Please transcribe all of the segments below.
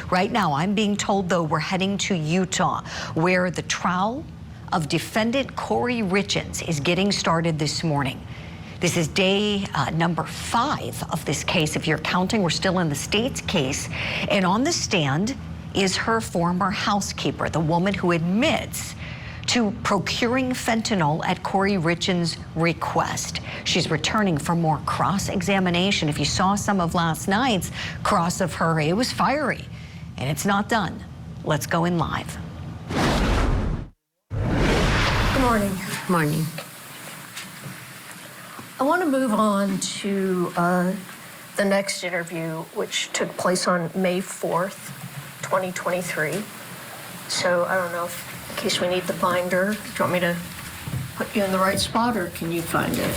Right now, I'm being told, though, we're heading to Utah, where the trial of defendant Kouri Richins is getting started this morning. This is day number 5 of this case. If you're counting, we're still in the state's case. And on the stand is her former housekeeper, the woman who admits to procuring fentanyl at Kouri Richins' request. She's returning for more cross-examination. If you saw some of last night's cross of her, it was fiery, and it's not done. Let's go in live. Good morning. Morning. I want to move on to the next interview, which took place on May 4th, 2023. So I don't know if, in case we need the binder, do you want me to put you in the right spot, or can you find it?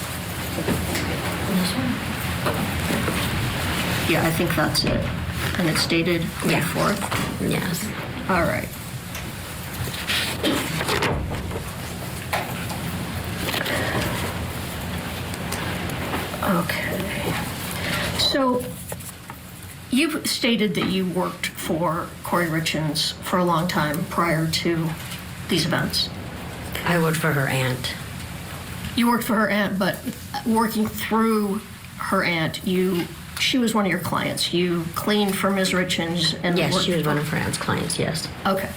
Yeah, I think that's it. And it's dated May 4th? Yes. All right. Okay. So you've stated that you worked for Kouri Richins for a long time prior to these events. I worked for her aunt. You worked for her aunt, but working through her aunt, she was one of your clients. You cleaned for Ms. Richins and Yes, she was one of her aunt's clients, yes. Okay.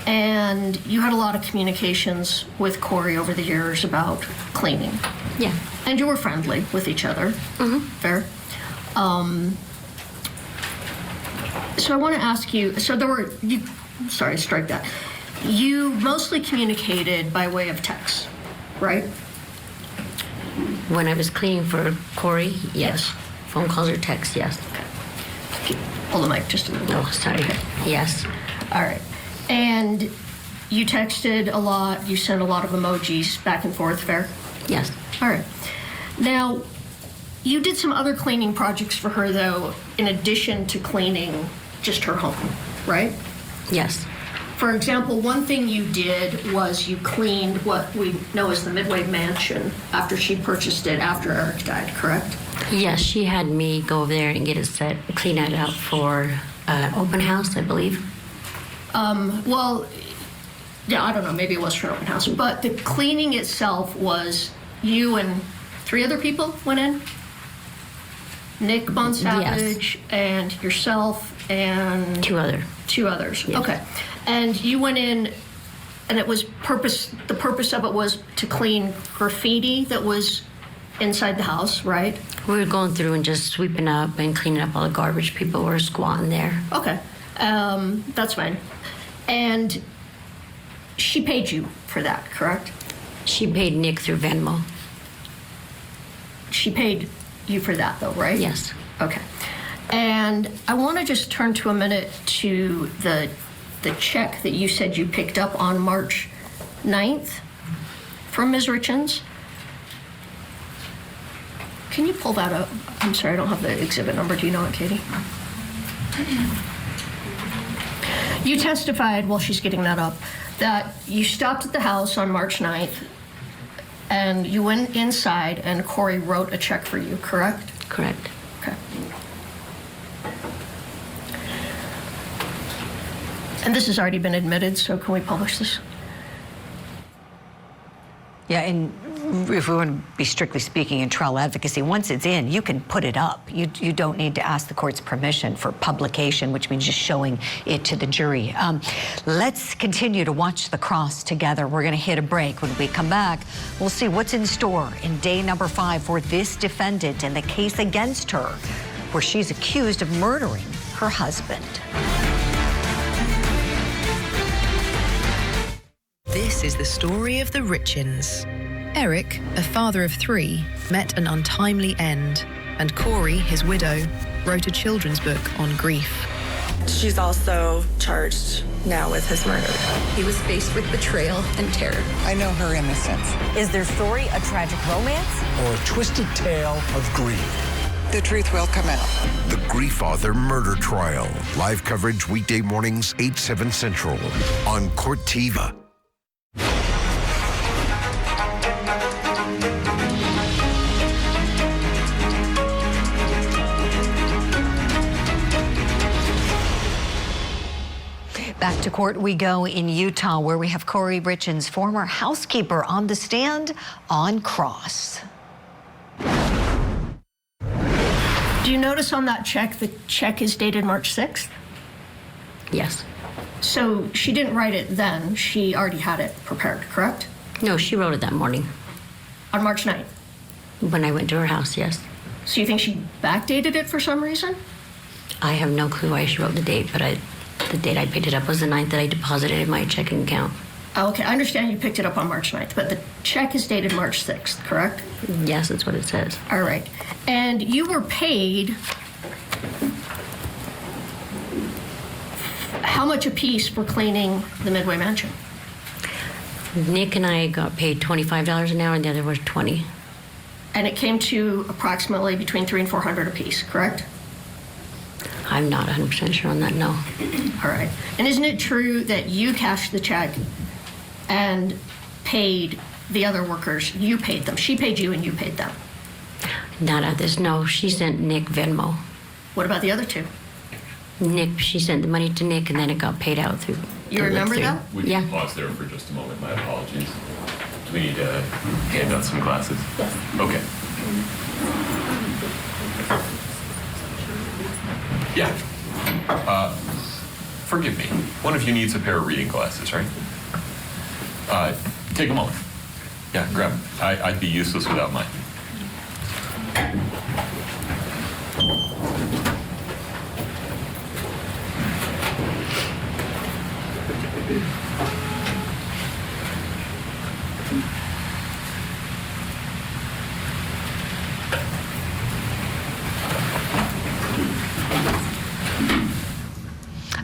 And you had a lot of communications with Kouri over the years about cleaning. Yeah. And you were friendly with each other. Mm-hmm. Fair. So I want to ask you, sorry, strike that. You mostly communicated by way of text, right? When I was cleaning for Kouri, yes. Phone calls or text, yes. Okay. Hold the mic just a minute. Oh, sorry. Okay. Yes. All right. And you texted a lot, you sent a lot of emojis back and forth, fair? Yes. All right. Now, you did some other cleaning projects for her, though, in addition to cleaning just her home, right? Yes. For example, one thing you did was you cleaned what we know as the Midway Mansion after she purchased it after Eric died, correct? Yes, she had me go over there and get it set, clean it out for open house, I believe. Well, yeah, I don't know, maybe it was for an open house, but the cleaning itself was you and 3 other people went in? Nick Bonsavage, yes. And yourself and 2 others. Yes. Okay. And you went in, and the purpose of it was to clean graffiti that was inside the house, right? We were going through and just sweeping up and cleaning up all the garbage. People were squatting there. Okay. That's fine. And she paid you for that, correct? She paid Nick through Venmo. She paid you for that, though, right? Yes. Okay. And I want to just turn to a minute to the check that you said you picked up on March 9th from Ms. Richins. Can you pull that up? I'm sorry, I don't have the exhibit number. Do you know it, Katie? You testified, while she's getting that up, that you stopped at the house on March 9th and you went inside and Kouri wrote a check for you, correct? Correct. Okay. And this has already been admitted, so can we publish this? Yeah, and if we want to be strictly speaking in trial advocacy, once it's in, you can put it up. You don't need to ask the court's permission for publication, which means just showing it to the jury. Let's continue to watch the cross together. We're going to hit a break. When we come back, we'll see what's in store in day number 5 for this defendant and the case against her, where she's accused of murdering her husband. This is the story of the Richins. Eric, a father of 3, met an untimely end, and Kouri, his widow, wrote a children's book on grief. She's also charged now with his murder. He was faced with betrayal and terror. I know her innocence. Is their story a tragic romance? Or a twisted tale of grief? The truth will come out. The Grief Author Murder Trial. Live coverage weekday mornings, 8/7 Central on Court TV. Back to court we go in Utah, where we have Kouri Richins, former housekeeper, on the stand on cross. Do you notice on that check, the check is dated March 6th? Yes. So she didn't write it then. She already had it prepared, correct? No, she wrote it that morning On March 9th. when I went to her house, yes. So you think she backdated it for some reason? I have no clue why she wrote the date, but the date I picked it up was the 9th that I deposited in my checking account. Oh, okay, I understand you picked it up on March 9th, but the check is dated March 6th, correct? Yes, that's what it says. All right. And you were paid how much a piece for cleaning the Midway Mansion? Nick and I got paid $25 an hour, and the other was $20. And it came to approximately between $300 and $400 a piece, correct? I'm not 100% sure on that, no. All right. And isn't it true that you cashed the check and paid the other workers? You paid them. She paid you and you paid them. Not at this, no. She sent Nick Venmo. What about the other two? Nick, she sent the money to Nick, and then it got paid out through. You remember that? Would you Yeah. pause there for just a moment? My apologies. Do we need to hand out some glasses? Yes. Okay. Yeah. Forgive me. One of you needs a pair of reading glasses, right? Take a moment. Yeah, grab them. I'd be useless without mine.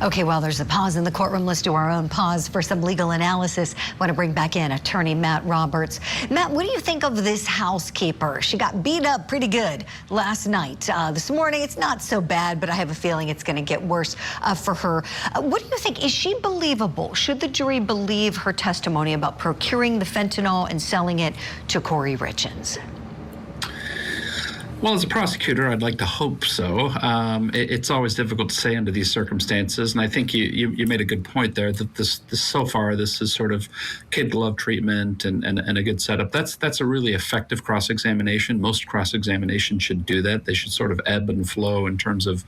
Okay, well, there's a pause in the courtroom. Let's do our own pause for some legal analysis. I want to bring back in attorney Matt Roberts. Matt, what do you think of this housekeeper? She got beat up pretty good last night. This morning, it's not so bad, but I have a feeling it's going to get worse for her. What do you think? Is she believable? Should the jury believe her testimony about procuring the fentanyl and selling it to Kouri Richins? Well, as a prosecutor, I'd like to hope so. It's always difficult to say under these circumstances, and I think you made a good point there that this so far this is sort of kid glove treatment and a good setup. That's a really effective cross-examination. Most cross-examination should do that. They should sort of ebb and flow in terms of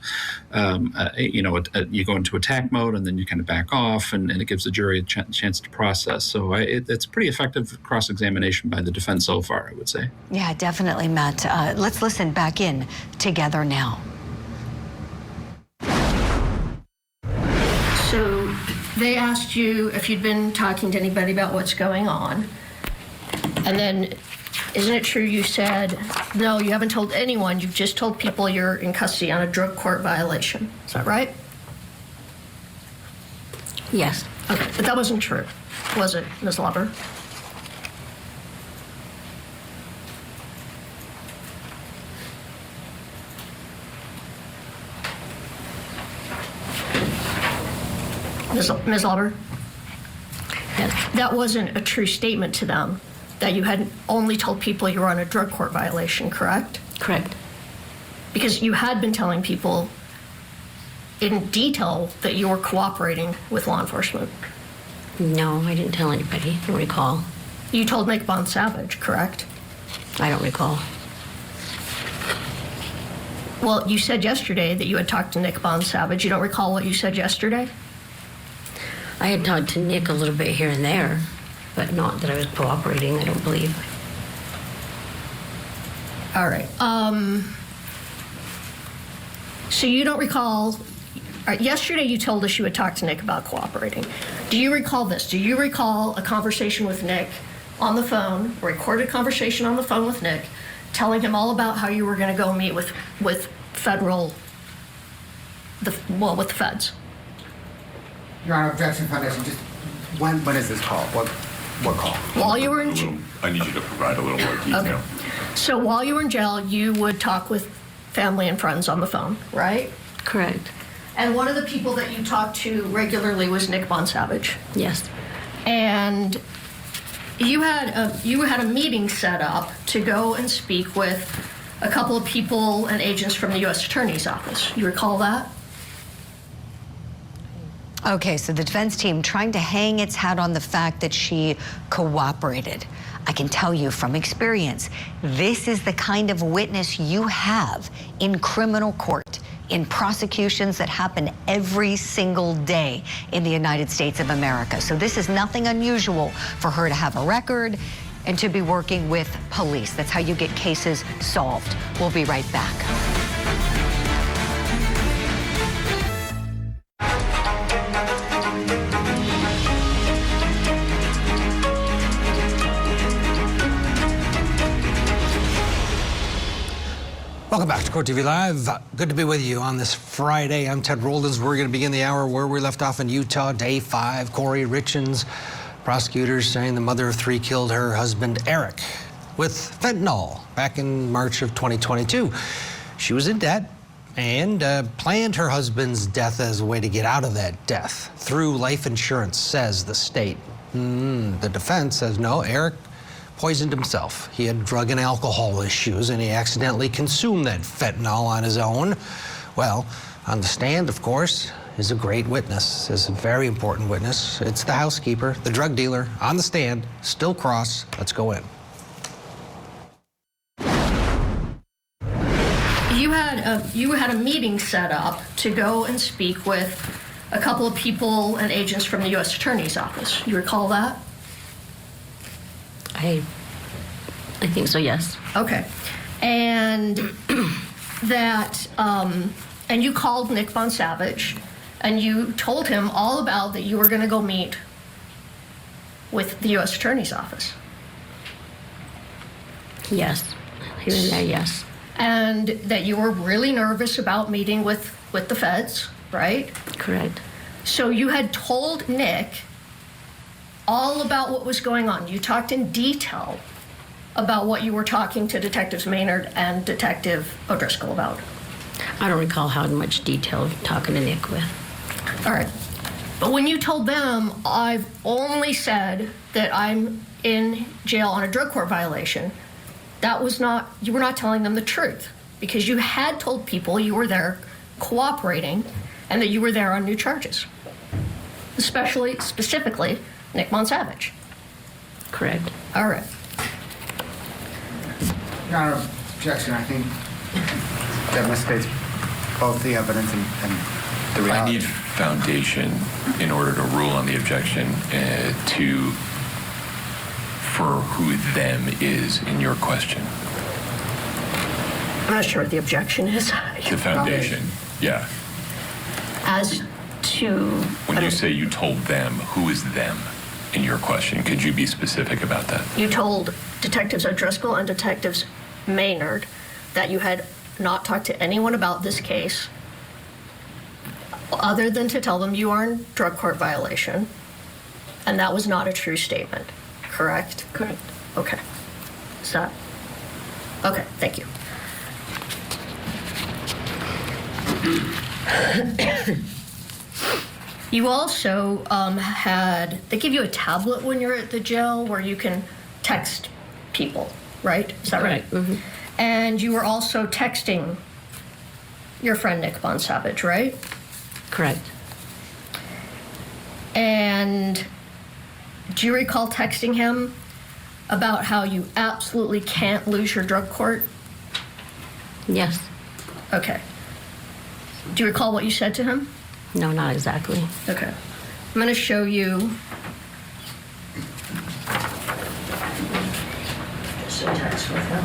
you go into attack mode and then you kind of back off, and it gives the jury a chance to process. So it's pretty effective cross-examination by the defense so far, I would say. Yeah, definitely, Matt. Let's listen back in together now. So they asked you if you'd been talking to anybody about what's going on. And then, isn't it true you said, no, you haven't told anyone, you've just told people you're in custody on a drug court violation. Is that right? Yes. Okay, but that wasn't true, was it, Ms. Lauber? Ms. Lauber? Yes. That wasn't a true statement to them, that you had only told people you were on a drug court violation, correct? Correct. Because you had been telling people in detail that you were cooperating with law enforcement. No, I didn't tell anybody. I don't recall. You told Nick Bond-Savage, correct? I don't recall. Well, you said yesterday that you had talked to Nick Bond-Savage. You don't recall what you said yesterday? I had talked to Nick a little bit here and there, but not that I was cooperating, I don't believe. All right. So you don't recall, yesterday you told us you had talked to Nick about cooperating. Do you recall this? Do you recall a conversation with Nick on the phone, a recorded conversation on the phone with Nick, telling him all about how you were going to go meet with federal, with the feds? Your Honor, objection foundation, just when is this call? What call? While you were in jail. I need you to provide a little more detail. Okay. So while you were in jail, you would talk with family and friends on the phone, right? Correct. And one of the people that you talked to regularly was Nick Bond-Savage. Yes. And you had a meeting set up to go and speak with a couple of people and agents from the U.S. Attorney's Office. You recall that? Okay, so the defense team trying to hang its hat on the fact that she cooperated. I can tell you from experience, this is the kind of witness you have in criminal court, in prosecutions that happen every single day in the United States of America. So this is nothing unusual for her to have a record and to be working with police. That's how you get cases solved. We'll be right back. Welcome back to Court TV Live. Good to be with you on this Friday. I'm Ted Roldens. We're going to begin the hour where we left off in Utah, day 5. Kouri Richins, prosecutors saying the mother of 3 killed her husband, Eric, with fentanyl back in March of 2022. She was in debt and planned her husband's death as a way to get out of that death through life insurance, says the state. The defense says, no, Eric poisoned himself. He had drug and alcohol issues, and he accidentally consumed that fentanyl on his own. Well, on the stand, of course, is a great witness, is a very important witness. It's the housekeeper, the drug dealer, on the stand, still cross. Let's go in. You had a meeting set up to go and speak with a couple of people and agents from the U.S. Attorney's Office. You recall that? I think so, yes. Okay. And that, and you called Nick Von Savage, and you told him all about that you were going to go meet with the U.S. Attorney's Office. Yes. He was there, yes. And that you were really nervous about meeting with the feds, right? Correct. So you had told Nick all about what was going on. You talked in detail about what you were talking to Detectives Maynard and Detective O'Driscoll about. I don't recall how much detail talking to Nick with. All right. But when you told them, I've only said that I'm in jail on a drug court violation, that was not, you were not telling them the truth, because you had told people you were there cooperating and that you were there on new charges, specifically, Nick Von Savage. Correct. All right. Your Honor, objection. I think that misstates both the evidence and the reality. I need foundation in order to rule on the objection for who them is in your question. I'm not sure what the objection is. The foundation, yeah. As to... When you say you told them, who is them in your question? Could you be specific about that? You told Detectives O'Driscoll and Detectives Maynard that you had not talked to anyone about this case other than to tell them you are in drug court violation, and that was not a true statement, correct? Correct. Okay. Is that... Okay, thank you. You also they give you a tablet when you're at the jail where you can text people, right? Is that right? Mm-hmm. And you were also texting your friend Nick Von Savage, right? Correct. And do you recall texting him about how you absolutely can't lose your drug court? Yes. Okay. Do you recall what you said to him? No, not exactly. Okay. I'm going to show you just a text with him.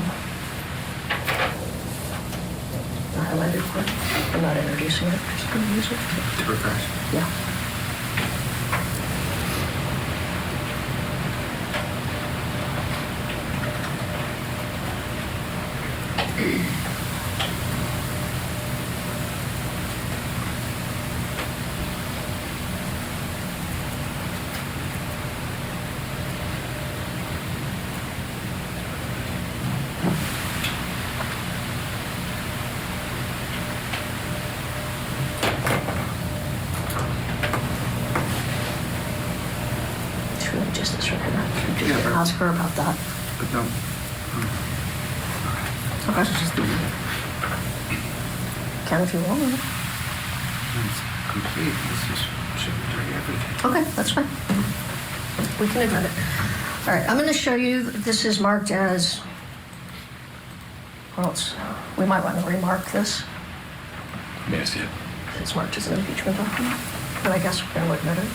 Highlighted quick. I'm not introducing it. Just going to use it. To refresh. Yeah. Just this right now. Ask her about that. But don't. Okay. Just do it. Can if you want. complete. This is doing everything. Okay, that's fine. We can admit it. All right, I'm going to show you, this is marked as, well, we might want to remark this. May I see it? It's marked as an impeachment document, but I guess we're going to admit it.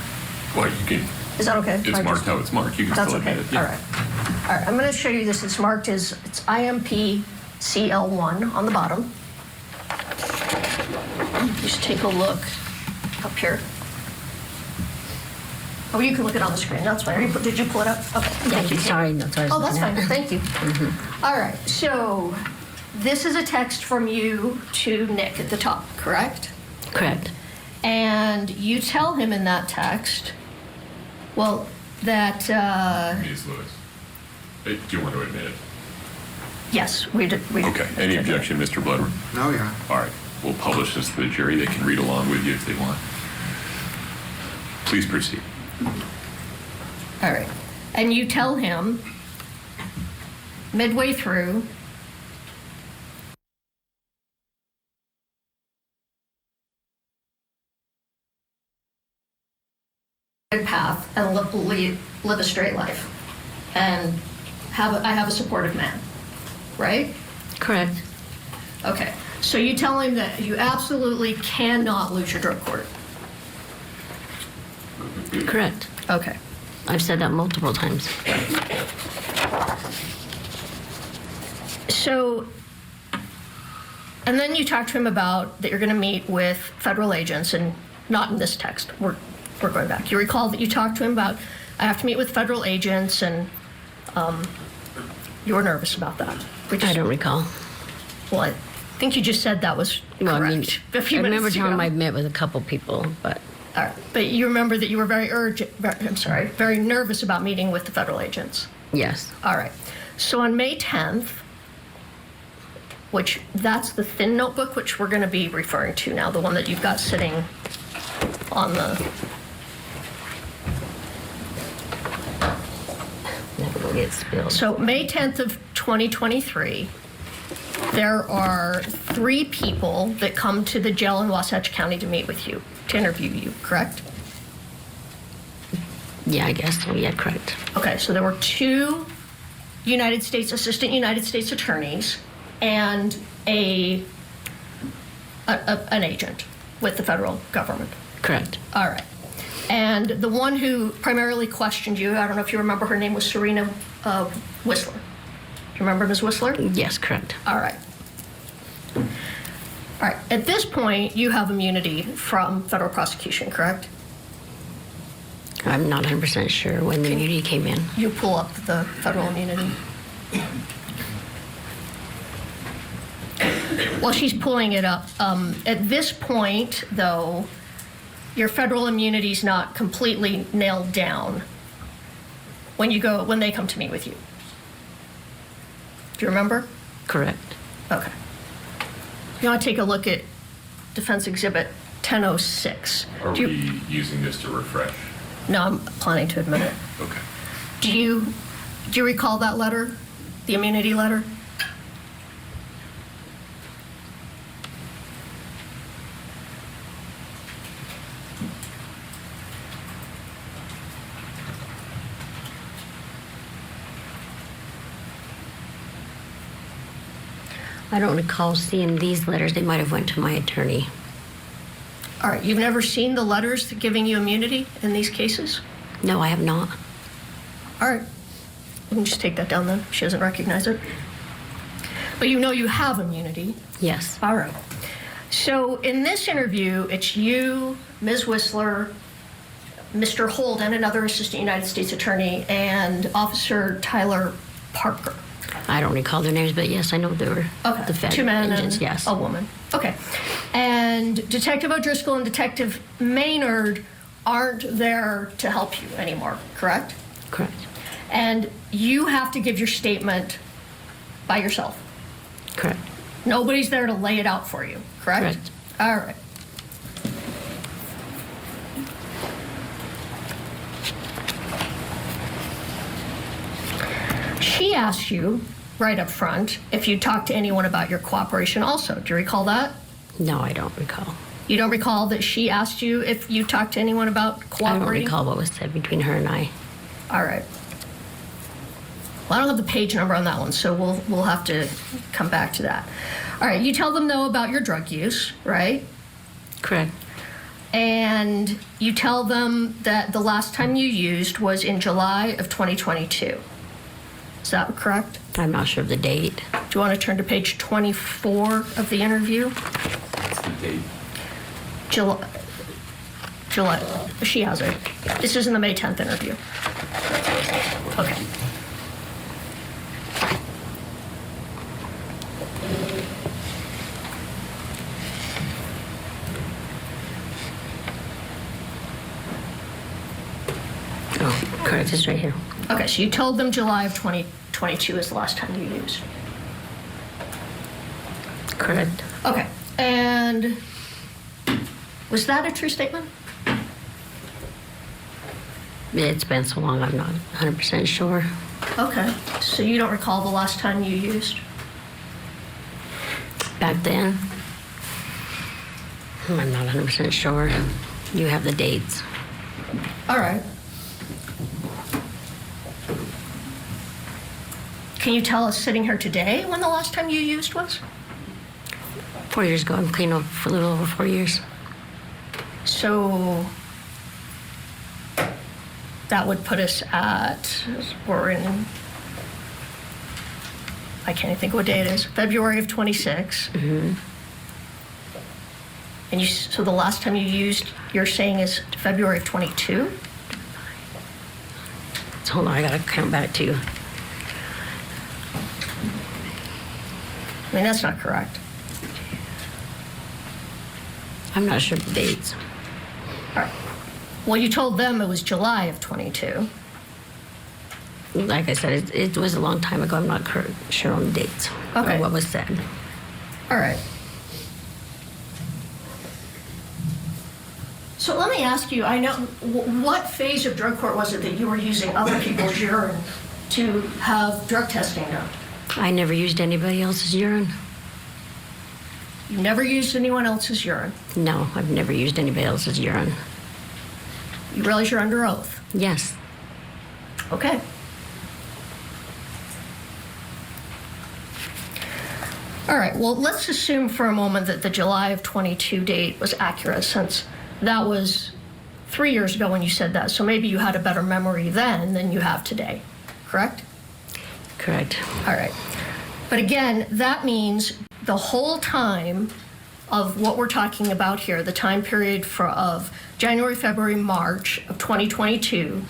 Well, you can. Is that okay? It's marked how it's marked. You can That's still okay. admit it. Yeah. All right. All right, I'm going to show you this. It's marked as, it's IMP CL1 on the bottom. Just take a look up here. Oh, you can look it on the screen. That's fine. Did you pull it up? Okay. Thank you. Sorry, that's what I was Oh, that's looking fine. at. Thank you. All right. So this is a text from you to Nick at the top, correct? Correct. And you tell him in that text, well, that, Ms. Lewis, do you want to admit it? yes, we did. Okay. Any objection, Mr. Bloodworth? No, yeah. All right. We'll publish this to the jury. They can read along with you if they want. Please proceed. All right. And you tell him midway through, good path and live a straight life and I have a supportive man, right? Correct. Okay. So you tell him that you absolutely cannot lose your drug court. Correct. Okay. I've said that multiple times. So, and then you talk to him about that you're going to meet with federal agents, and not in this text. We're going back. You recall that you talked to him about, I have to meet with federal agents, and you were nervous about that. I don't recall. Well, I think you just said that was correct. I mean, a few I remember minutes telling him ago. I met with a couple people, but All right. But you remember that you were very nervous about meeting with the federal agents. yes. All right. So on May 10th, which that's the thin notebook, which we're going to be referring to now, the one that you've got sitting on the... Never will get spilled. So May 10th of 2023, there are 3 people that come to the jail in Wasatch County to meet with you, to interview you, correct? Yeah, I guess so. Yeah, correct. Okay, so there were 2 assistant United States attorneys and an agent with the federal government. Correct. All right. And the one who primarily questioned you, I don't know if you remember, her name was Serena Whistler. Do you remember Ms. Whistler? Yes, correct. All right. All right. At this point, you have immunity from federal prosecution, correct? I'm not 100% sure when the immunity came in. You pull up the federal immunity. Well, she's pulling it up. At this point, though, your federal immunity is not completely nailed down when they come to meet with you. Do you remember? Correct. Okay. You want to take a look at Defense Exhibit 1006. Are we using this to refresh? No, I'm planning to admit it. Okay. Do you recall that letter, the immunity letter? I don't recall seeing these letters. They might have went to my attorney. All right, you've never seen the letters giving you immunity in these cases? No, I have not. All right. We can just take that down then. She doesn't recognize it. But you know you have immunity. Yes. All right. So in this interview, it's you, Ms. Whistler, Mr. Holden, another assistant United States attorney, and Officer Tyler Parker. I don't recall their names, but yes, I know they were the Fed 2 men agents, and yes. a woman. Okay. And Detective O'Driscoll and Detective Maynard aren't there to help you anymore, correct? Correct. And you have to give your statement by yourself. Correct. Nobody's there to lay it out for you, correct? Correct. All right. She asked you right up front if you talked to anyone about your cooperation also. Do you recall that? No, I don't recall. You don't recall that she asked you if you talked to anyone about cooperating? I don't recall what was said between her and I. All right. Well, I don't have the page number on that one, so we'll have to come back to that. All right, you tell them, though, about your drug use, right? Correct. And you tell them that the last time you used was in July of 2022. Is that correct? I'm not sure of the date. Do you want to turn to page 24 of the interview? What's the date? July. She has it. This is in the May 10th interview. Okay. Oh, correct. It's right here. Okay, so you told them July of 2022 is the last time you used. Correct. Okay, and was that a true statement? It's been so long, I'm not 100% sure. Okay, so you don't recall the last time you used? Back then, I'm not 100% sure. You have the dates. All right. Can you tell us sitting here today when the last time you used was? 4 years ago. I'm clean for a little over 4 years. So that would put us at, we're in, I can't even think what day it is, February of 26. Mm-hmm. And so the last time you used, you're saying is February of 22? So hold on, I gotta count back to you. I mean, that's not correct. I'm not sure of the dates. All right. Well, you told them it was July of 22. Like I said, it was a long time ago. I'm not sure on the dates Okay. or what was said. All right. So let me ask you, I know, what phase of drug court was it that you were using other people's urine to have drug testing done? I never used anybody else's urine. You never used anyone else's urine? No, I've never used anybody else's urine. You realize you're under oath? Yes. Okay. All right, well, let's assume for a moment that the July of 22 date was accurate, since that was 3 years ago when you said that. So maybe you had a better memory then than you have today, correct? Correct. All right. But again, that means the whole time of what we're talking about here, the time period of January, February, March of 2022,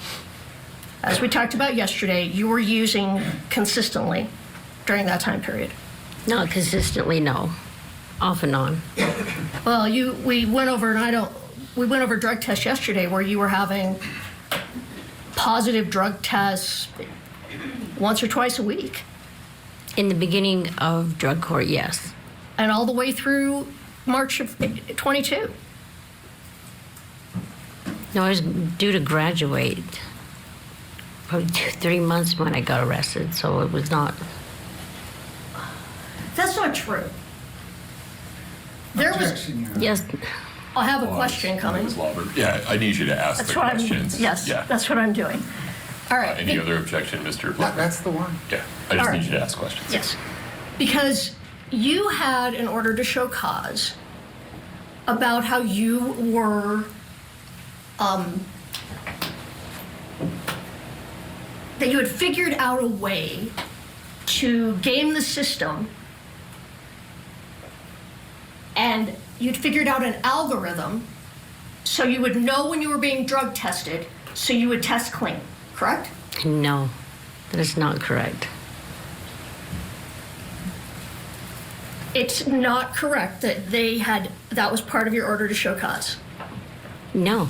as we talked about yesterday, you were using consistently during that time period. Not consistently, no. Off and on. Well, we went over drug tests yesterday where you were having positive drug tests once or twice a week. In the beginning of drug court, yes. And all the way through March of 22. No, I was due to graduate probably 3 months when I got arrested, so it was not. That's not true. There was. Yes. I have a question coming. Ms. Lauber. Yeah, I need you to ask the questions. Yes, Yeah. that's what I'm doing. All right. Any other objection, Mr. Lauber? That's the one. Yeah, I just All right. need you to ask questions. Yes, because you had an order to show cause about how you were that you had figured out a way to game the system, and you'd figured out an algorithm so you would know when you were being drug tested, so you would test clean, correct? No, that is not correct. It's not correct that that was part of your order to show cause. No.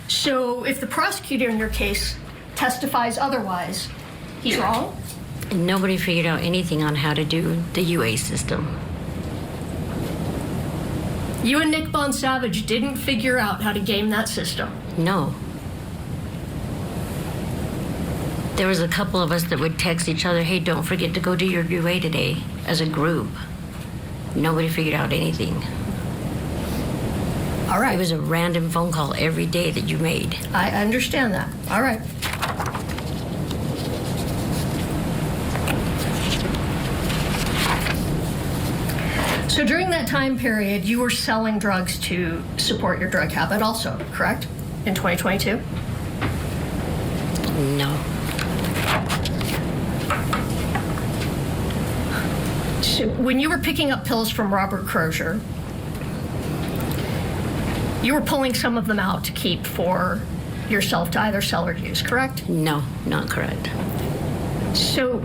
So if the prosecutor in your case testifies otherwise, he's wrong? Nobody figured out anything on how to do the UA system. You and Nick Bonsavage didn't figure out how to game that system. No. There was a couple of us that would text each other, hey, don't forget to go do your UA today, as a group. Nobody figured out anything. All right. It was a random phone call every day that you made. I understand that. All right. So during that time period, you were selling drugs to support your drug habit also, correct? In 2022? No. So when you were picking up pills from Robert Crozier, you were pulling some of them out to keep for yourself to either sell or use, correct? No, not correct. So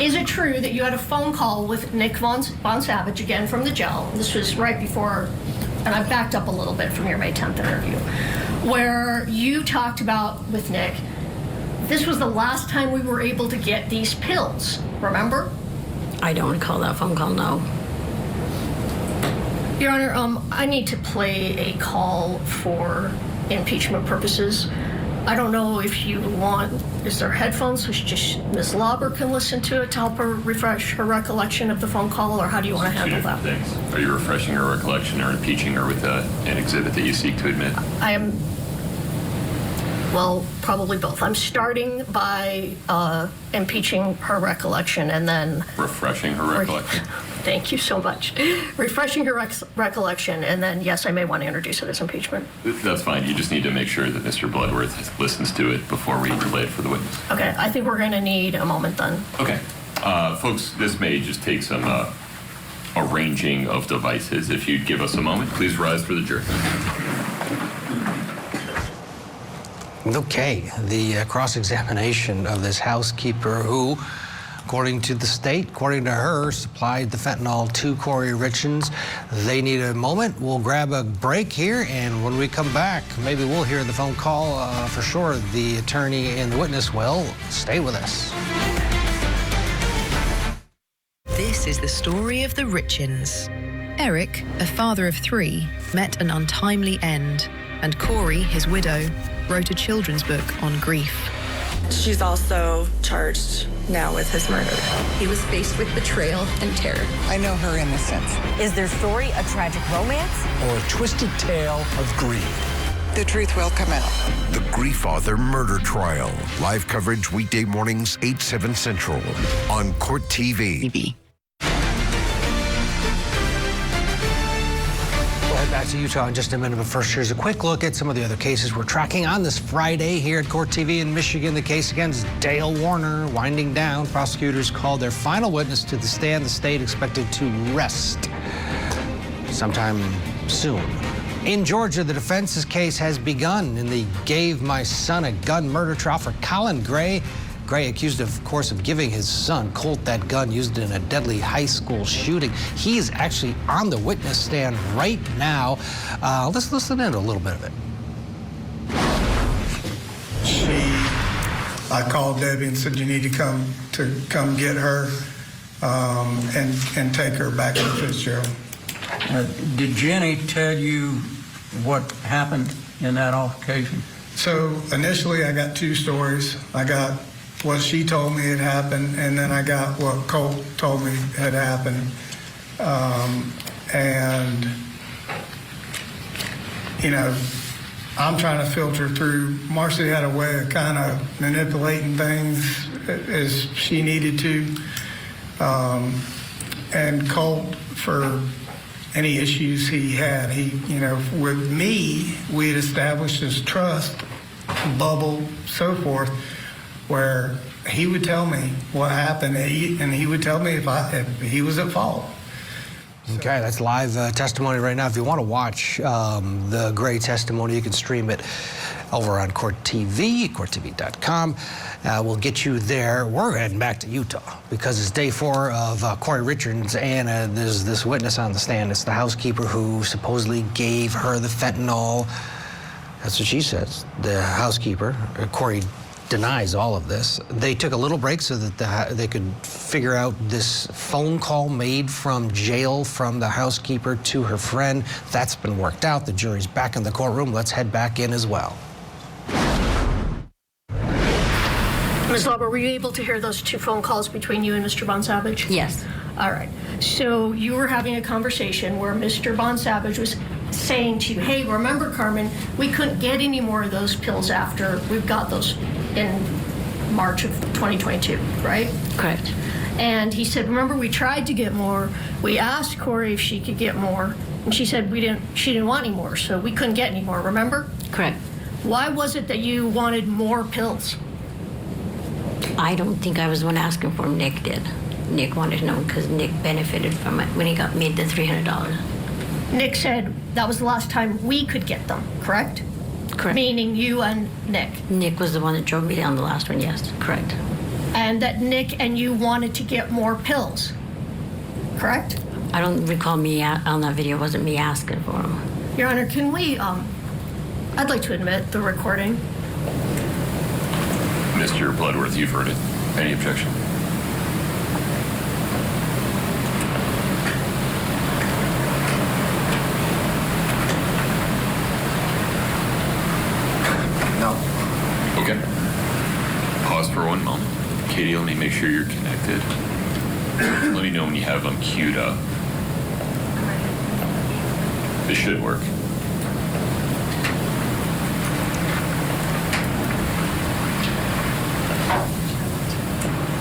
is it true that you had a phone call with Nick Von Savage, again from the jail? This was right before, and I backed up a little bit from your May 10th interview, where you talked about with Nick, this was the last time we were able to get these pills, remember? I don't recall that phone call, no. Your Honor, I need to play a call for impeachment purposes. I don't know if you want, is there headphones so just Ms. Lauber can listen to it to help her refresh her recollection of the phone call, or how do you want to handle that? Things. Are you refreshing her recollection or impeaching her with an exhibit that you seek to admit? I am, well, probably both. I'm starting by impeaching her recollection and then... Refreshing her recollection? Thank you so much. Refreshing her recollection, and then, yes, I may want to introduce it as impeachment. That's fine. You just need to make sure that Mr. Bloodworth listens to it before we relay it for the witness. Okay, I think we're going to need a moment then. Okay. Folks, this may just take some arranging of devices. If you'd give us a moment, please rise for the jury. Okay, the cross-examination of this housekeeper who, according to the state, according to her, supplied the fentanyl to Kouri Richins. They need a moment. We'll grab a break here, and when we come back, maybe we'll hear the phone call for sure. The attorney and the witness will. Stay with us. This is the story of the Richins. Eric, a father of 3, met an untimely end, and Kouri, his widow, wrote a children's book on grief. She's also charged now with his murder. He was faced with betrayal and terror. I know her innocence. Is their story a tragic romance? Or a twisted tale of greed? The truth will come out. The Grief Author Murder Trial. Live coverage weekday mornings, 8, 7 Central on Court TV. We'll head back to Utah in just a minute, but first here's a quick look at some of the other cases we're tracking on this Friday here at Court TV in Michigan. The case against Dale Warner winding down. Prosecutors called their final witness to the stand. The state expected to rest sometime soon. In Georgia, the defense's case has begun in the Gave My Son a Gun murder trial for Colin Gray. Gray accused, of course, of giving his son, Colt, that gun used in a deadly high school shooting. He is actually on the witness stand right now. Let's listen in to a little bit of it. I called Debbie and said, you need to come get her and take her back to Fitzgerald. Did Jenny tell you what happened in that altercation? So initially I got 2 stories. I got what she told me had happened, and then I got what Colt told me had happened. And, you know, I'm trying to filter through. Marcy had a way of kind of manipulating things as she needed to. And Colt, for any issues he had, you know, with me, we had established this trust bubble, so forth, where he would tell me what happened, and he would tell me if he was at fault. Okay, that's live testimony right now. If you want to watch the Gray testimony, you can stream it over on Court TV, courttv.com. We'll get you there. We're heading back to Utah because it's day 4 of Kouri Richins, and there's this witness on the stand. It's the housekeeper who supposedly gave her the fentanyl. That's what she says. The housekeeper, Kouri, denies all of this. They took a little break so that they could figure out this phone call made from jail from the housekeeper to her friend. That's been worked out. The jury's back in the courtroom. Let's head back in as well. Ms. Lauber, were you able to hear those 2 phone calls between you and Mr. Von Savage? Yes. All right. So you were having a conversation where Mr. Von Savage was saying to you, hey, remember, Carmen, we couldn't get any more of those pills after we've got those in March of 2022, right? Correct. And he said, remember, we tried to get more. We asked Kouri if she could get more, and she said she didn't want any more, so we couldn't get any more, remember? Correct. Why was it that you wanted more pills? I don't think I was the one asking for them. Nick did. Nick wanted to know because Nick benefited from it when he got made the $300. Nick said that was the last time we could get them, correct? Correct. Meaning you and Nick. Nick was the one that drove me down the last one, yes, correct. And that Nick and you wanted to get more pills, correct? I don't recall me on that video. It wasn't me asking for them. Your Honor, can we, I'd like to admit the recording. Mr. Bloodworth, you've heard it. Any objection? No. Okay. Pause for 1 moment. Katie, let me make sure you're connected. Let me know when you have them queued up. This should work.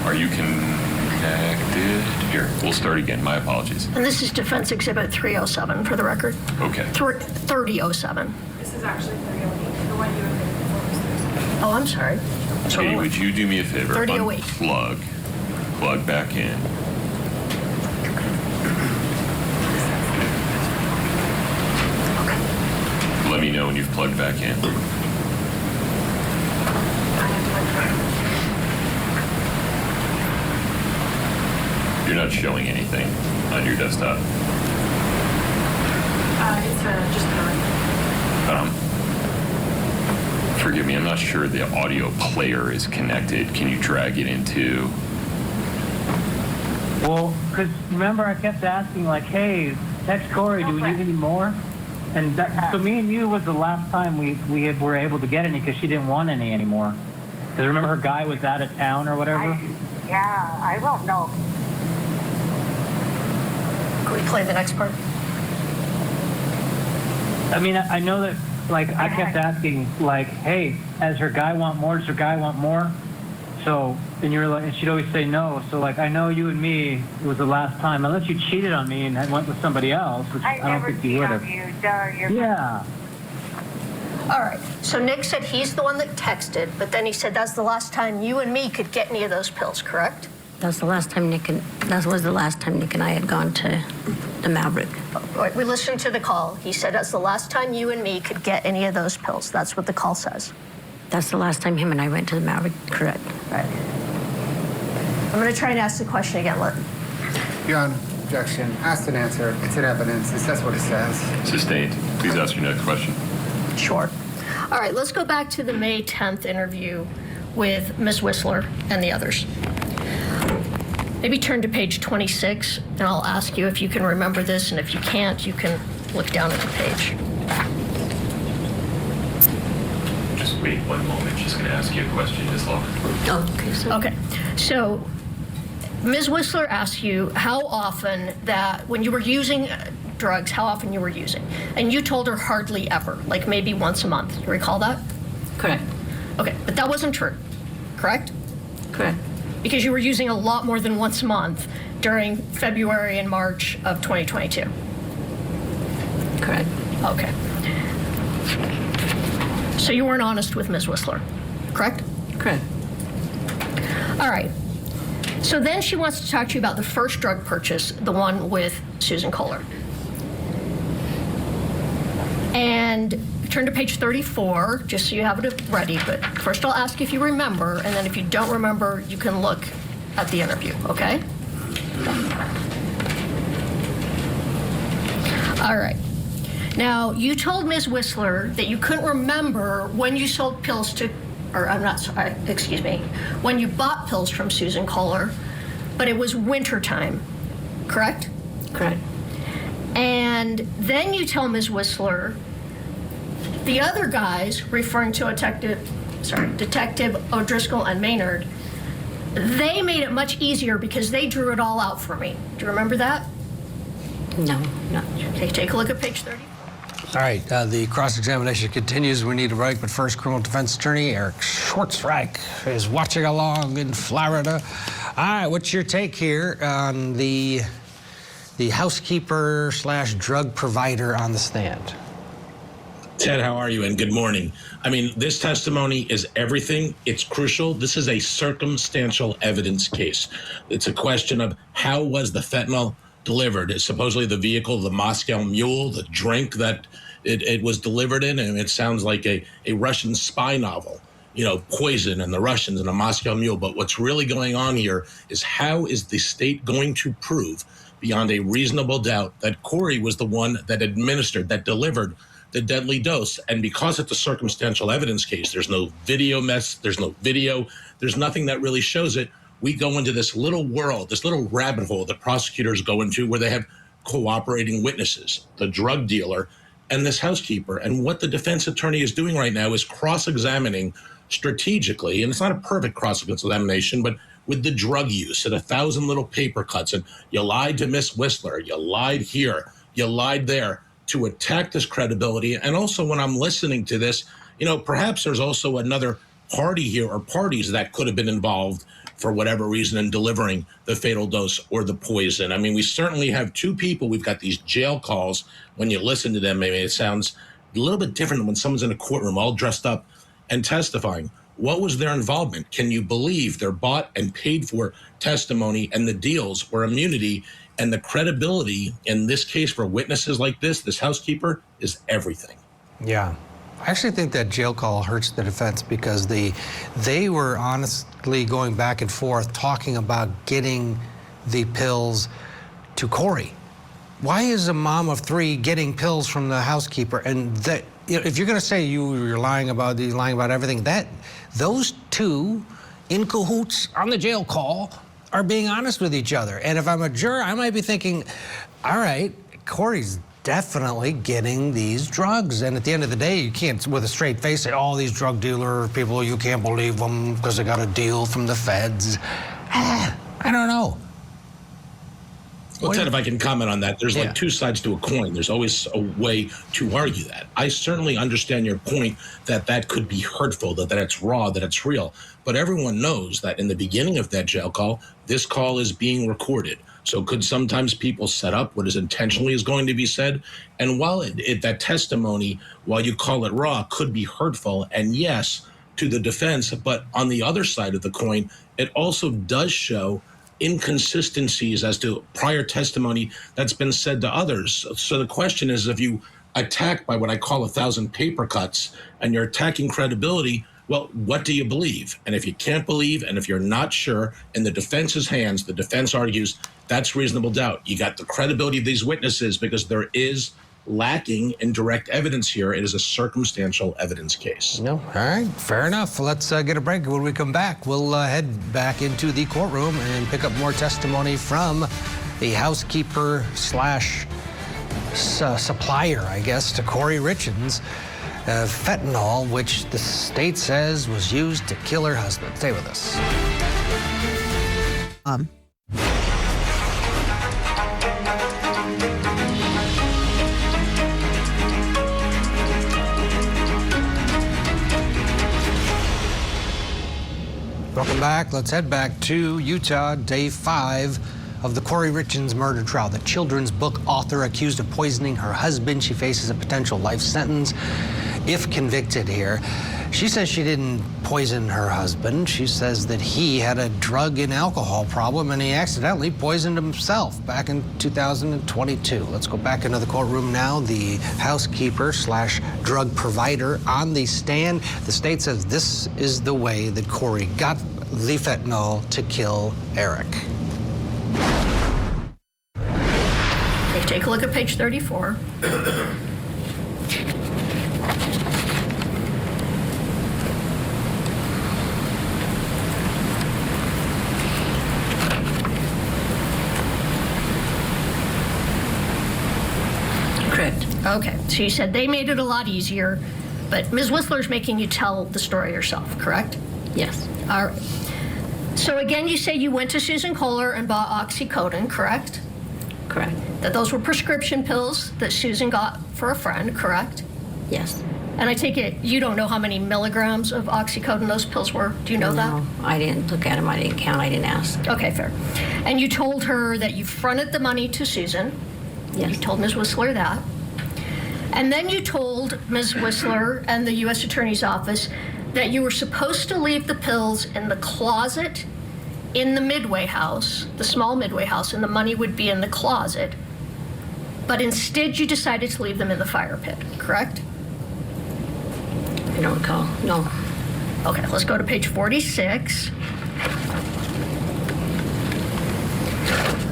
Are you connected? Here, we'll start again. My apologies. And this is Defense Exhibit 307 for the record. Okay. 3007. This is actually 308. The one you were getting before was 307. Oh, I'm sorry. Katie, would you do me a favor? 3008. Plug back in. Let me know when you've plugged back in. You're not showing anything on your desktop. It's just on. Forgive me, I'm not sure the audio player is connected. Can you drag it into? Well, because remember I kept asking, like, hey, text Kouri, do we need any more? And so me and you was the last time we were able to get any because she didn't want any anymore. Because remember her guy was out of town or whatever? I don't know. Can we play the next part? I mean, I know that, like, I kept asking, like, hey, has her guy want more? Does her guy want more? So, and you were like, and she'd always say no. So, like, I know you and me, it was the last time, unless you cheated on me and went with somebody else, which I don't think you would have. Yeah. All right. So Nick said he's the one that texted, but then he said that's the last time you and me could get any of those pills, correct? That was the last time Nick and I had gone to the Maverick. All right, we listened to the call. He said that's the last time you and me could get any of those pills. That's what the call says. That's the last time him and I went to the Maverick, correct. Right. I'm going to try and ask the question again. Your Honor, objection. Asked and answered. It's in evidence. It says what it says. Sustained. Please ask your next question. Sure. All right, let's go back to the May 10th interview with Ms. Whistler and the others. Maybe turn to page 26, and I'll ask you if you can remember this, and if you can't, you can look down at the page. Just wait 1 moment. Just going to ask you a question, Ms. Lauber. Okay. So Ms. Whistler asked you how often that when you were using drugs, how often you were using. And you told her hardly ever, like maybe once a month. You recall that? Correct. Okay, but that wasn't true, correct? Correct. Because you were using a lot more than once a month during February and March of 2022. Correct. Okay. So you weren't honest with Ms. Whistler, correct? Correct. All right. So then she wants to talk to you about the first drug purchase, the one with Susan Kohler. And turn to page 34, just so you have it ready. But first I'll ask if you remember, and then if you don't remember, you can look at the interview, okay? All right. Now, you told Ms. Whistler that you couldn't remember when you sold pills to, or I'm not sorry, excuse me, when you bought pills from Susan Kohler, but it was wintertime, correct? Correct. And then you tell Ms. Whistler the other guys, referring to Detective O'Driscoll and Maynard, they made it much easier because they drew it all out for me. Do you remember that? No, not. Okay, take a look at page 30. All right, the cross-examination continues. We need a break, but first, criminal defense attorney Eric Schwartzreich is watching along in Florida. All right, what's your take here on the housekeeper / drug provider on the stand? Ted, how are you? And good morning. I mean, this testimony is everything. It's crucial. This is a circumstantial evidence case. It's a question of how was the fentanyl delivered? It's supposedly the vehicle, the Moscow Mule, the drink that it was delivered in, and it sounds like a Russian spy novel, you know, poison and the Russians and a Moscow Mule. But what's really going on here is how is the state going to prove beyond a reasonable doubt that Kouri was the one that administered, that delivered the deadly dose? And because it's a circumstantial evidence case, there's no video there's no video, there's nothing that really shows it. We go into this little world, this little rabbit hole that prosecutors go into where they have cooperating witnesses, the drug dealer and this housekeeper. And what the defense attorney is doing right now is cross-examining strategically, and it's not a perfect cross-examination, but with the drug use and 1,000 little paper cuts. And you lied to Miss Whistler, you lied here, you lied there, to attack this credibility. And also when I'm listening to this, you know, perhaps there's also another party here or parties that could have been involved for whatever reason in delivering the fatal dose or the poison. I mean, we certainly have two people. We've got these jail calls. When you listen to them, maybe it sounds a little bit different than when someone's in a courtroom all dressed up and testifying. What was their involvement? Can you believe their bought and paid for testimony and the deals were immunity? And the credibility in this case for witnesses like this housekeeper, is everything. Yeah. I actually think that jail call hurts the defense because they were honestly going back and forth talking about getting the pills to Kouri. Why is a mom of 3 getting pills from the housekeeper? And that, you know, if you're going to say you're lying about everything, that those two in cahoots on the jail call are being honest with each other. And if I'm a juror, I might be thinking, all right, Kouri's definitely getting these drugs. And at the end of the day, you can't, with a straight face, say, all these drug dealer people, you can't believe them because they got a deal from the feds. I don't know. Well, Ted, if I can comment on that, there's like two sides to a coin. There's always a way to argue that. I certainly understand your point that that could be hurtful, that it's raw, that it's real. But everyone knows that in the beginning of that jail call, this call is being recorded. So could sometimes people set up what is intentionally is going to be said? And while that testimony, while you call it raw, could be hurtful, and yes, to the defense, but on the other side of the coin, it also does show inconsistencies as to prior testimony that's been said to others. So the question is, if you attack by what I call 1,000 paper cuts and you're attacking credibility, well, what do you believe? And if you can't believe, and if you're not sure, in the defense's hands, the defense argues that's reasonable doubt. You got the credibility of these witnesses because there is lacking in direct evidence here. It is a circumstantial evidence case. No, all right, fair enough. Let's get a break. When we come back, we'll head back into the courtroom and pick up more testimony from the housekeeper / supplier, I guess, to Kouri Richins, fentanyl, which the state says was used to kill her husband. Stay with us. Welcome back. Let's head back to Utah, day 5 of the Kouri Richins murder trial. The children's book author accused of poisoning her husband. She faces a potential life sentence if convicted here. She says she didn't poison her husband. She says that he had a drug and alcohol problem and he accidentally poisoned himself back in 2022. Let's go back into the courtroom now. The housekeeper / drug provider on the stand. The state says this is the way that Kouri got the fentanyl to kill Eric. Okay, take a look at page 34. Correct. Okay, so you said they made it a lot easier, but Ms. Whistler's making you tell the story yourself, correct? Yes. All right. So again, you say you went to Susan Kohler and bought oxycodone, correct? Correct. that those were prescription pills that Susan got for a friend, correct? Yes. And I take it you don't know how many milligrams of oxycodone those pills were. Do you know that? No, I didn't look at them. I didn't count. I didn't ask. Okay, fair. And you told her that you fronted the money to Susan. Yes. You told Ms. Whistler that. And then you told Ms. Whistler and the U.S. Attorney's Office that you were supposed to leave the pills in the closet in the Midway house, the small Midway house, and the money would be in the closet. But instead, you decided to leave them in the fire pit, correct? I don't recall. No. Okay, let's go to page 46.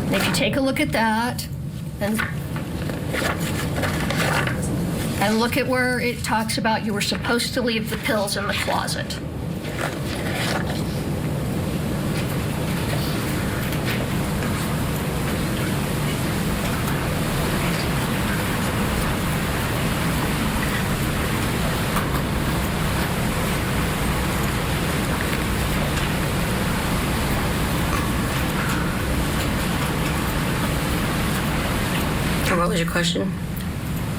And if you take a look at that, and look at where it talks about you were supposed to leave the pills in the closet. What was your question?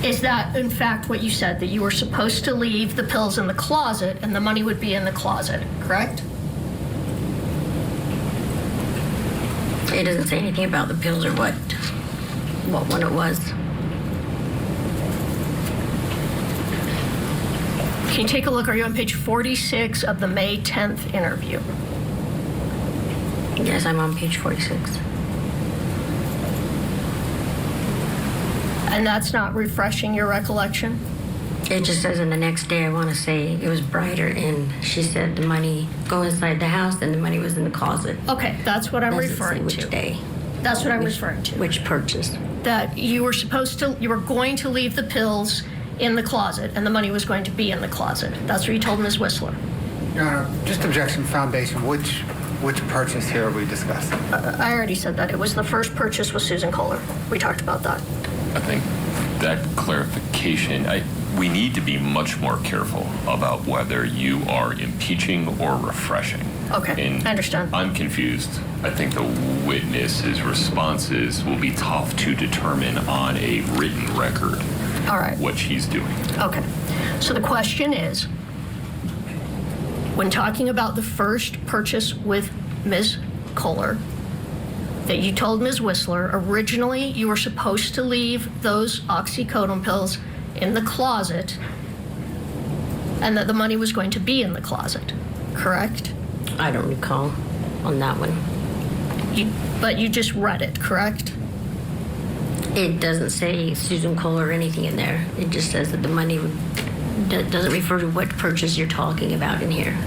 Is that, in fact, what you said, that you were supposed to leave the pills in the closet and the money would be in the closet, correct? It doesn't say anything about the pills or what one it was. Can you take a look? Are you on page 46 of the May 10th interview? Yes, I'm on page 46. And that's not refreshing your recollection? It just says in the next day, I want to say it was brighter, and she said the money go inside the house, and the money was in the closet. Okay, that's what I'm referring to. Which day? That's what I'm referring to. Which purchase? That you were going to leave the pills in the closet, and the money was going to be in the closet. That's what you told Ms. Whistler. Your Honor, just objection foundation. Which purchase here are we discussing? I already said that. It was the first purchase with Susan Kohler. We talked about that. I think that clarification, we need to be much more careful about whether you are impeaching or refreshing. Okay, and I understand. I'm confused. I think the witness's responses will be tough to determine on a written record. All right. What she's doing. Okay, so the question is, when talking about the first purchase with Ms. Kohler, that you told Ms. Whistler, originally you were supposed to leave those oxycodone pills in the closet and that the money was going to be in the closet, correct? I don't recall on that one. But you just read it, correct? It doesn't say Susan Kohler or anything in there. It just says that the money doesn't refer to what purchase you're talking about in here.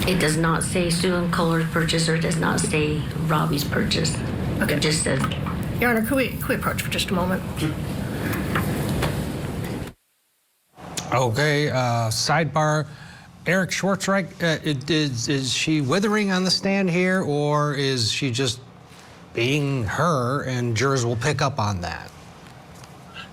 It does not say Susan Kohler's purchase, or it does not say Robbie's purchase. Okay. It just says. Your Honor, could we approach for just a moment? Okay, sidebar. Eric Schwartzreich, is she withering on the stand here, or is she just being her, and jurors will pick up on that?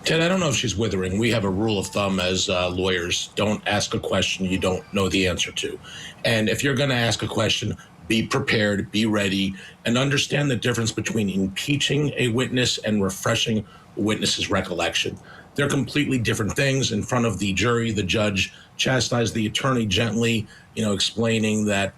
Ted, I don't know if she's withering. We have a rule of thumb as lawyers: don't ask a question you don't know the answer to. And if you're going to ask a question, be prepared, be ready, and understand the difference between impeaching a witness and refreshing a witness's recollection. They're completely different things. In front of the jury, the judge chastised the attorney gently, explaining that,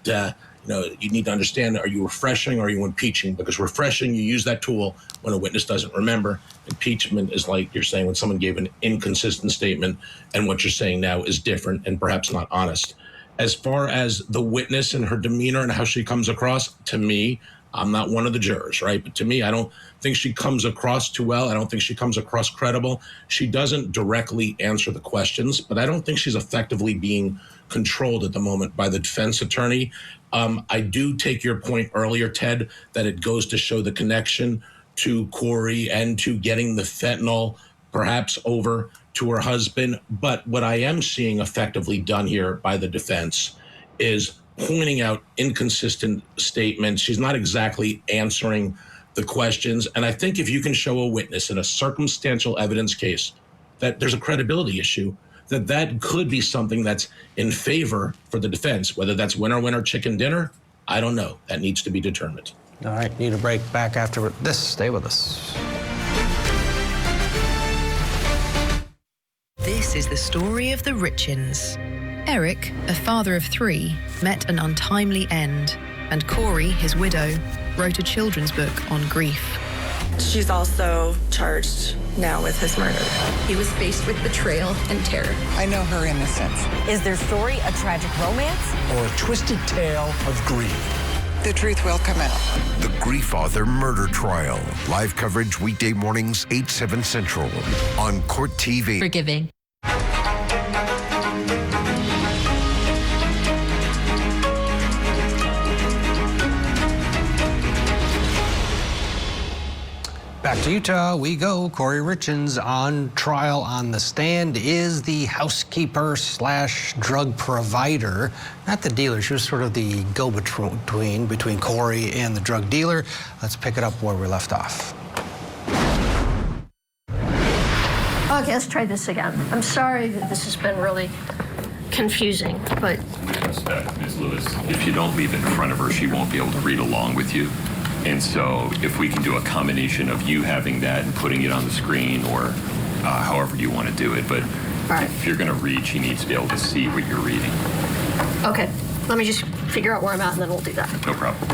you need to understand, are you refreshing or are you impeaching? Because refreshing, you use that tool when a witness doesn't remember. Impeachment is like you're saying when someone gave an inconsistent statement and what you're saying now is different and perhaps not honest. As far as the witness and her demeanor and how she comes across, to me, I'm not one of the jurors, right? But to me, I don't think she comes across too well. I don't think she comes across credible. She doesn't directly answer the questions, but I don't think she's effectively being controlled at the moment by the defense attorney. I do take your point earlier, Ted, that it goes to show the connection to Kouri and to getting the fentanyl perhaps over to her husband. But what I am seeing effectively done here by the defense is pointing out inconsistent statements. She's not exactly answering the questions. And I think if you can show a witness in a circumstantial evidence case that there's a credibility issue, that could be something that's in favor for the defense. Whether that's winner, winner, chicken dinner, I don't know. That needs to be determined. All right, need a break. Back after this. Stay with us. This is the story of the Richins. Eric, a father of 3, met an untimely end, and Kouri, his widow, wrote a children's book on grief. She's also charged now with his murder. He was faced with betrayal and terror. I know her innocence. Is their story a tragic romance? Or a twisted tale of grief? The truth will come out. The Grief Author Murder Trial. Live coverage weekday mornings, 8, 7 Central on Court TV. Forgiving. Back to Utah we go. Kouri Richins on trial on the stand is the housekeeper / drug provider, not the dealer. She was sort of the go-between between Kouri and the drug dealer. Let's pick it up where we left off. Okay, let's try this again. I'm sorry that this has been really confusing, but With respect, Ms. Lewis, if you don't leave it in front of her, she won't be able to read along with you. And so if we can do a combination of you having that and putting it on the screen, or however you want to do it. But if you're going to read, she needs to be able to see what you're reading. okay, let me just figure out where I'm at and then we'll do that. No problem.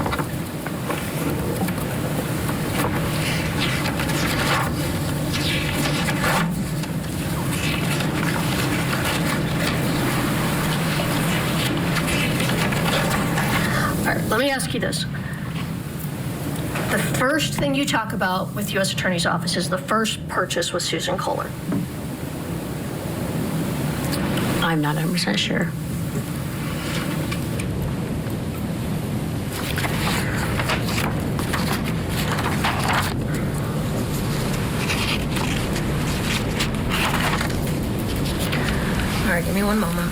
All right, let me ask you this. The first thing you talk about with U.S. Attorney's Office is the first purchase with Susan Kohler. I'm not 100% sure. All right, give me one moment.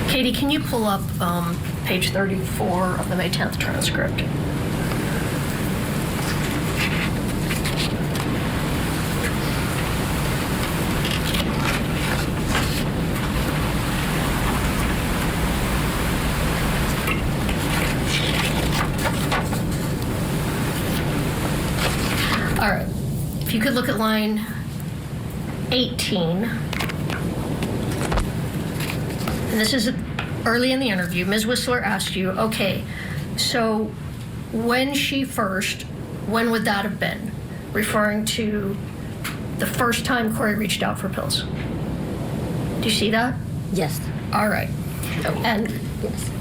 Katie, can you pull up page 34 of the May 10th transcript? All right, if you could look at line 18. And this is early in the interview. Ms. Whistler asked you, okay, so when would that have been? Referring to the first time Kouri reached out for pills. Do you see that? Yes. All right. And yes.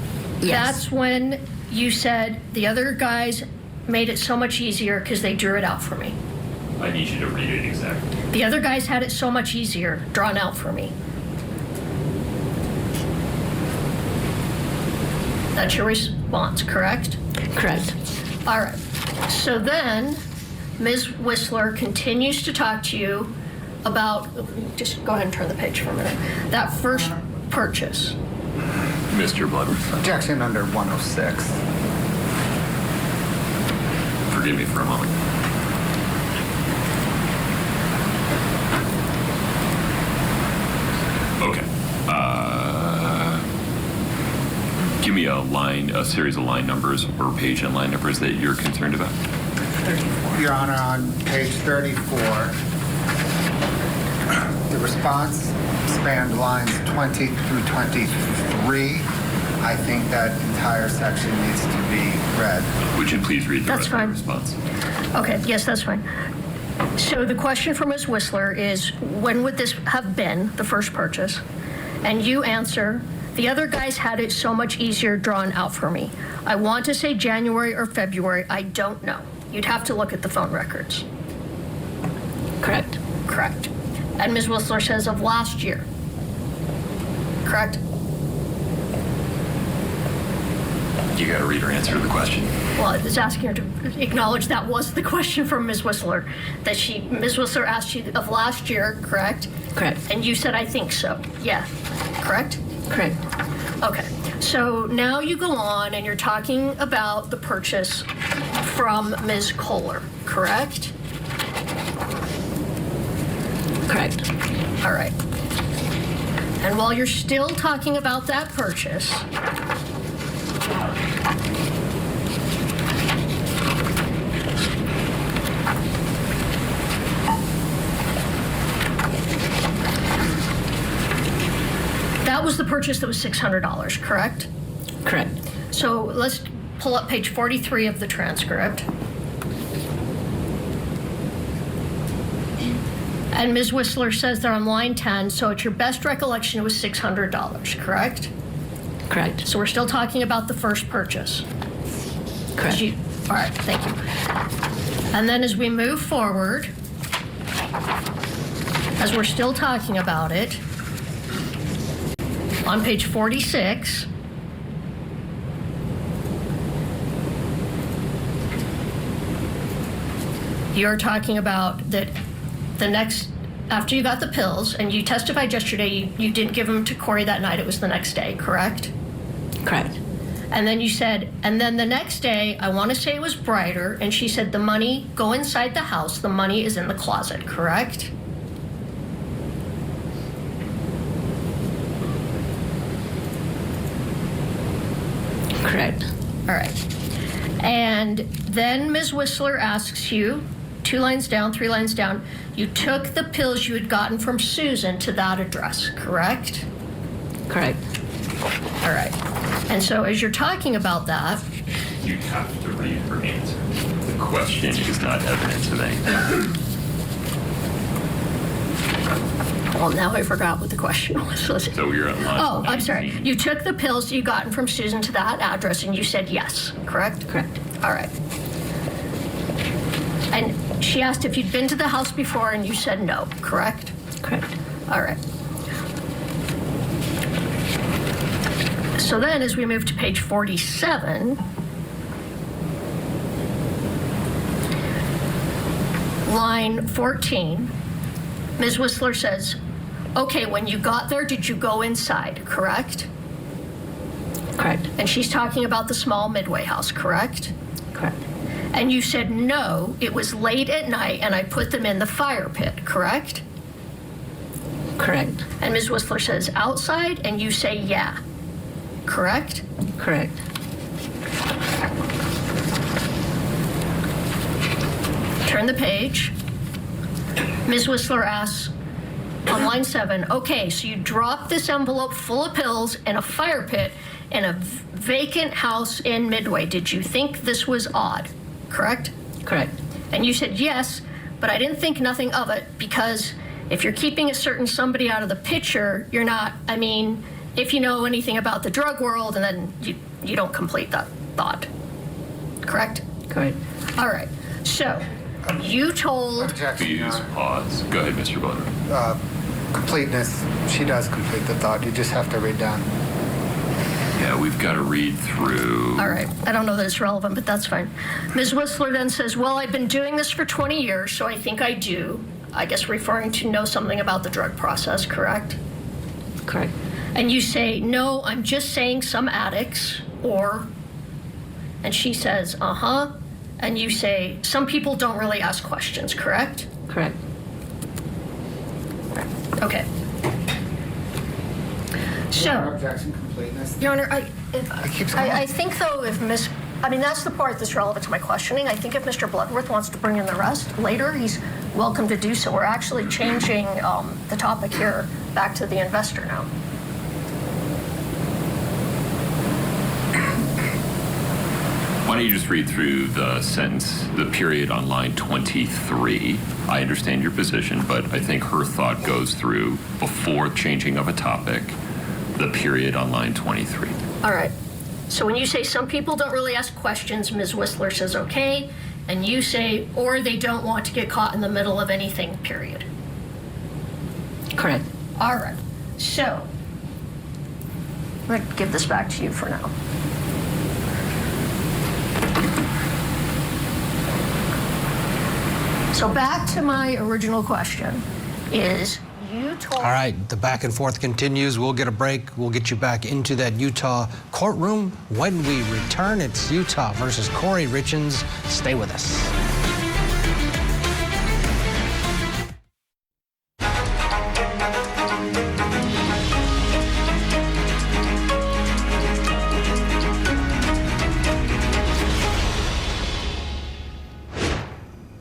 That's when you said the other guys made it so much easier because they drew it out for me. I need you to read it exactly. The other guys had it so much easier drawn out for me. That's your response, correct? Correct. All right. So then, Ms. Whistler continues to talk to you about, just go ahead and turn the page for a minute, that first purchase. Mr. Bloodworth. Objection under 106. Forgive me for a moment. Okay. Give me a series of line numbers or page and line numbers that you're concerned about. Your Honor, on page 34, the response spanned lines 20 through 23. I think that entire section needs to be read. Would you please read the That's rest fine. of the response? Okay, yes, that's fine. So the question from Ms. Whistler is, when would this have been, the first purchase? And you answer, the other guys had it so much easier drawn out for me. I want to say January or February, I don't know. You'd have to look at the phone records. Correct. Correct. And Ms. Whistler says of last year. Correct? You got to read her answer to the question. Well, I was asking her to acknowledge that was the question from Ms. Whistler. Ms. Whistler asked you of last year, correct? Correct. And you said, I think so. Yeah. Correct? Correct. Okay. So now you go on and you're talking about the purchase from Ms. Kohler, correct? Correct. All right. And while you're still talking about that purchase, that was the purchase that was $600, correct? Correct. So let's pull up page 43 of the transcript. And Ms. Whistler says they're on line 10, so at your best recollection, it was $600, correct? Correct. So we're still talking about the first purchase. Correct. All right, thank you. And then as we move forward, as we're still talking about it, on page 46, you're talking about that the next, after you got the pills, and you testified yesterday, you didn't give them to Kouri that night, it was the next day, correct? Correct. And then you said, and then the next day, I want to say it was brighter, and she said the money, go inside the house, the money is in the closet, correct? Correct. All right. And then Ms. Whistler asks you, 2 lines down, 3 lines down, you took the pills you had gotten from Susan to that address, correct? Correct. All right. And so as you're talking about that, You have to read her answer. The question is not evidence of anything. well, now I forgot what the question was. So you're at line Oh, I'm 19. sorry. You took the pills you gotten from Susan to that address, and you said yes, correct? Correct. All right. And she asked if you'd been to the house before, and you said no, correct? Correct. All right. So then, as we move to page 47, line 14, Ms. Whistler says, okay, when you got there, did you go inside, correct? Correct. And she's talking about the small Midway house, correct? Correct. And you said, no, it was late at night and I put them in the fire pit, correct? Correct. And Ms. Whistler says, outside, and you say, yeah, correct? Correct. Turn the page. Ms. Whistler asks on line 7, okay, so you dropped this envelope full of pills in a fire pit in a vacant house in Midway. Did you think this was odd? Correct? Correct. And you said yes, but I didn't think nothing of it because if you're keeping a certain somebody out of the picture, you're not, I mean, if you know anything about the drug world, and then you don't complete that thought. Correct? Correct. All right. So you told. Please pause. Go ahead, Mr. Butler. Completeness. She does complete the thought. You just have to read down. Yeah, we've got to read through. All right. I don't know that it's relevant, but that's fine. Ms. Whistler then says, well, I've been doing this for 20 years, so I think I do. I guess referring to know something about the drug process, correct? Correct. And you say, no, I'm just saying some addicts, or, and she says, uh-huh. And you say, some people don't really ask questions, correct? Correct. Okay. So, Objection, completeness. Your Honor, I think though if I mean that's the part that's relevant to my questioning. I think if Mr. Bloodworth wants to bring in the rest later, he's welcome to do so. We're actually changing the topic here back to the investor now. Why don't you just read through the sentence, the period on line 23. I understand your position, but I think her thought goes through before changing of a topic, the period on line 23. All right. So when you say some people don't really ask questions, Ms. Whistler says okay, and you say, or they don't want to get caught in the middle of anything, period. Correct. All right. So I'm going to give this back to you for now. So back to my original question is, you told... All right, the back and forth continues. We'll get a break. We'll get you back into that Utah courtroom. When we return, it's Utah versus Kouri Richins. Stay with us.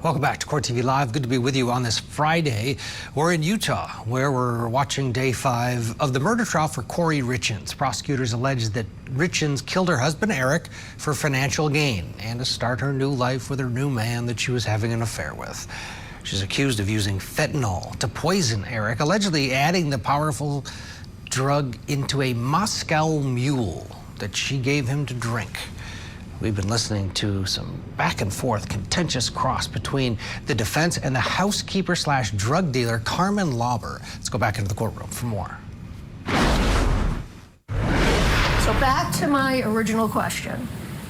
Welcome back to Court TV Live. Good to be with you on this Friday. We're in Utah, where we're watching day 5 of the murder trial for Kouri Richins. Prosecutors allege that Richins killed her husband, Eric, for financial gain and to start her new life with her new man that she was having an affair with. She's accused of using fentanyl to poison Eric, allegedly adding the powerful drug into a Moscow Mule that she gave him to drink. We've been listening to some back and forth contentious cross between the defense and the housekeeper / drug dealer, Carmen Lauber. Let's go back into the courtroom for more. So back to my original question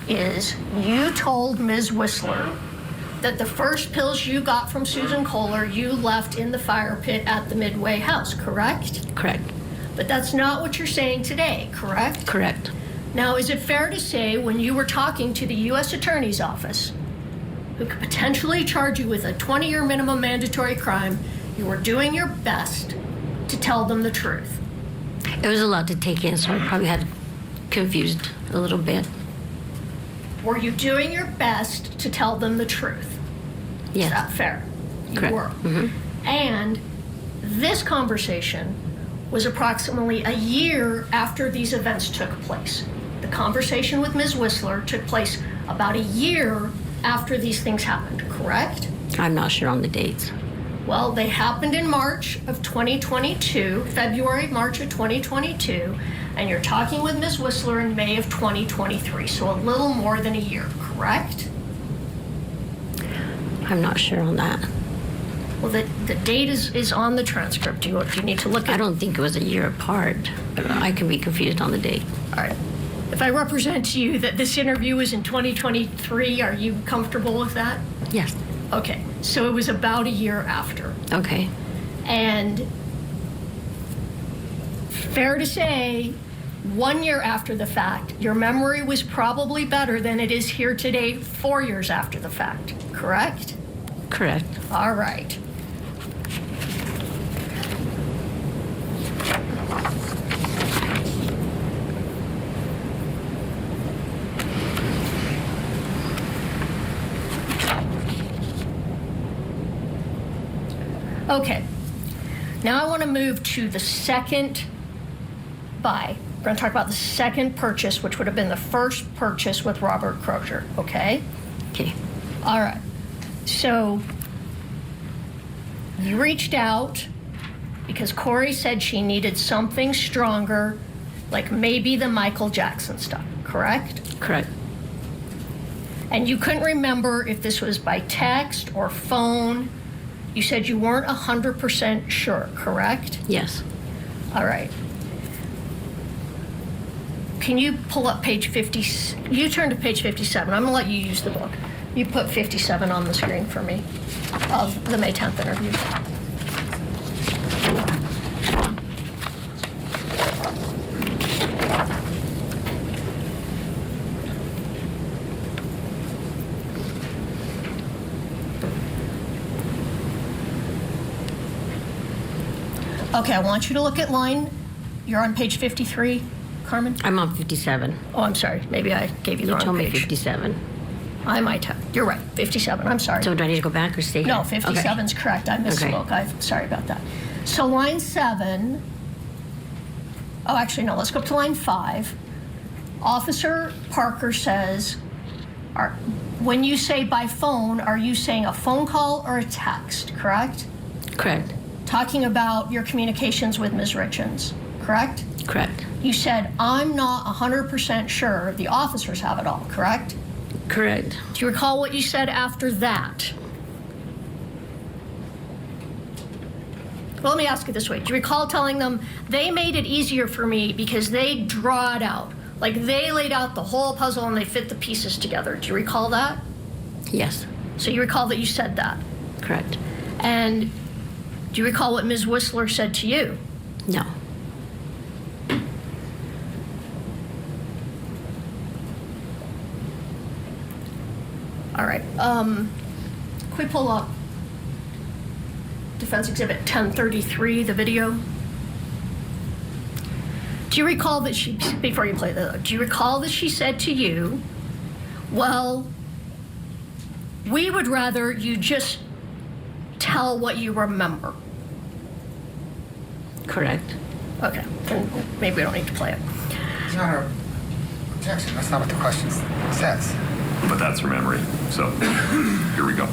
is, you told Ms. Whistler that the first pills you got from Susan Kohler you left in the fire pit at the Midway house, correct? Correct. But that's not what you're saying today, correct? Correct. Now, is it fair to say when you were talking to the U.S. Attorney's Office, who could potentially charge you with a 20-year minimum mandatory crime, you were doing your best to tell them the truth? It was a lot to take in, so I probably had confused a little bit. Were you doing your best to tell them the truth? Yes. Is that fair? You Correct. were. Mm-hmm. And this conversation was approximately a year after these events took place. The conversation with Ms. Whistler took place about a year after these things happened, correct? I'm not sure on the dates. Well, they happened in March of 2022, February, March of 2022, and you're talking with Ms. Whistler in May of 2023, so a little more than a year, correct? I'm not sure on that. Well, the date is on the transcript. Do you need to look at... I don't think it was a year apart, but I can be confused on the date. All right. If I represent to you that this interview was in 2023, are you comfortable with that? Yes. Okay. So it was about a year after. Okay. And fair to say, 1 year after the fact, your memory was probably better than it is here today 4 years after the fact, correct? Correct. All right. Okay, now I want to move to the second buy. We're going to talk about the second purchase, which would have been the first purchase with Robert Crozier, okay? Okay. All right, so you reached out because Kouri said she needed something stronger, like maybe the Michael Jackson stuff, correct? Correct. And you couldn't remember if this was by text or phone. You said you weren't 100% sure, correct? Yes. All right. Can you pull up page 50? You turn to page 57. I'm going to let you use the book. You put 57 on the screen for me of the May 10th interview. Okay, I want you to look at line. You're on page 53, Carmen? I'm on 57. Oh, I'm sorry. Maybe I gave you the wrong page. You told me 57. I might have. You're right, 57. I'm sorry. So do I need to go back or stay here? No, 57's correct. I misspoke. I'm sorry about that. So line 7. Oh, actually, no. Let's go up to line 5. Officer Parker says, when you say by phone, are you saying a phone call or a text, correct? Correct. Talking about your communications with Ms. Richins, correct? Correct. You said, I'm not 100% sure the officers have it all, correct? Correct. Do you recall what you said after that? Well, let me ask it this way. Do you recall telling them they made it easier for me because they draw it out? Like they laid out the whole puzzle and they fit the pieces together. Do you recall that? Yes. So you recall that you said that? Correct. And Do you recall what Ms. Whistler said to you? No. All right. Can we pull up Defense Exhibit 1033, the video? Do you recall that she, before you play that, do you recall that she said to you, well, we would rather you just tell what you remember? Correct. Okay, then maybe we don't need to play it. Your Honor, objection. That's not what the question says. But that's her memory. So here we go.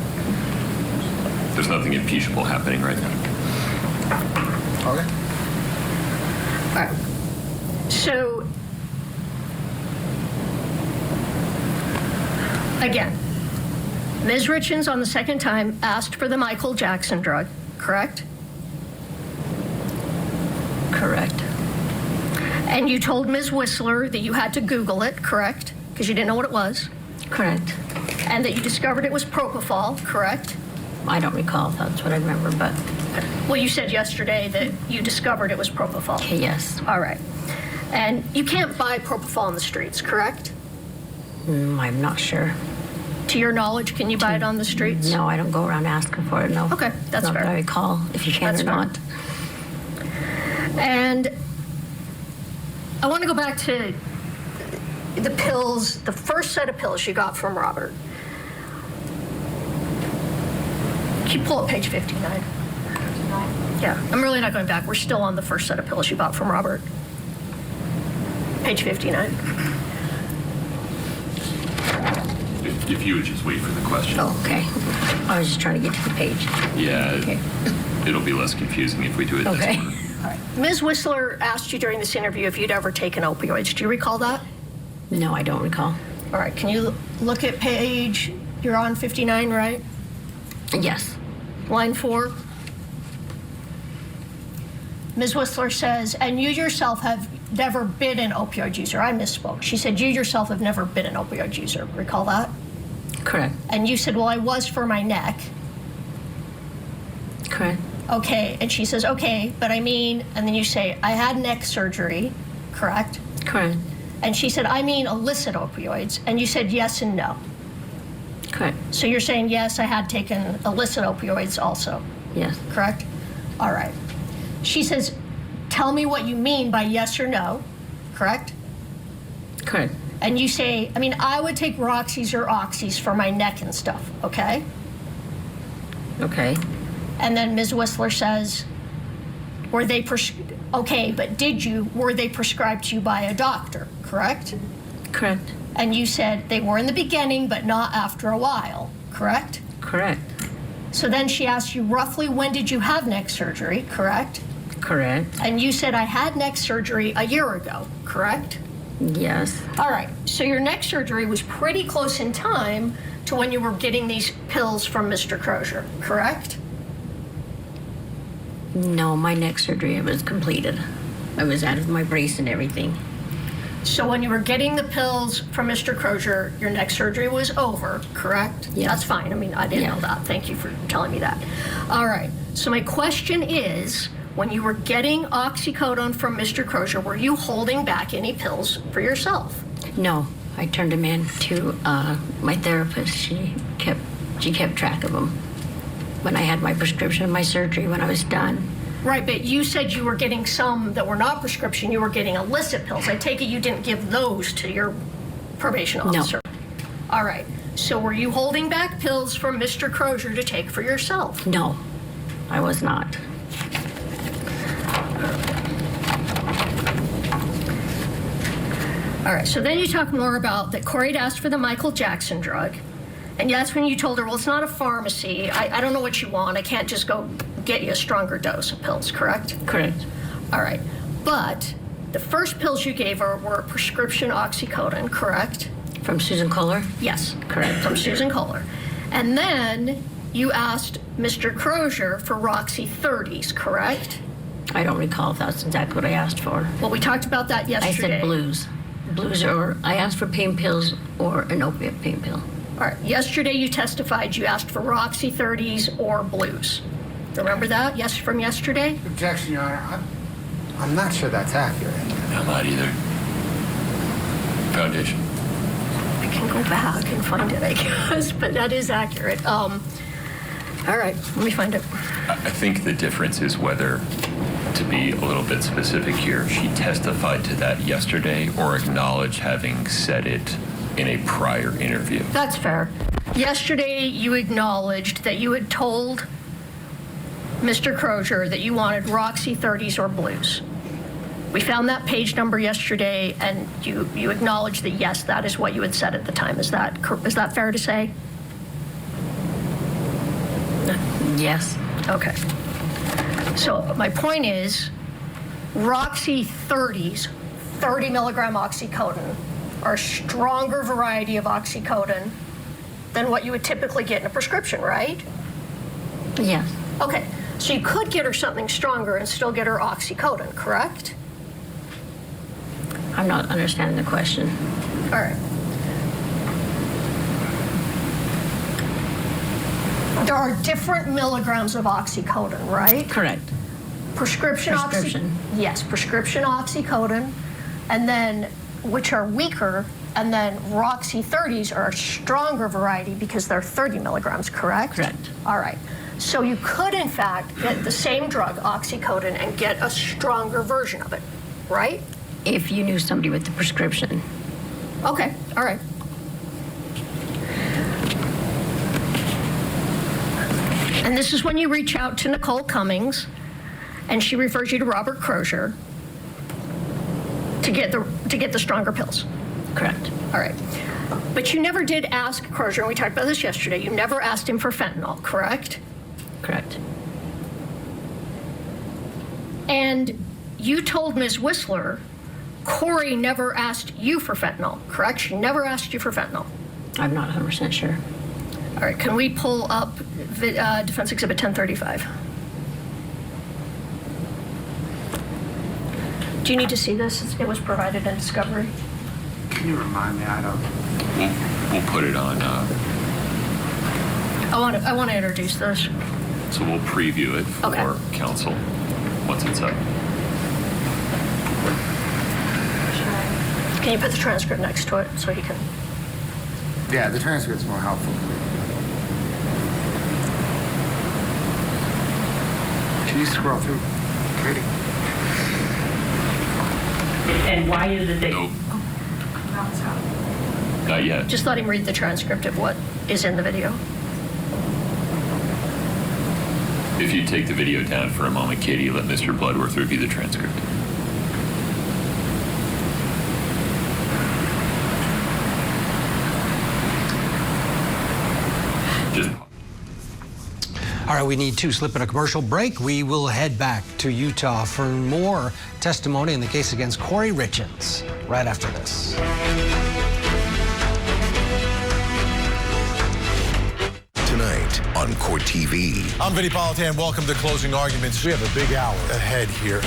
There's nothing impeachable happening right now. Okay. All right. So, again, Ms. Richins on the second time asked for the Michael Jackson drug, correct? Correct. And you told Ms. Whistler that you had to Google it, correct? Because you didn't know what it was. Correct. And that you discovered it was propofol, correct? I don't recall if that's what I remember, but... Well, you said yesterday that you discovered it was propofol. Okay, yes. All right. And you can't buy propofol in the streets, correct? I'm not sure. To your knowledge, can you buy it on the streets? No, I don't go around asking for it, no. Okay, that's not fair. That I recall if you can That's or fair. not. And I want to go back to the pills, the first set of pills you got from Robert. Can you pull up page 59? Yeah, I'm really not going back. We're still on the first set of pills you bought from Robert. Page 59. If you would just wait for the question. Oh, okay. I was just trying to get to the page. Yeah, Okay. it'll be less confusing if we do it this Okay. order. All right. Ms. Whistler asked you during this interview if you'd ever taken opioids. Do you recall that? No, I don't recall. All right. Can you look at page, you're on 59, right? Yes. Line 4. Ms. Whistler says, and you yourself have never been an opioid user. I misspoke. She said, you yourself have never been an opioid user. Recall that? Correct. And you said, well, I was for my neck. Correct. Okay. And she says, okay, but I mean, and then you say, I had neck surgery. Correct? Correct. And she said, I mean illicit opioids. And you said yes and no. Correct. So you're saying, yes, I had taken illicit opioids also. Yes. Correct? All right. She says, tell me what you mean by yes or no. Correct? Correct. And you say, I mean, I would take Roxy's or Oxys for my neck and stuff. Okay? Okay. And then Ms. Whistler says, were they okay, but were they prescribed to you by a doctor? Correct? Correct. And you said they were in the beginning, but not after a while. Correct? Correct. So then she asked you, roughly when did you have neck surgery? Correct? Correct. And you said, I had neck surgery a year ago. Correct? Yes. All right. So your neck surgery was pretty close in time to when you were getting these pills from Mr. Crozier. Correct? No, my neck surgery was completed. I was out of my brace and everything. So when you were getting the pills from Mr. Crozier, your neck surgery was over, correct? Yes. That's fine. I mean, I didn't know that. Thank you for telling me that. All right. So my question is, when you were getting oxycodone from Mr. Crozier, were you holding back any pills for yourself? No, I turned them in to my therapist. She kept track of them. When I had my prescription of my surgery, when I was done. Right, but you said you were getting some that were not prescription. You were getting illicit pills. I take it you didn't give those to your probation officer. No. All right. So were you holding back pills from Mr. Crozier to take for yourself? No, I was not. All right. So then you talk more about that Kouri had asked for the Michael Jackson drug. And that's when you told her, well, it's not a pharmacy. I don't know what you want. I can't just go get you a stronger dose of pills, correct? Correct. All right. But the first pills you gave her were prescription oxycodone, correct? From Susan Kohler? Yes. Correct. From Susan Kohler. And then you asked Mr. Crozier for Roxy 30s, correct? I don't recall if that's exactly what I asked for. Well, we talked about that yesterday. I said blues. Blues, or I asked for pain pills or an opiate pain pill. All right. Yesterday you testified you asked for Roxy 30s or blues. Remember that? Yes, from yesterday? Objection, Your Honor. I'm not sure that's accurate. I'm not either. Foundation. I can go back and find it, I guess, but that is accurate. All right, let me find it. I think the difference is whether, to be a little bit specific here, she testified to that yesterday or acknowledged having said it in a prior interview. That's fair. Yesterday, you acknowledged that you had told Mr. Crozier that you wanted Roxy 30s or blues. We found that page number yesterday, and you acknowledged that, yes, that is what you had said at the time. Is that fair to say? Yes. Okay. So my point is, Roxy 30s, 30 milligram oxycodone, are a stronger variety of oxycodone than what you would typically get in a prescription, right? Yes. Okay. So you could get her something stronger and still get her oxycodone, correct? I'm not understanding the question. All right. There are different milligrams of oxycodone, right? Correct. Prescription. Yes, prescription oxycodone, and then, which are weaker, and then Roxy 30s are a stronger variety because they're 30 milligrams, correct? Correct. All right. So you could, in fact, get the same drug, oxycodone, and get a stronger version of it, right? If you knew somebody with the prescription. Okay, all right. And this is when you reach out to Nicole Cummings, and she refers you to Robert Crozier to get the stronger pills. Correct. All right. But you never did ask Crozier, and we talked about this yesterday, you never asked him for fentanyl, correct? Correct. And you told Ms. Whistler, Kouri never asked you for fentanyl, correct? She never asked you for fentanyl. I'm not 100% sure. All right, can we pull up Defense Exhibit 1035? Do you need to see this? It was provided in discovery. Can you remind me? I don't. We'll put it on. I want to introduce this. So we'll preview it for counsel once it's up. Can you put the transcript next to it so he can? Yeah, the transcript's more helpful. Can you scroll through, Katie? And why is it that? Nope. Not yet. Just let him read the transcript of what is in the video. If you take the video down for a moment, Katie, let Mr. Bloodworth review the transcript. All right, we need to slip in a commercial break. We will head back to Utah for more testimony in the case against Kouri Richins right after this. Tonight on Court TV. I'm Vinny Politan. Welcome to Closing Arguments. We have a big hour ahead here.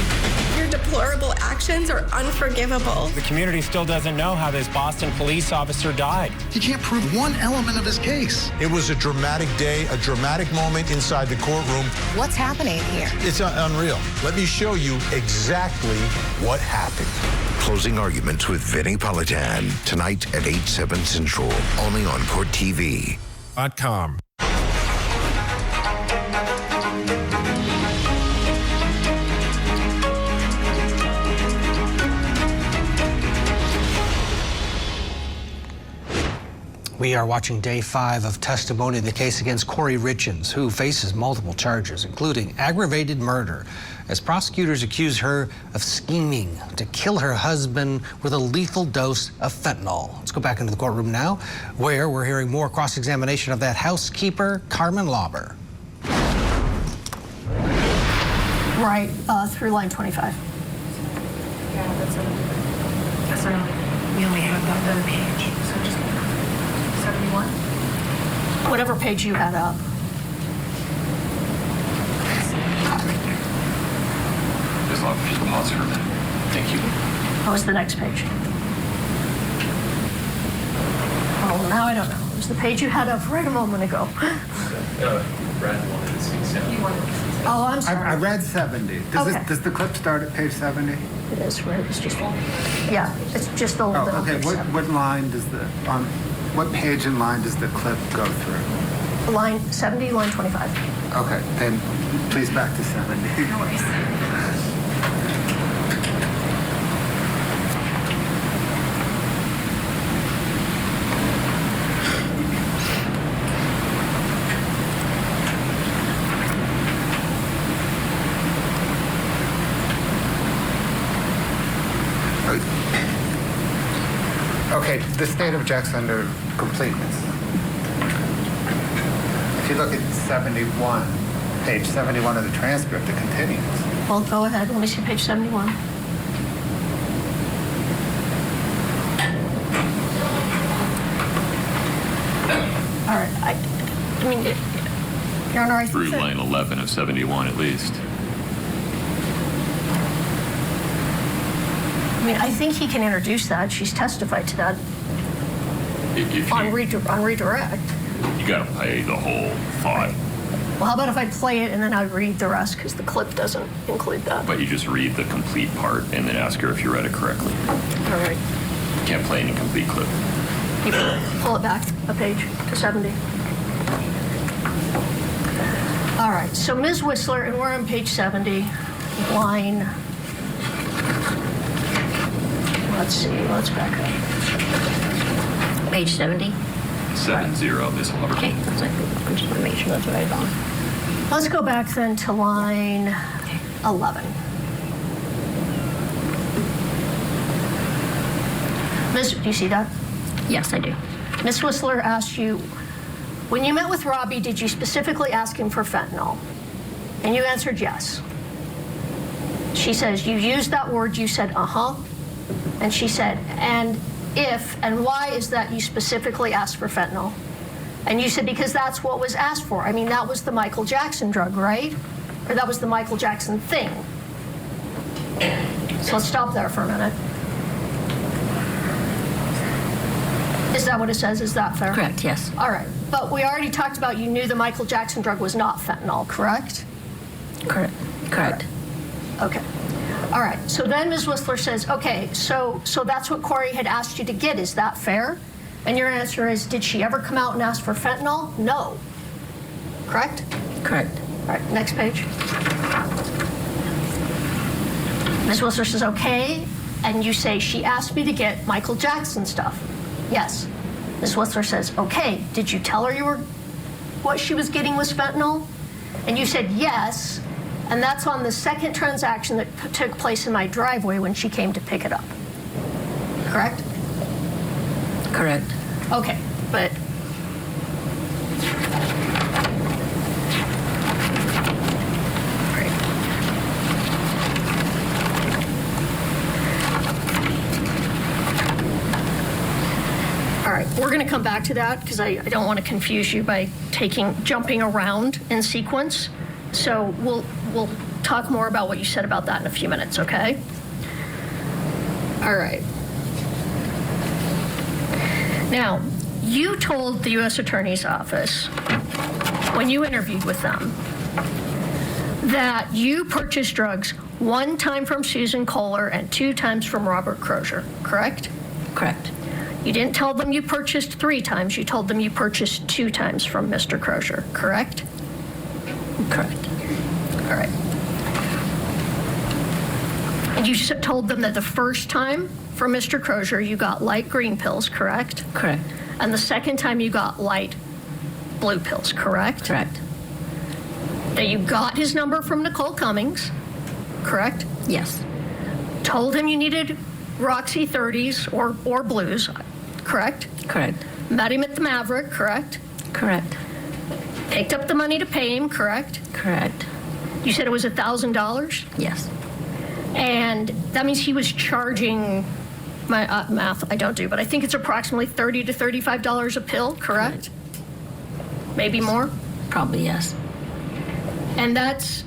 Your deplorable actions are unforgivable. The community still doesn't know how this Boston police officer died. He can't prove one element of his case. It was a dramatic day, a dramatic moment inside the courtroom. What's happening here? It's unreal. Let me show you exactly what happened. Closing Arguments with Vinny Politan. Tonight at 8/7 Central. Only on Court TV.com. We are watching day 5 of testimony in the case against Kouri Richins, who faces multiple charges, including aggravated murder, as prosecutors accuse her of scheming to kill her husband with a lethal dose of fentanyl. Let's go back into the courtroom now, where we're hearing more cross-examination of that housekeeper, Carmen Lauber. Right, through line 25. Yeah, that's it. Yes, we only have that other page, so just 71. Whatever page you had up. Just pause for a minute. Thank you. What was the next page? Oh, now I don't know. It was the page you had up right a moment ago. Brad wanted to see sound. You wanted to see sound. Oh, I'm sorry. I read 70. Does the clip start at page 70? It is, right? It's just, yeah, it's just a little bit. Okay, what line does what page and line does the clip go through? Line 70, line 25. Okay, then please back to 70. No worries. Okay, the state objects under completeness. If you look at 71, page 71 of the transcript, it continues. Well, go ahead. Let me see page 71. All right. I mean, Your Honor, I Through think line 11 of 71 at least. I mean, I think he can introduce that. She's testified to that on redirect. You got to play the whole thought. Well, how about if I play it and then I read the rest because the clip doesn't include that. But you just read the complete part and then ask her if you read it correctly. All right. You can't play an incomplete clip. You pull it back a page to 70. All right. So Ms. Whistler, and we're on page 70, line. Let's see. Let's back up. Page 70. 70, Ms. Lauber. Okay, that's like, I just want to make sure that's right on. Let's go back then to line 11. Miss, do you see that? Yes, I do. Miss Whistler asked you, when you met with Robbie, did you specifically ask him for fentanyl? And you answered yes. She says, you used that word, you said, uh-huh. And she said, and if, and why is that you specifically asked for fentanyl? And you said, because that's what was asked for. I mean, that was the Michael Jackson drug, right? Or that was the Michael Jackson thing. So let's stop there for a minute. Is that what it says? Is that fair? Correct, yes. All right. But we already talked about you knew the Michael Jackson drug was not fentanyl, correct? Correct. Correct. Okay. All right. So then Ms. Whistler says, okay, so that's what Kouri had asked you to get. Is that fair? And your answer is, did she ever come out and ask for fentanyl? No. Correct? Correct. All right. Next page. Ms. Whistler says, okay. And you say, she asked me to get Michael Jackson stuff. Yes. Ms. Whistler says, okay. Did you tell her what she was getting was fentanyl? And you said yes. And that's on the second transaction that took place in my driveway when she came to pick it up. Correct? Correct. Okay, but all right, we're going to come back to that because I don't want to confuse you by jumping around in sequence. So we'll talk more about what you said about that in a few minutes, okay? All right. Now, you told the U.S. Attorney's Office when you interviewed with them that you purchased drugs 1 time from Susan Kohler and 2 times from Robert Crozier, correct? Correct. You didn't tell them you purchased 3 times. You told them you purchased 2 times from Mr. Crozier, correct? Correct. All right. And you told them that the first time from Mr. Crozier you got light green pills, correct? Correct. And the second time you got light blue pills, correct? Correct. That you got his number from Nicole Cummings, correct? Yes. Told him you needed Roxy 30s or blues, correct? Correct. Met him at the Maverick, correct? Correct. Picked up the money to pay him, correct? Correct. You said it was $1,000? Yes. And that means he was charging, my math I don't do, but I think it's approximately $30 to $35 a pill, correct? Maybe more? Probably yes. And that's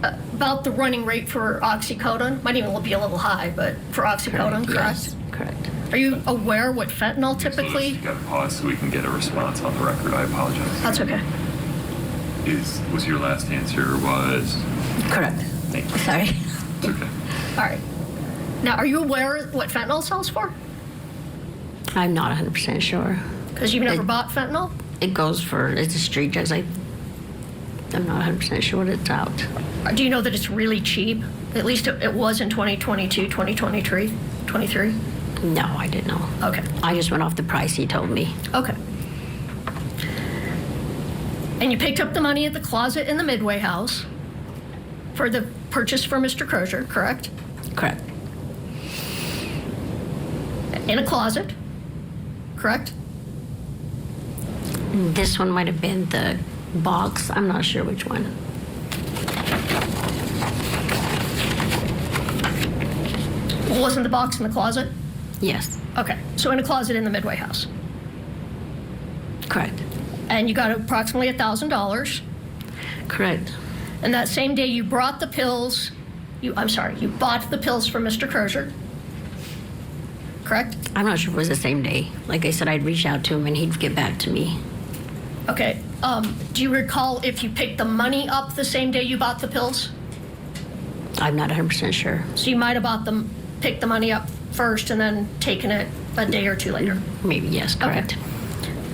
about the running rate for oxycodone. Might even be a little high, but for oxycodone, correct? Yes. Correct. Are you aware what fentanyl typically? You got to pause so we can get a response on the record. I apologize. That's okay. was your last answer was? Correct. Thank you. Sorry. It's okay. All right. Now, are you aware what fentanyl sells for? I'm not 100% sure. Because you've never bought fentanyl? It's a street drug. I'm not 100% sure what it's out. Do you know that it's really cheap? At least it was in 2022, 2023, 23? No, I didn't know. Okay. I just went off the price he told me. Okay. And you picked up the money at the closet in the Midway house for the purchase for Mr. Crozier, correct? Correct. In a closet, correct? This one might have been the box. I'm not sure which one. Wasn't the box in the closet? Yes. Okay, so in a closet in the Midway house. Correct. And you got approximately $1,000. Correct. And that same day you brought the pills, you bought the pills for Mr. Crozier, correct? I'm not sure if it was the same day. Like I said, I'd reach out to him and he'd get back to me. Okay, do you recall if you picked the money up the same day you bought the pills? I'm not 100% sure. So you might have picked the money up first and then taken it a day or two later? Maybe, yes, correct. Okay.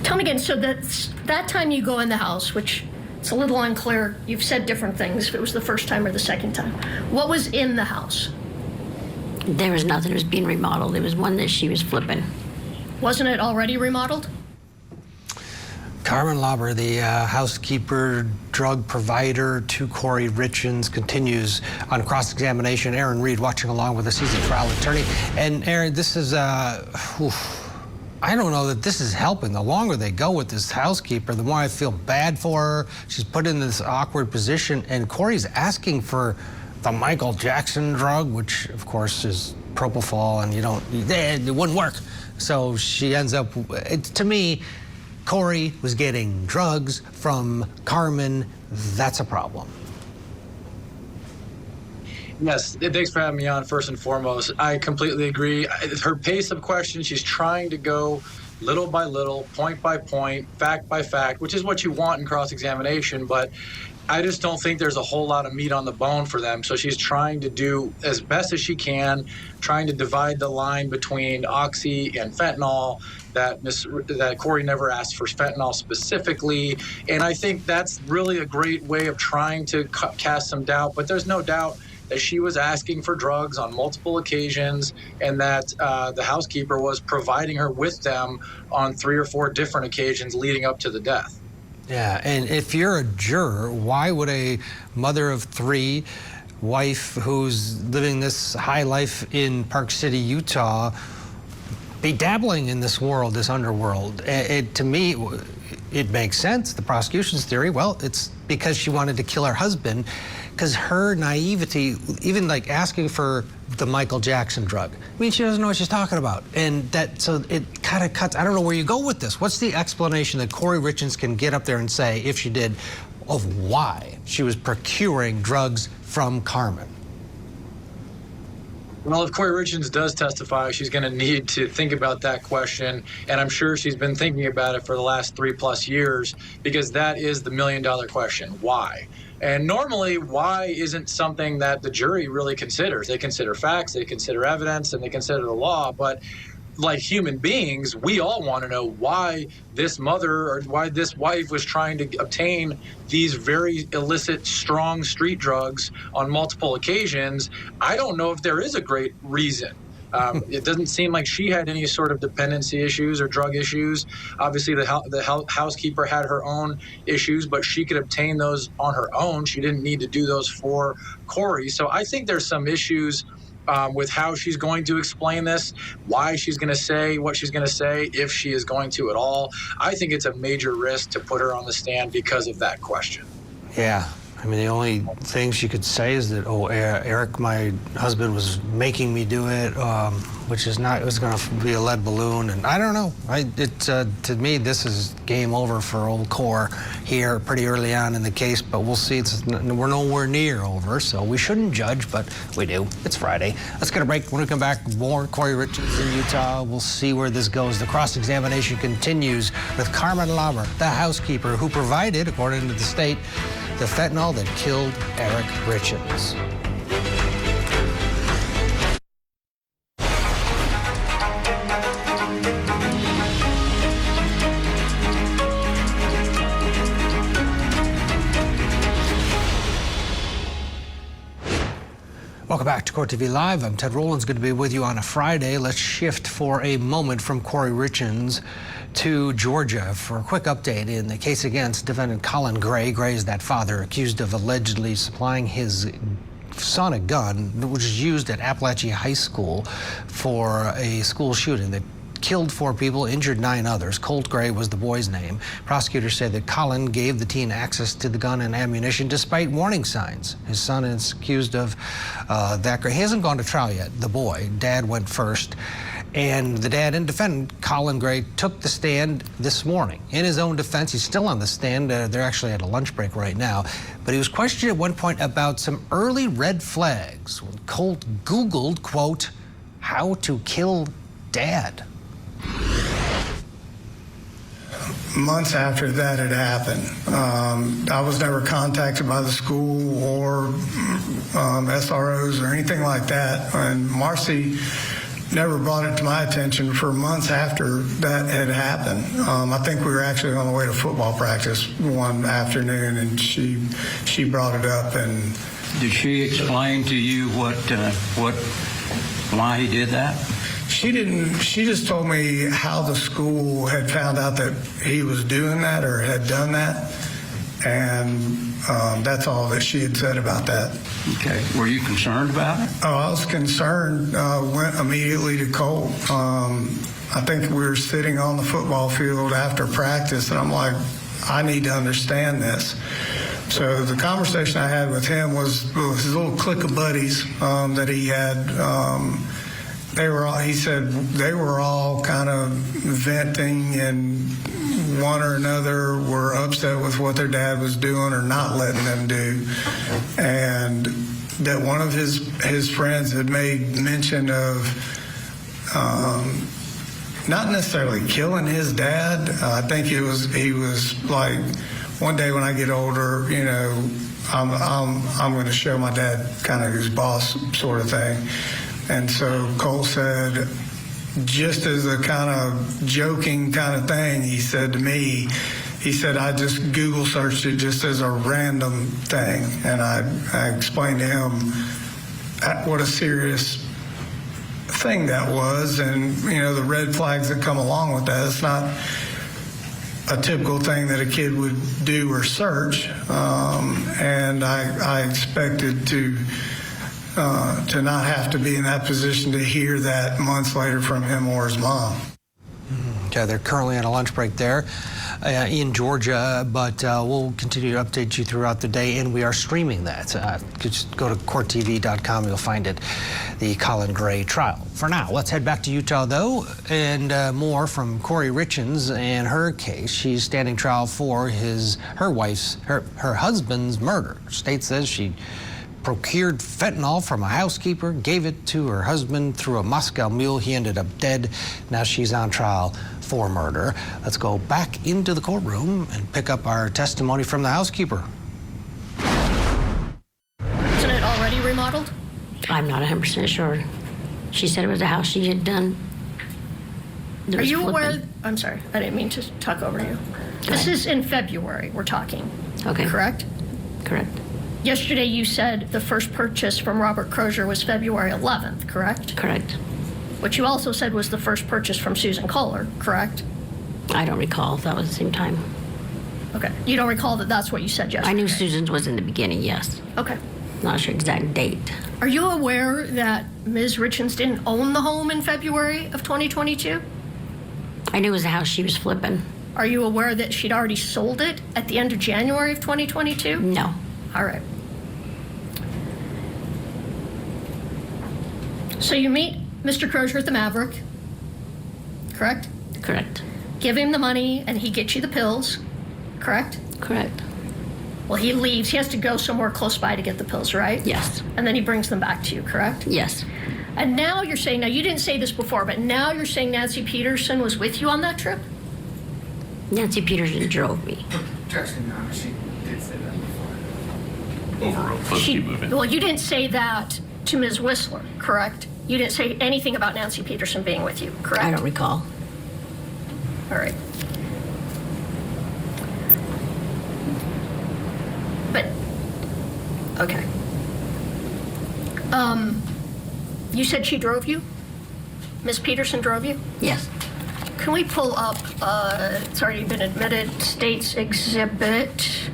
Tell me again, so that time you go in the house, which it's a little unclear, you've said different things, if it was the first time or the second time. What was in the house? There was nothing. It was being remodeled. It was one that she was flipping. Wasn't it already remodeled? Carmen Lauber, the housekeeper, drug provider to Kouri Richins, continues on cross-examination. Aaron Reed watching along with a seasoned trial attorney. And Aaron, this is, I don't know that this is helping. The longer they go with this housekeeper, the more I feel bad for her. She's put in this awkward position, and Kouri's asking for the Michael Jackson drug, which of course is propofol, and it wouldn't work. So she ends up, to me, Kouri was getting drugs from Carmen. That's a problem. Yes, thanks for having me on, first and foremost. I completely agree. Her pace of questions, she's trying to go little by little, point by point, fact by fact, which is what you want in cross-examination, but I just don't think there's a whole lot of meat on the bone for them. So she's trying to do as best as she can, trying to divide the line between oxy and fentanyl, that Kouri never asked for fentanyl specifically. And I think that's really a great way of trying to cast some doubt. But there's no doubt that she was asking for drugs on multiple occasions, and that the housekeeper was providing her with them on 3 or 4 different occasions leading up to the death. Yeah, and if you're a juror, why would a mother of 3, wife who's living this high life in Park City, Utah, be dabbling in this world, this underworld? To me, it makes sense. The prosecution's theory, well, it's because she wanted to kill her husband, because her naivety, even like asking for the Michael Jackson drug, I mean, she doesn't know what she's talking about. And so it kind of cuts, I don't know where you go with this. What's the explanation that Kouri Richins can get up there and say, if she did, of why she was procuring drugs from Carmen? Well, if Kouri Richins does testify, she's going to need to think about that question, and I'm sure she's been thinking about it for the last 3+ years, because that is the million-dollar question: why? And normally, why isn't something that the jury really considers. They consider facts, they consider evidence, and they consider the law. But like human beings, we all want to know why this mother or why this wife was trying to obtain these very illicit, strong street drugs on multiple occasions. I don't know if there is a great reason. It doesn't seem like she had any sort of dependency issues or drug issues. Obviously, the housekeeper had her own issues, but she could obtain those on her own. She didn't need to do those for Kouri. So I think there's some issues with how she's going to explain this, why she's going to say what she's going to say, if she is going to at all. I think it's a major risk to put her on the stand because of that question. Yeah. I mean, the only thing she could say is that, oh, Eric, my husband, was making me do it. which is not, it was going to be a lead balloon, and I don't know. To me, this is game over for old Core here pretty early on in the case, but we'll see. We're nowhere near over, so we shouldn't judge, but we do. It's Friday. Let's get a break. When we come back, more Kouri Richins in Utah. We'll see where this goes. The cross-examination continues with Carmen Lauber, the housekeeper who provided, according to the state, the fentanyl that killed Eric Richins. Welcome back to Court TV Live. I'm Ted Rowlands. Good to be with you on a Friday. Let's shift for a moment from Kouri Richins to Georgia for a quick update in the case against defendant Colin Gray. Gray is that father accused of allegedly supplying his son a gun, which is used at Appalachia High School for a school shooting that killed 4 people, injured 9 others. Colt Gray was the boy's name. Prosecutors say that Colin gave the teen access to the gun and ammunition despite warning signs. His son is accused of that. He hasn't gone to trial yet, the boy. Dad went first. And the dad and defendant, Colin Gray, took the stand this morning. In his own defense, he's still on the stand. They're actually at a lunch break right now. But he was questioned at one point about some early red flags when Colt Googled, quote, how to kill dad. Months after that had happened, I was never contacted by the school or SROs or anything like that. And Marcy never brought it to my attention for months after that had happened. I think we were actually on the way to football practice one afternoon, and she brought it up. And did she explain to you why he did that? She didn't. She just told me how the school had found out that he was doing that or had done that, and that's all that she had said about that. Okay. Were you concerned about it? Oh, I was concerned. Went immediately to Colt. I think we were sitting on the football field after practice, and I'm like, I need to understand this. So the conversation I had with him was his little clique of buddies that he had. He said they were all kind of venting, and one or another were upset with what their dad was doing or not letting them do. And that one of his friends had made mention of not necessarily killing his dad. I think he was like, one day when I get older, you know, I'm going to show my dad kind of who's boss sort of thing. And so Cole said, just as a kind of joking kind of thing, he said to me, he said, I just Google searched it just as a random thing. And I explained to him what a serious thing that was, and, you know, the red flags that come along with that. It's not a typical thing that a kid would do or search. And I expected to not have to be in that position to hear that months later from him or his mom. Okay, they're currently on a lunch break there in Georgia, but we'll continue to update you throughout the day, and we are streaming that. Just go to courttv.com, you'll find it, the Colin Gray trial. For now, let's head back to Utah, though, and more from Kouri Richins and her case. She's standing trial for her husband's murder. State says she procured fentanyl from a housekeeper, gave it to her husband through a Moscow Mule. He ended up dead. Now she's on trial for murder. Let's go back into the courtroom and pick up our testimony from the housekeeper. Isn't it already remodeled? I'm not 100% sure. She said it was a house she had done. Are you aware? I'm sorry, I didn't mean to talk over you. This is in February we're talking. Okay. Correct? Correct. Yesterday you said the first purchase from Robert Crozier was February 11th, correct? Correct. What you also said was the first purchase from Susan Kohler, correct? I don't recall if that was the same time. Okay. You don't recall that that's what you said yesterday? I knew Susan's was in the beginning, yes. Okay. Not sure exact date. Are you aware that Ms. Richins didn't own the home in February of 2022? I knew it was a house she was flipping. Are you aware that she'd already sold it at the end of January of 2022? No. All right. So you meet Mr. Crozier's the Maverick, correct? Correct. Give him the money and he gets you the pills, correct? Correct. Well, he leaves. He has to go somewhere close by to get the pills, right? Yes. And then he brings them back to you, correct? Yes. And now you're saying, now you didn't say this before, but now you're saying Nancy Peterson was with you on that trip? Nancy Peterson drove me. Objection, Your Honor. She did say that before. Overruled. Let's keep moving. Well, you didn't say that to Ms. Whistler, correct? You didn't say anything about Nancy Peterson being with you, correct? I don't recall. All right. But, okay. You said she drove you? Ms. Peterson drove you? Yes. Can we pull up, it's already been admitted, States Exhibit,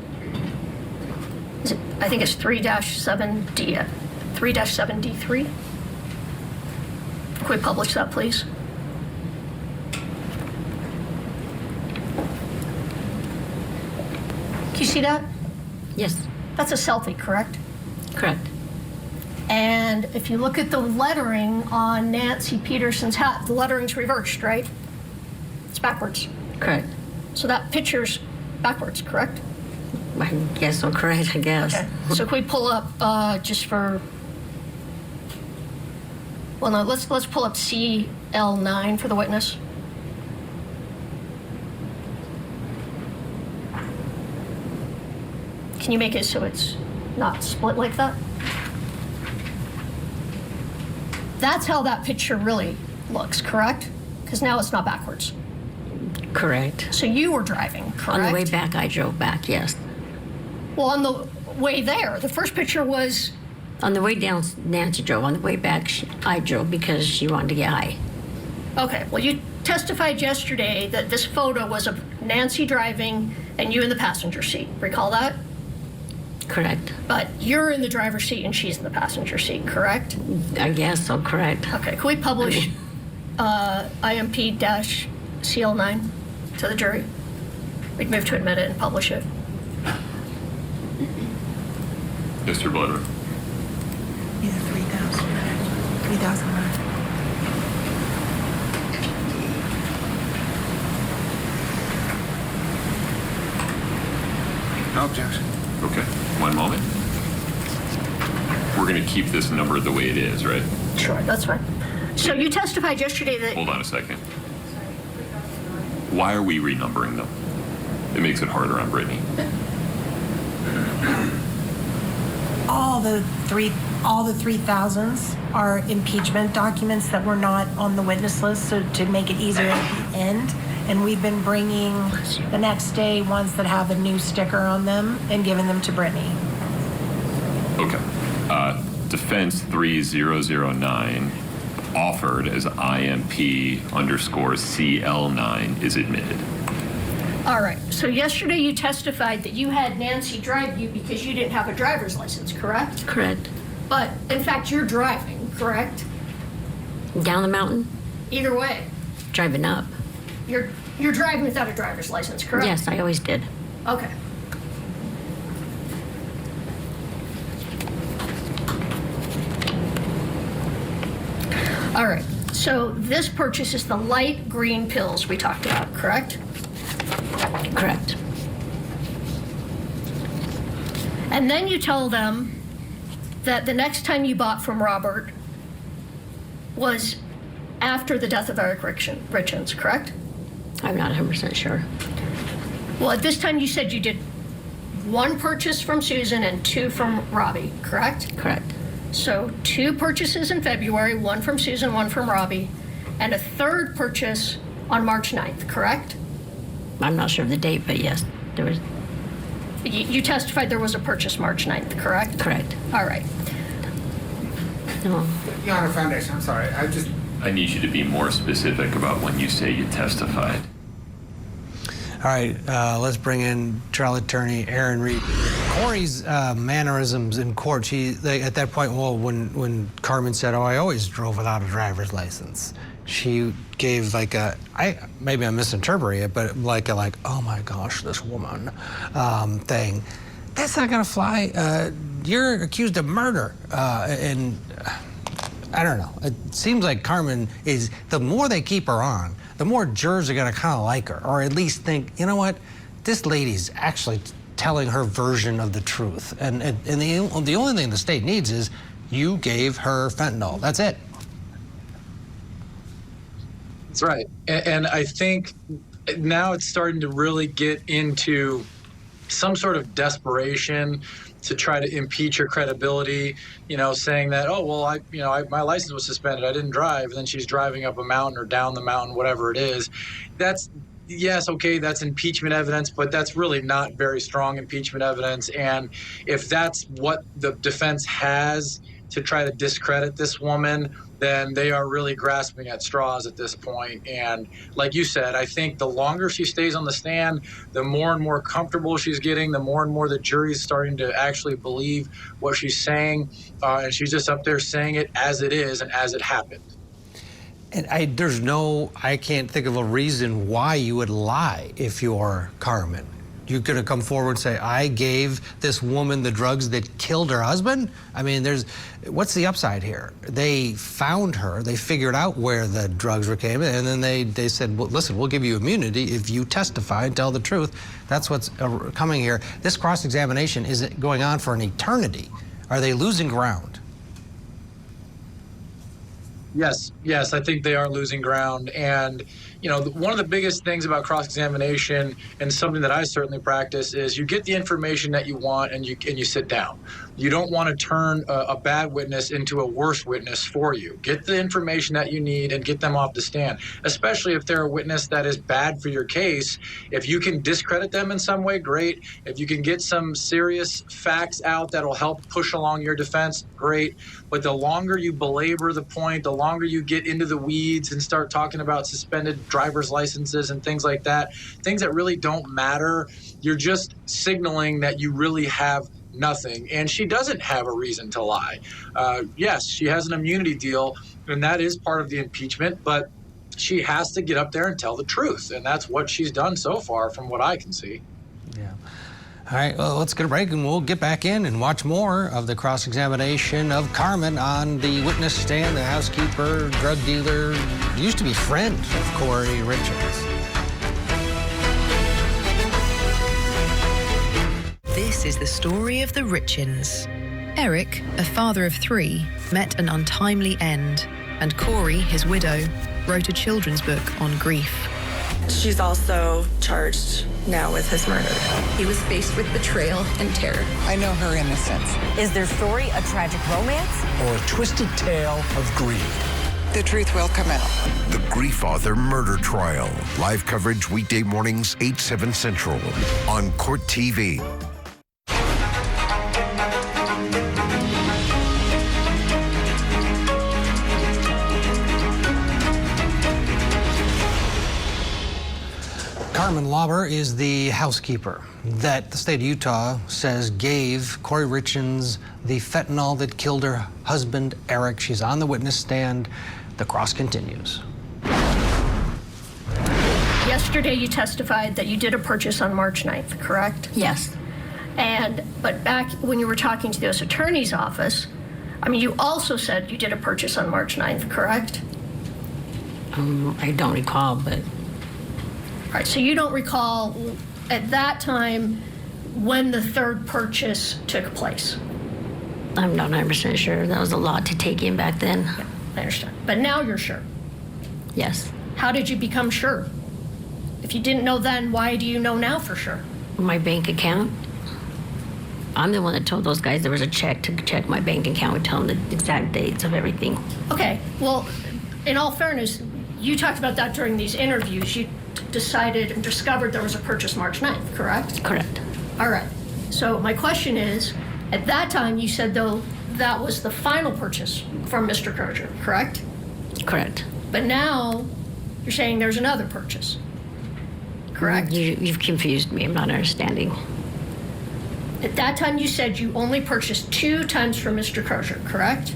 I think it's 3-7D, 3-7D3? Can we publish that, please? Can you see that? Yes. That's a selfie, correct? Correct. And if you look at the lettering on Nancy Peterson's hat, the lettering's reversed, right? It's backwards. Correct. So that picture's backwards, correct? I guess so, correct, I guess. Okay. So can we pull up just for, well, no, let's pull up CL9 for the witness. Can you make it so it's not split like that? That's how that picture really looks, correct? Because now it's not backwards. Correct. So you were driving, correct? On the way back, I drove back, yes. Well, on the way there, the first picture was... On the way down, Nancy drove. On the way back, I drove because she wanted to get high. Okay, well, you testified yesterday that this photo was of Nancy driving and you in the passenger seat. Recall that? Correct. But you're in the driver's seat and she's in the passenger seat, correct? I guess so, correct. Okay, can we publish IMP-CL9 to the jury? We'd move to admit it and publish it. Mr. Bloder. Either 3,000. 3,000. No objection. Okay, one moment. We're going to keep this number the way it is, right? Sure, that's fine. So you testified yesterday that... Hold on a second. Why are we renumbering them? It makes it harder on Brittany. All the 3,000s are impeachment documents that were not on the witness list, so to make it easier at the end. And we've been bringing the next day ones that have a new sticker on them and giving them to Brittany. Okay. Defense 3009 offered as IMP_CL9 is admitted. All right, so yesterday you testified that you had Nancy drive you because you didn't have a driver's license, correct? Correct. But, in fact, you're driving, correct? Down the mountain? Either way. Driving up. You're driving without a driver's license, correct? Yes, I always did. Okay. All right, so this purchase is the light green pills we talked about, correct? Correct. And then you tell them that the next time you bought from Robert was after the death of Eric Richins, correct? I'm not 100% sure. Well, at this time you said you did one purchase from Susan and two from Robbie, correct? Correct. So 2 purchases in February, 1 from Susan, 1 from Robbie, and a 3rd purchase on March 9th, correct? I'm not sure of the date, but yes, there was. You testified there was a purchase March 9th, correct? Correct. All right. No. Your Honor, Foundation, I'm sorry. I need you to be more specific about when you say you testified. All right, let's bring in trial attorney Aaron Reed. Kouri's mannerisms in court, at that point, well, when Carmen said, oh, I always drove without a driver's license, she gave like maybe I'm misinterpreting it, but like oh my gosh, this woman thing. That's not gonna fly. You're accused of murder, and I don't know. It seems like Carmen is, the more they keep her on, the more jurors are going to kind of like her, or at least think, you know what, this lady's actually telling her version of the truth. And the only thing the state needs is you gave her fentanyl. That's it. That's right. And I think now it's starting to really get into some sort of desperation to try to impeach her credibility, saying that, oh, well, my license was suspended. I didn't drive. And then she's driving up a mountain or down the mountain, whatever it is. Yes, okay, that's impeachment evidence, but that's really not very strong impeachment evidence. And if that's what the defense has to try to discredit this woman, then they are really grasping at straws at this point. And like you said, I think the longer she stays on the stand, the more and more comfortable she's getting, the more and more the jury's starting to actually believe what she's saying. And she's just up there saying it as it is and as it happened. And I can't think of a reason why you would lie if you're Carmen. You're going to come forward and say, I gave this woman the drugs that killed her husband? I mean, what's the upside here? They found her, they figured out where the drugs were came in, and then they said, well, listen, we'll give you immunity if you testify and tell the truth. That's what's coming here. This cross-examination is going on for an eternity. Are they losing ground? Yes, I think they are losing ground. And, one of the biggest things about cross-examination, and something that I certainly practice, is you get the information that you want and you sit down. You don't want to turn a bad witness into a worse witness for you. Get the information that you need and get them off the stand, especially if they're a witness that is bad for your case. If you can discredit them in some way, great. If you can get some serious facts out that'll help push along your defense, great. But the longer you belabor the point, the longer you get into the weeds and start talking about suspended driver's licenses and things like that, things that really don't matter, you're just signaling that you really have nothing. And she doesn't have a reason to lie. Yes, she has an immunity deal, and that is part of the impeachment, but she has to get up there and tell the truth. And that's what she's done so far, from what I can see. Yeah. All right, well, let's get a break, and we'll get back in and watch more of the cross-examination of Carmen on the witness stand, the housekeeper, drug dealer, used to be friend of Kouri Richins. This is the story of the Richins. Eric, a father of 3, met an untimely end, and Kouri, his widow, wrote a children's book on grief. She's also charged now with his murder. He was faced with betrayal and terror. I know her innocence. Is their story a tragic romance? Or a twisted tale of greed? The truth will come out. The Grief Author Murder Trial. Live coverage weekday mornings, 8, 7 Central on Court TV. Carmen Lauber is the housekeeper that the state of Utah says gave Kouri Richins the fentanyl that killed her husband, Eric. She's on the witness stand. The cross continues. Yesterday you testified that you did a purchase on March 9th, correct? Yes. But back when you were talking to the U.S. Attorney's Office, you also said you did a purchase on March 9th, correct? I don't recall, but... All right, so you don't recall at that time when the third purchase took place? I'm not 100% sure. That was a lot to take in back then. Yeah, I understand. But now you're sure? Yes. How did you become sure? If you didn't know then, why do you know now for sure? My bank account. I'm the one that told those guys there was a check to check my bank account. We tell them the exact dates of everything. Okay, well, in all fairness, you talked about that during these interviews. You decided and discovered there was a purchase March 9th, correct? Correct. All right. So my question is, at that time you said, though, that was the final purchase from Mr. Crozier, correct? Correct. But now you're saying there's another purchase, correct? You've confused me. I'm not understanding. At that time you said you only purchased 2 times from Mr. Crozier, correct?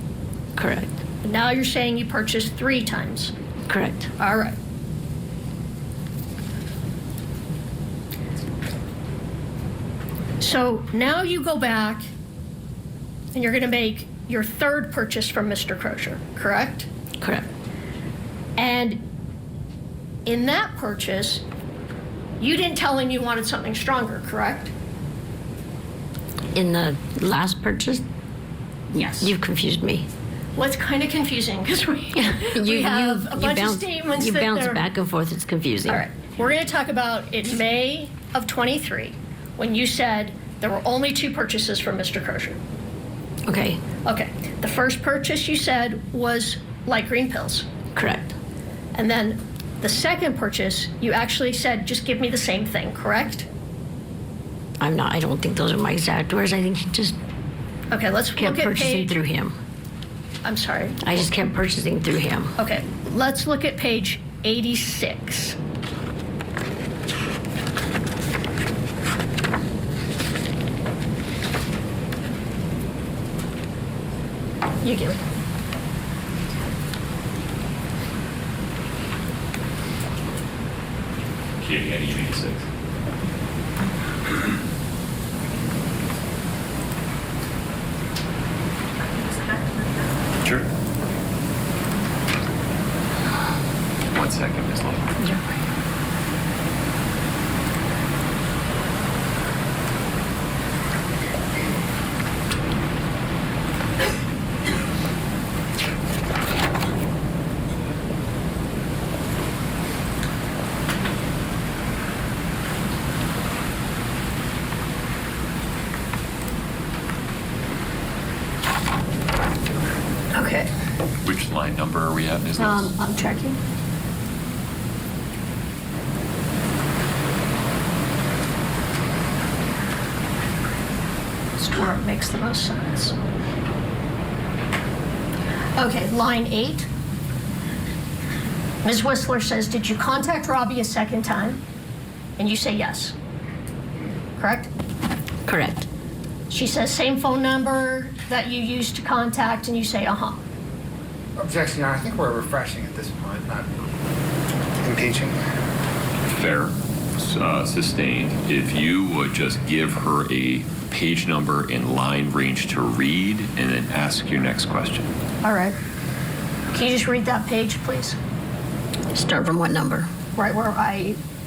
Correct. And now you're saying you purchased 3 times. Correct. All right. So now you go back and you're going to make your third purchase from Mr. Crozier, correct? Correct. And in that purchase, you didn't tell him you wanted something stronger, correct? In the last purchase? Yes. You've confused me. Well, it's kind of confusing because we have a bunch of statements you that bounce they're- back and forth. It's confusing. All right. We're going to talk about in May of 23 when you said there were only 2 purchases from Mr. Crozier. Okay. Okay. The first purchase you said was light green pills. Correct. And then the second purchase, you actually said, just give me the same thing, correct? I don't think those are my exact words. I think he just Okay, let's kept look at purchasing page... through him. I'm sorry. I just kept purchasing through him. Okay, let's look at page 86. You give it. Katie, I need 86. Sure. 1 second, Ms. Lauber. Okay. Which line number are we at, Ms. Lewis? I'm checking. It's where it makes the most sense. Okay, line 8. Ms. Whistler says, did you contact Robbie a second time? And you say yes. Correct? Correct. She says same phone number that you used to contact, and you say, uh-huh. Objection, Your Honor. I think we're refreshing at this point, not impeaching. Fair. Sustained. If you would just give her a page number and line range to read and then ask your next question. All right. Can you just read that page, please? Start from what number? Right where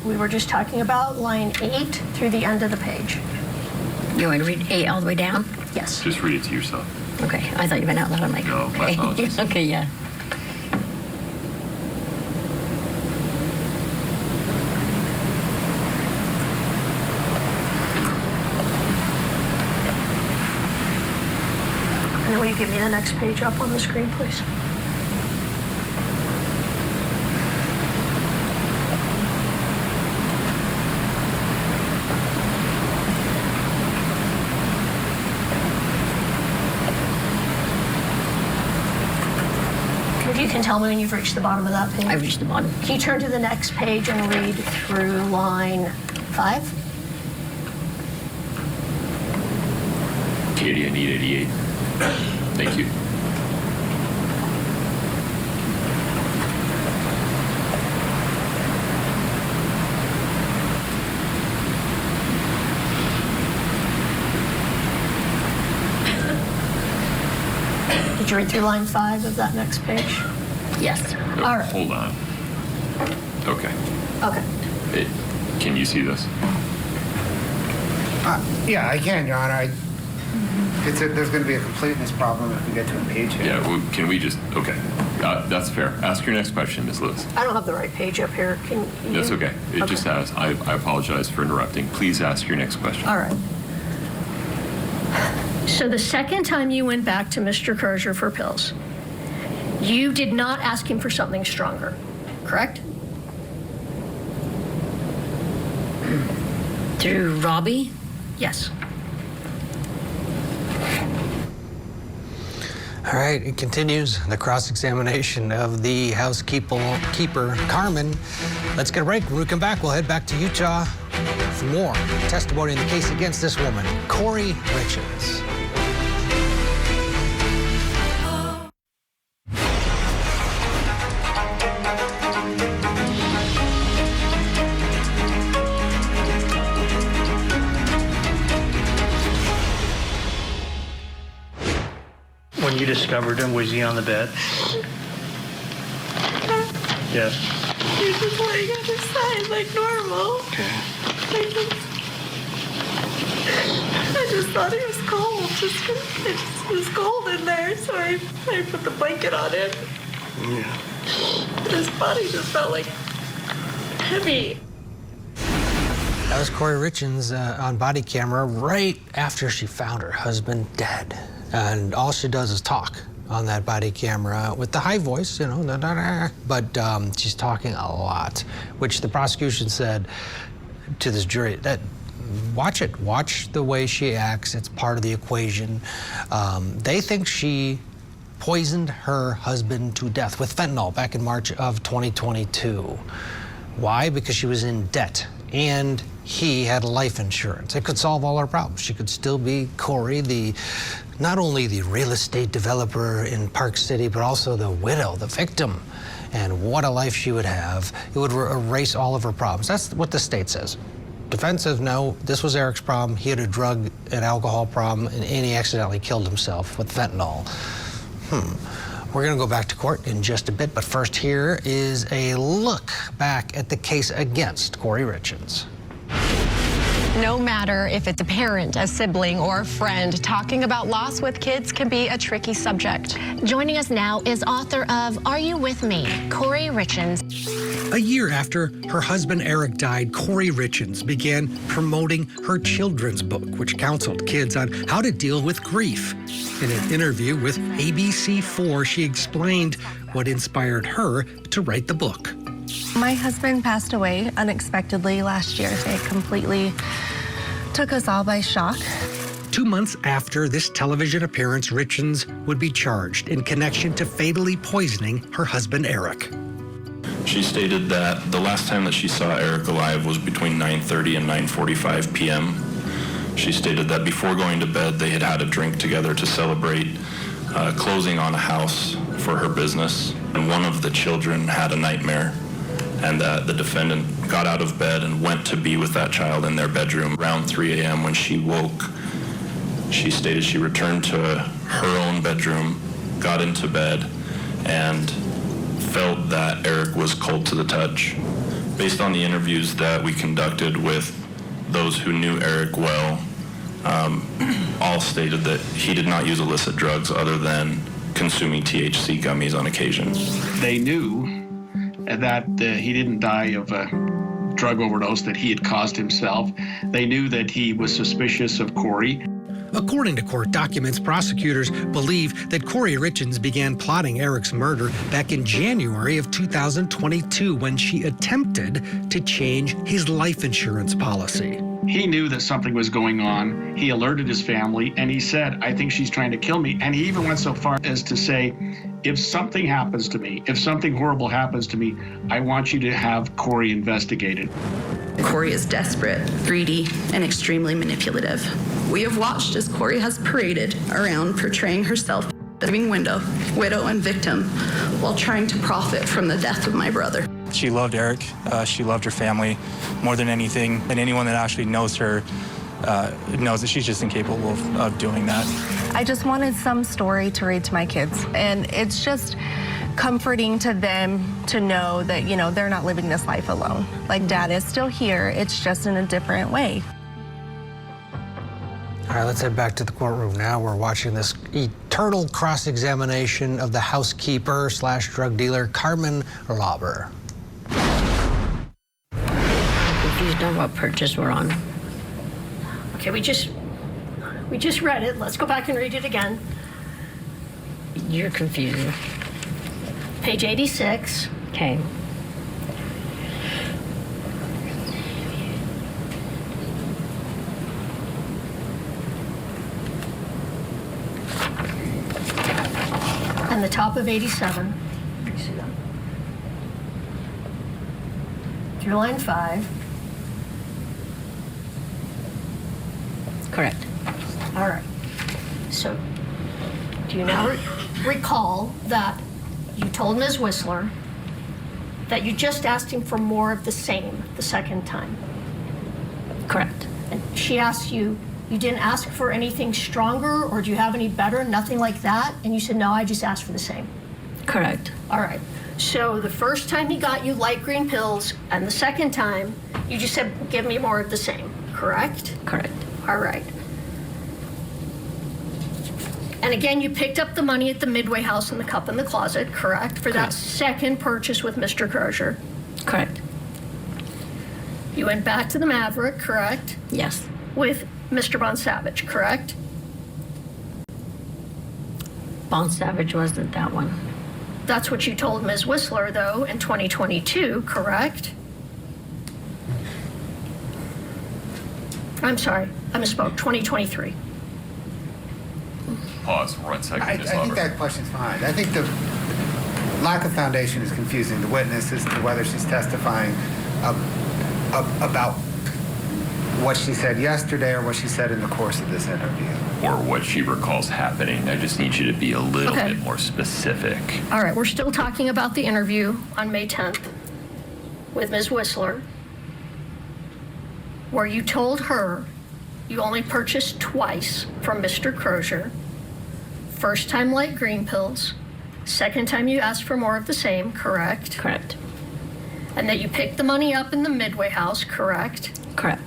we were just talking about, line 8 through the end of the page. You want to read 8 all the way down? Yes. Just read it to yourself. Okay. I thought you went out loud. I'm like, No, my okay. apologies. Okay, yeah. And then will you give me the next page up on the screen, please? If you can tell me when you've reached the bottom of that page. I've reached the bottom. Can you turn to the next page and read through line 5? Katie, I need 88. Thank you. Did you read through line 5 of that next page? Yes. All right. Hold on. Okay. Okay. Can you see this? Yeah, I can, Your Honor. There's going to be a completeness problem if we get to impeach it. Yeah, well, can we just, okay. That's fair. Ask your next question, Ms. Lewis. I don't have the right page up here. Can you? That's okay. It just has. I apologize for interrupting. Please ask your next question. All right. So the second time you went back to Mr. Crozier for pills, you did not ask him for something stronger, correct? Through Robbie? Yes. All right, it continues the cross-examination of the housekeeper, Carmen. Let's get a break. When we come back, we'll head back to Utah for more testimony in the case against this woman, Kouri Richins. When When you discovered him, was he on the bed? Yes. He was just laying on his side like normal. Okay. I just thought he was cold. It was cold in there, so I put the blanket on him. Yeah. And his body just felt like heavy. That was Kouri Richins on body camera right after she found her husband dead. And all she does is talk on that body camera with the high voice, you know, but she's talking a lot, which the prosecution said to this jury that watch it, watch the way she acts. It's part of the equation. They think she poisoned her husband to death with fentanyl back in March of 2022. Why? Because she was in debt and he had life insurance. It could solve all her problems. She could still be Kouri, not only the real estate developer in Park City, but also the widow, the victim. And what a life she would have. It would erase all of her problems. That's what the state says. Defense says, no, this was Eric's problem. He had a drug and alcohol problem, and he accidentally killed himself with fentanyl. We're going to go back to court in just a bit, but first here is a look back at the case against Kouri Richins. No matter if it's a parent, a sibling, or a friend, talking about loss with kids can be a tricky subject. Joining us now is author of Are You With Me? Kouri Richins. A year after her husband Eric died, Kouri Richins began promoting her children's book, which counseled kids on how to deal with grief. In an interview with ABC4, she explained what inspired her to write the book. My husband passed away unexpectedly last year. It completely took us all by shock. 2 months after this television appearance, Richins would be charged in connection to fatally poisoning her husband Eric. She stated that the last time that she saw Eric alive was between 9:30 and 9:45 p.m. She stated that before going to bed, they had had a drink together to celebrate closing on a house for her business. And one of the children had a nightmare, and that the defendant got out of bed and went to be with that child in their bedroom. Around 3 a.m. when she woke, she stated she returned to her own bedroom, got into bed, and felt that Eric was cold to the touch. Based on the interviews that we conducted with those who knew Eric well, all stated that he did not use illicit drugs other than consuming THC gummies on occasion. They knew that he didn't die of a drug overdose that he had caused himself. They knew that he was suspicious of Kouri. According to court documents, prosecutors believe that Kouri Richins began plotting Eric's murder back in January of 2022 when she attempted to change his life insurance policy. He knew that something was going on. He alerted his family, and he said, I think she's trying to kill me. And he even went so far as to say, if something happens to me, if something horrible happens to me, I want you to have Kouri investigated. Kouri is desperate, greedy, and extremely manipulative. We have watched as Kouri has paraded around portraying herself as being widow, and victim while trying to profit from the death of my brother. She loved Eric. She loved her family more than anything. And anyone that actually knows her knows that she's just incapable of doing that. I just wanted some story to read to my kids. And it's just comforting to them to know that, you know, they're not living this life alone. Like, Dad is still here. It's just in a different way. All right, let's head back to the courtroom now. We're watching this eternal cross-examination of the housekeeper / drug dealer, Carmen Lauber. Confused on what purchase we're on. Okay, we just read it. Let's go back and read it again. You're confusing. Page 86. Okay. And the top of 87. You see that? Through line 5. Correct. All right. So, do you now recall that you told Ms. Whistler that you just asked him for more of the same the second time? Correct. And she asked you You didn't ask for anything stronger, or do you have any better? Nothing like that? And you said, no, I just asked for the same. Correct. All right. So the first time he got you light green pills, and the second time, you just said, give me more of the same, correct? Correct. All right. And again, you picked up the money at the Midway House in the cup in the closet, correct? For that second purchase with Mr. Crozier. Correct. You went back to the Maverick, correct? Yes. With Mr. Bon Savage, correct? Bon Savage wasn't that one. That's what you told Ms. Whistler, though, in 2022, correct? I'm sorry, I misspoke, 2023. Pause for 1 second, I Ms. think Lauber. that question's fine. I think the lack of foundation is confusing the witness as to whether she's testifying about what she said yesterday or what she said in the course of this interview. Or what she recalls happening. I just need you to be a little Okay. bit more specific. All right, we're still talking about the interview on May 10th with Ms. Whistler, where you told her you only purchased twice from Mr. Crozier. First time light green pills, second time you asked for more of the same, correct? Correct. And that you picked the money up in the Midway House, correct? Correct.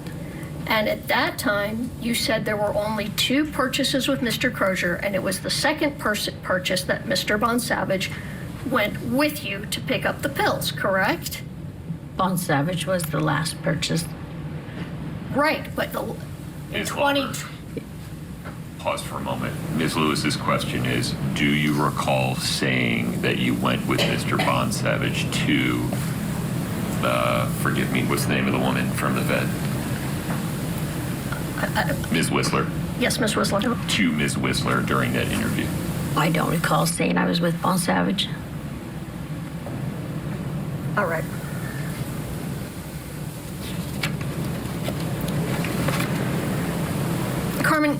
And at that time, you said there were only 2 purchases with Mr. Crozier, and it was the second purchase that Mr. Bon Savage went with you to pick up the pills, correct? Bon Savage was the last purchase. Right, but the Ms. 20... Lauber, pause for a moment. Ms. Lewis's question is, do you recall saying that you went with Mr. Bon Savage to, forgive me, what's the name of the woman from the vet? Ms. Whistler. Yes, Ms. Whistler. To Ms. Whistler during that interview. I don't recall saying I was with Bon Savage. All right. Carmen,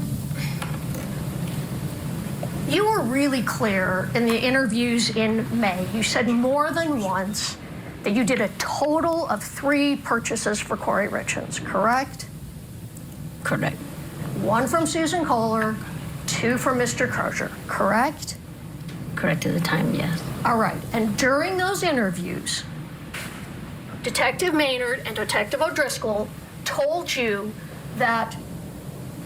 you were really clear in the interviews in May. You said more than once that you did a total of 3 purchases for Kouri Richins, correct? Correct. 1 from Susan Kohler, 2 from Mr. Crozier, correct? Correct at the time, yes. All right, and during those interviews, Detective Maynard and Detective O'Driscoll told you that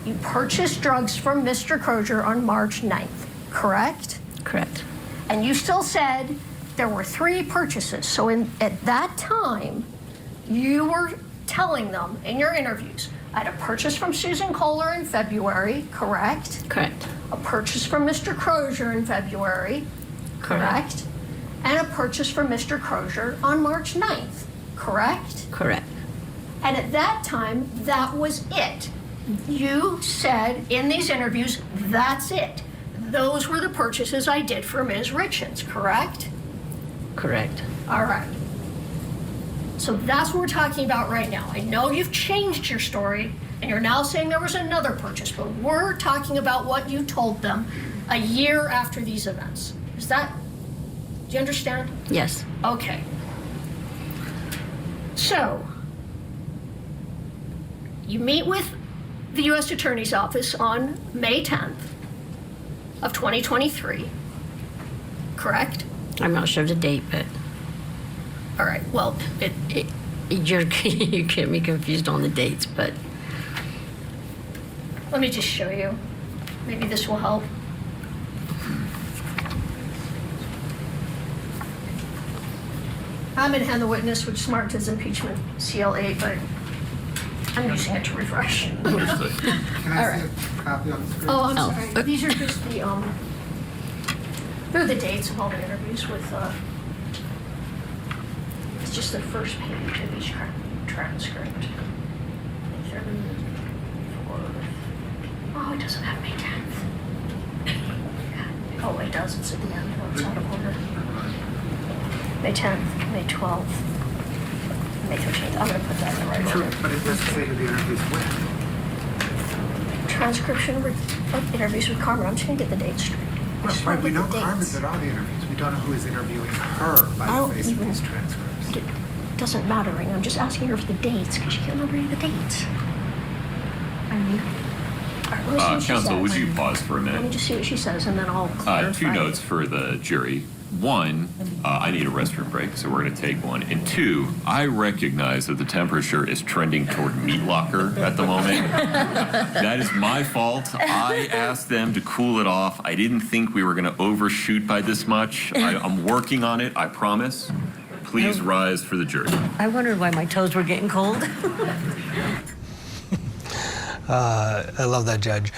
you purchased drugs from Mr. Crozier on March 9th, correct? Correct. And you still said there were 3 purchases. So at that time, you were telling them in your interviews, I had a purchase from Susan Kohler in February, correct? Correct. A purchase from Mr. Crozier in February, correct? And a purchase from Mr. Crozier on March 9th, correct? Correct. And at that time, that was it. You said in these interviews, that's it. Those were the purchases I did for Ms. Richins, correct? Correct. All right. So that's what we're talking about right now. I know you've changed your story, and you're now saying there was another purchase, but we're talking about what you told them a year after these events. Is that, do you understand? Yes. Okay. So, you meet with the U.S. Attorney's Office on May 10th of 2023, correct? I'm not sure of the date, but All right, well, you get me confused on the dates, but let me just show you. Maybe this will help. I'm going to hand the witness, which is marked as impeachment CL8, but I'm using it to refresh. Understood. Can I see a copy on the screen? Oh, I'm sorry. These are just the, they're the dates of all the interviews with, it's just the first page of each transcript. Oh, it doesn't have May 10th. Oh, it does. It's at the end. Oh, it's out of order. May 10th, May 12th, May 13th. I'm going to put that in the right order. But it doesn't say who the interview's with. Transcription of interviews with Carmen. I'm just going to get the dates straight. Right, we know Carmen's at all the interviews. We don't know who is interviewing her by the face of these transcripts. It doesn't matter right now. I'm just asking her for the dates because she can't remember any of the dates. Let me see what she Counsel, says. would you pause for a Let me minute? just see what she says, and then I'll clarify. Two notes for the jury. One, I need a restroom break, so we're going to take one. And two, I recognize that the temperature is trending toward meat locker at the moment. That is my fault. I asked them to cool it off. I didn't think we were going to overshoot by this much. I'm working on it, I promise. Please rise for the jury. I wondered why my toes were getting cold. I love that judge.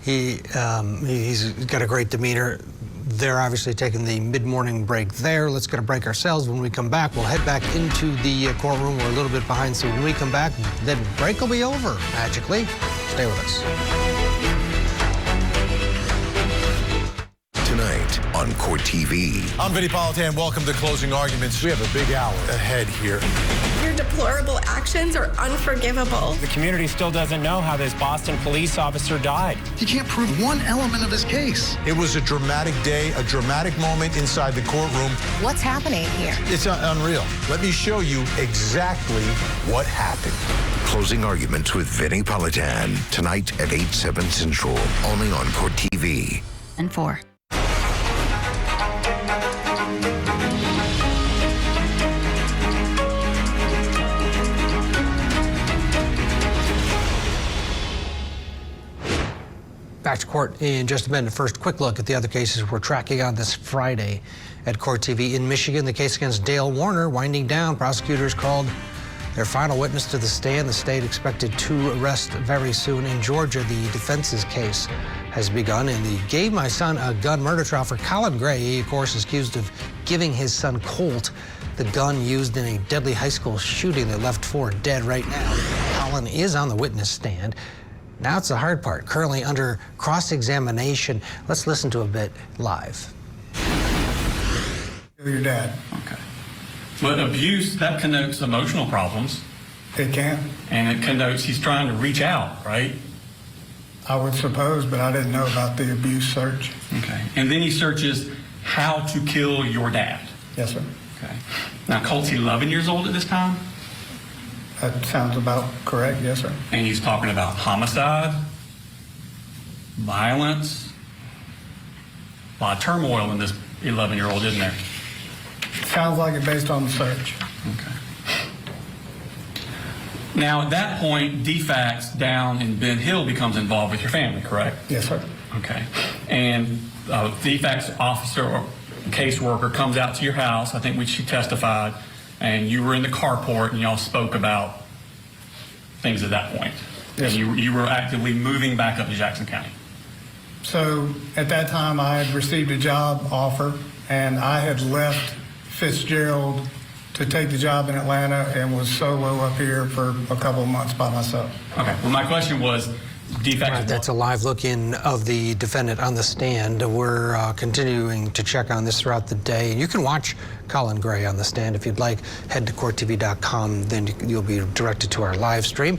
He's got a great demeanor. They're obviously taking the mid-morning break there. Let's get a break ourselves. When we come back, we'll head back into the courtroom. We're a little bit behind, so when we come back, the break will be over, magically. Stay with us. Tonight on Court TV. I'm Vinny Politan. Welcome to Closing Arguments. We have a big hour ahead here. Your deplorable actions are unforgivable. The community still doesn't know how this Boston police officer died. He can't prove one element of his case. It was a dramatic day, a dramatic moment inside the courtroom. What's happening here? It's unreal. Let me show you exactly what happened. Closing Arguments with Vinny Politan. Tonight at 8/7 Central. Only on Court TV. And 4. Back to court in just a minute. First, quick look at the other cases we're tracking on this Friday at Court TV. In Michigan, the case against Dale Warner winding down. Prosecutors called their final witness to the stand. The state expected to arrest very soon. In Georgia, the defense's case has begun in the Gave My Son a Gun murder trial for Colin Gray. He, of course, is accused of giving his son Colt the gun used in a deadly high school shooting that left 4 dead. Right now, Colin is on the witness stand. Now it's the hard part, currently under cross-examination. Let's listen to a bit live. Your dad. Okay. But abuse, that connotes emotional problems. It can. And it connotes he's trying to reach out, right? I would suppose, but I didn't know about the abuse search. Okay. And then he searches how to kill your dad. Yes, sir. Okay. Now, Colt's 11 years old at this time? That sounds about correct, yes, sir. And he's talking about homicide, violence, a lot of turmoil in this 11-year-old, isn't there? Sounds like it based on the search. Okay. Now, at that point, DFACS down in Ben Hill becomes involved with your family, correct? Yes, sir. Okay. And DFACS officer or caseworker comes out to your house. I think she testified. And you were in the carport and y'all spoke about things at that point. Yes. And you were actively moving back up to Jackson County. So at that time, I had received a job offer, and I had left Fitzgerald to take the job in Atlanta and was solo up here for a couple of months by myself. Okay. Well, my question was, Right, that's a live look in of the defendant on the stand. We're continuing to check on this throughout the day. And you can watch Colin Gray on the stand if you'd like. Head to courttv.com, then you'll be directed to our live stream.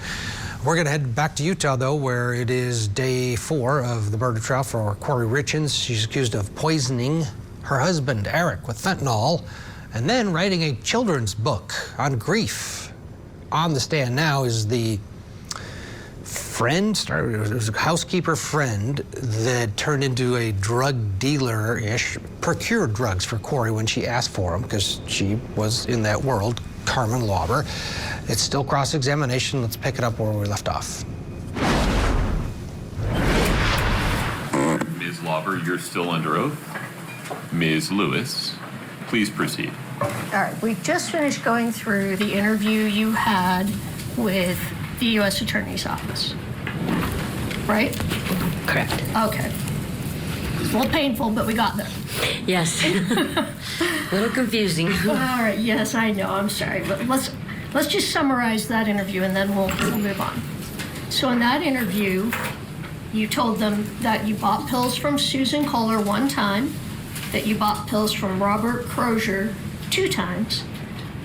We're going to head back to Utah, though, where it is day 4 of the murder trial for Kouri Richins. She's accused of poisoning her husband, Eric, with fentanyl, and then writing a children's book on grief. On the stand now is the friend, it was a housekeeper friend that turned into a drug dealer-ish, procured drugs for Kouri when she asked for them because she was in that world, Carmen Lauber. It's still cross-examination. Let's pick it up where we left off. Ms. Lauber, you're still under oath. Ms. Lewis, please proceed. All right, we just finished going through the interview you had with the U.S. Attorney's Office, right? Correct. Okay. It's a little painful, but we got there. Yes. A little confusing. All right, yes, I know, I'm sorry. But let's just summarize that interview and then we'll move on. So in that interview, you told them that you bought pills from Susan Kohler 1 time, that you bought pills from Robert Crozier 2 times,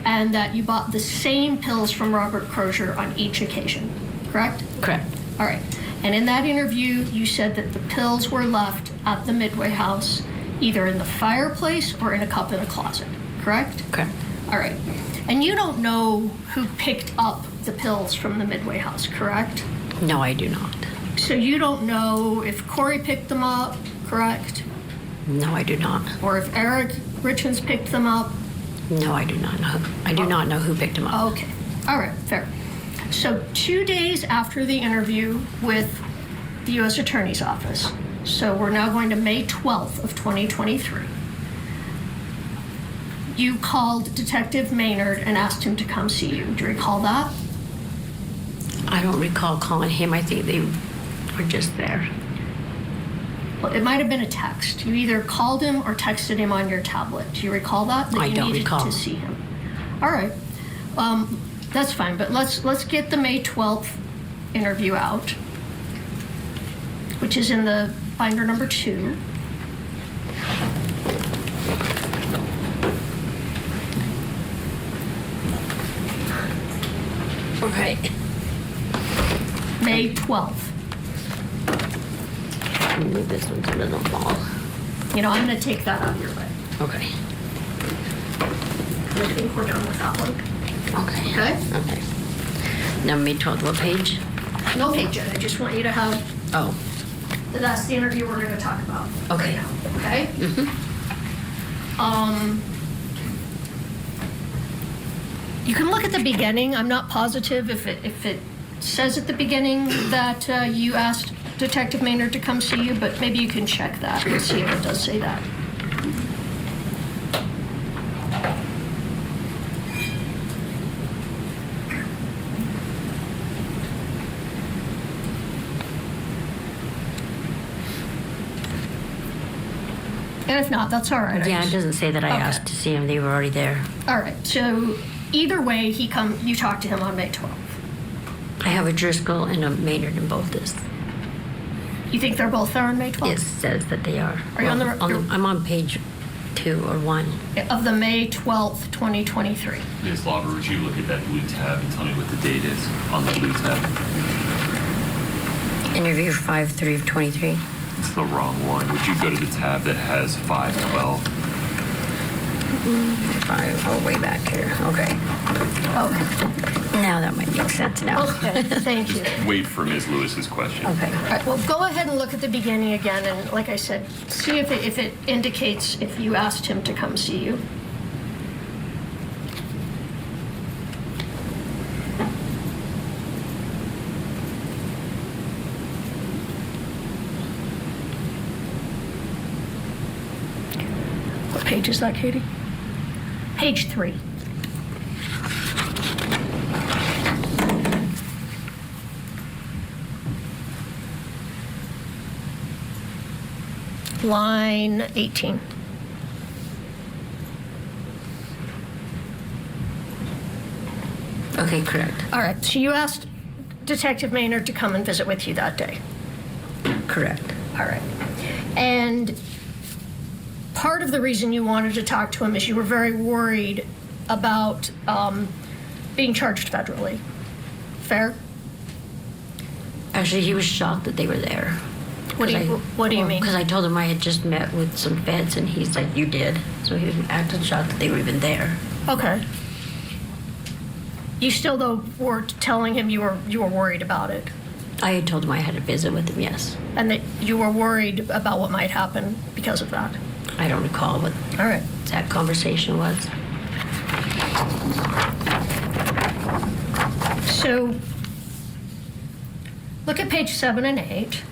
and that you bought the same pills from Robert Crozier on each occasion, correct? Correct. All right. And in that interview, you said that the pills were left at the Midway house, either in the fireplace or in a cup in a closet, correct? Correct. All right. And you don't know who picked up the pills from the Midway house, correct? No, I do not. So you don't know if Kouri picked them up, correct? No, I do not. Or if Eric Richins picked them up? No, I do not know. I do not know who picked him up. Okay. All right, fair. So 2 days after the interview with the U.S. Attorney's Office, so we're now going to May 12th of 2023, you called Detective Maynard and asked him to come see you. Do you recall that? I don't recall calling him. I think they were just there. Well, it might have been a text. You either called him or texted him on your tablet. Do you recall that? I you don't needed recall. to see him. All right. That's fine, but let's get the May 12th interview out, which is in the binder number 2. All right. May 12th. Move this one so it doesn't fall. You know, I'm going to take that out of your way. Okay. I think we're done with that one. Okay. Okay? Okay. Now, May 12th, what page? No page yet. I just want you to have, Oh, that's the interview we're going to talk about. Okay. Right now, okay? You can look at the beginning. I'm not positive if it says at the beginning that you asked Detective Maynard to come see you, but maybe you can check that and see if it does say that. And if not, that's all right. yeah, it doesn't say that I asked to see him. They were already there. All right. So either way, you talked to him on May 12th. I have a Driscoll and a Maynard in both this. You think they're both there on May 12th? It says that they are. Are you on the I'm on page 2 or 1. of the May 12th, 2023? Ms. Lauber, would you look at that blue tab and tell me what the date is on the blue tab? Interview 5/3/23. It's the wrong one. Would you go to the tab that has 5/12? 5, oh, way back here. Okay. Okay. Now that might make sense now. Okay, thank you. Wait for Ms. Lewis's question. Okay. All right, well, go ahead and look at the beginning again, and like I said, see if it indicates if you asked him to come see you. What page is that, Katie? Page 3. Line 18. Okay, correct. All right, so you asked Detective Maynard to come and visit with you that day. Correct. All right. And part of the reason you wanted to talk to him is you were very worried about being charged federally. Fair? Actually, he was shocked that they were there. What do you mean? Because I told him I had just met with some feds, and he's like, "You did." So he acted shocked that they were even there. Okay. You still, though, were telling him you were worried about it. I had told him I had a visit with him, yes. And that you were worried about what might happen because of that. I don't recall what All right. that conversation was. So look at page 7 and 8.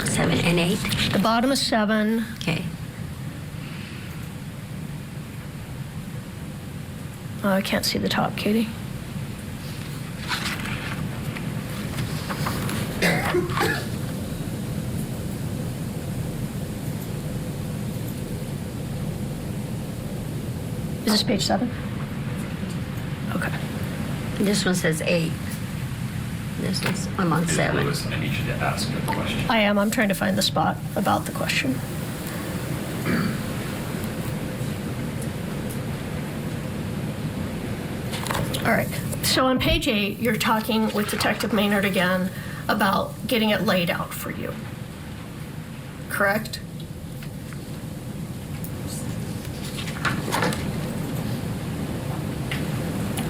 Seven and 8. The bottom of 7. Okay. Oh, I can't see the top, Katie. Is this page 7? Okay. This one says 8. This one's, I'm on Ms. 7. Lewis, I need you to ask a question. I am. I'm trying to find the spot about the question. All right. So on page 8, you're talking with Detective Maynard again about getting it laid out for you. correct?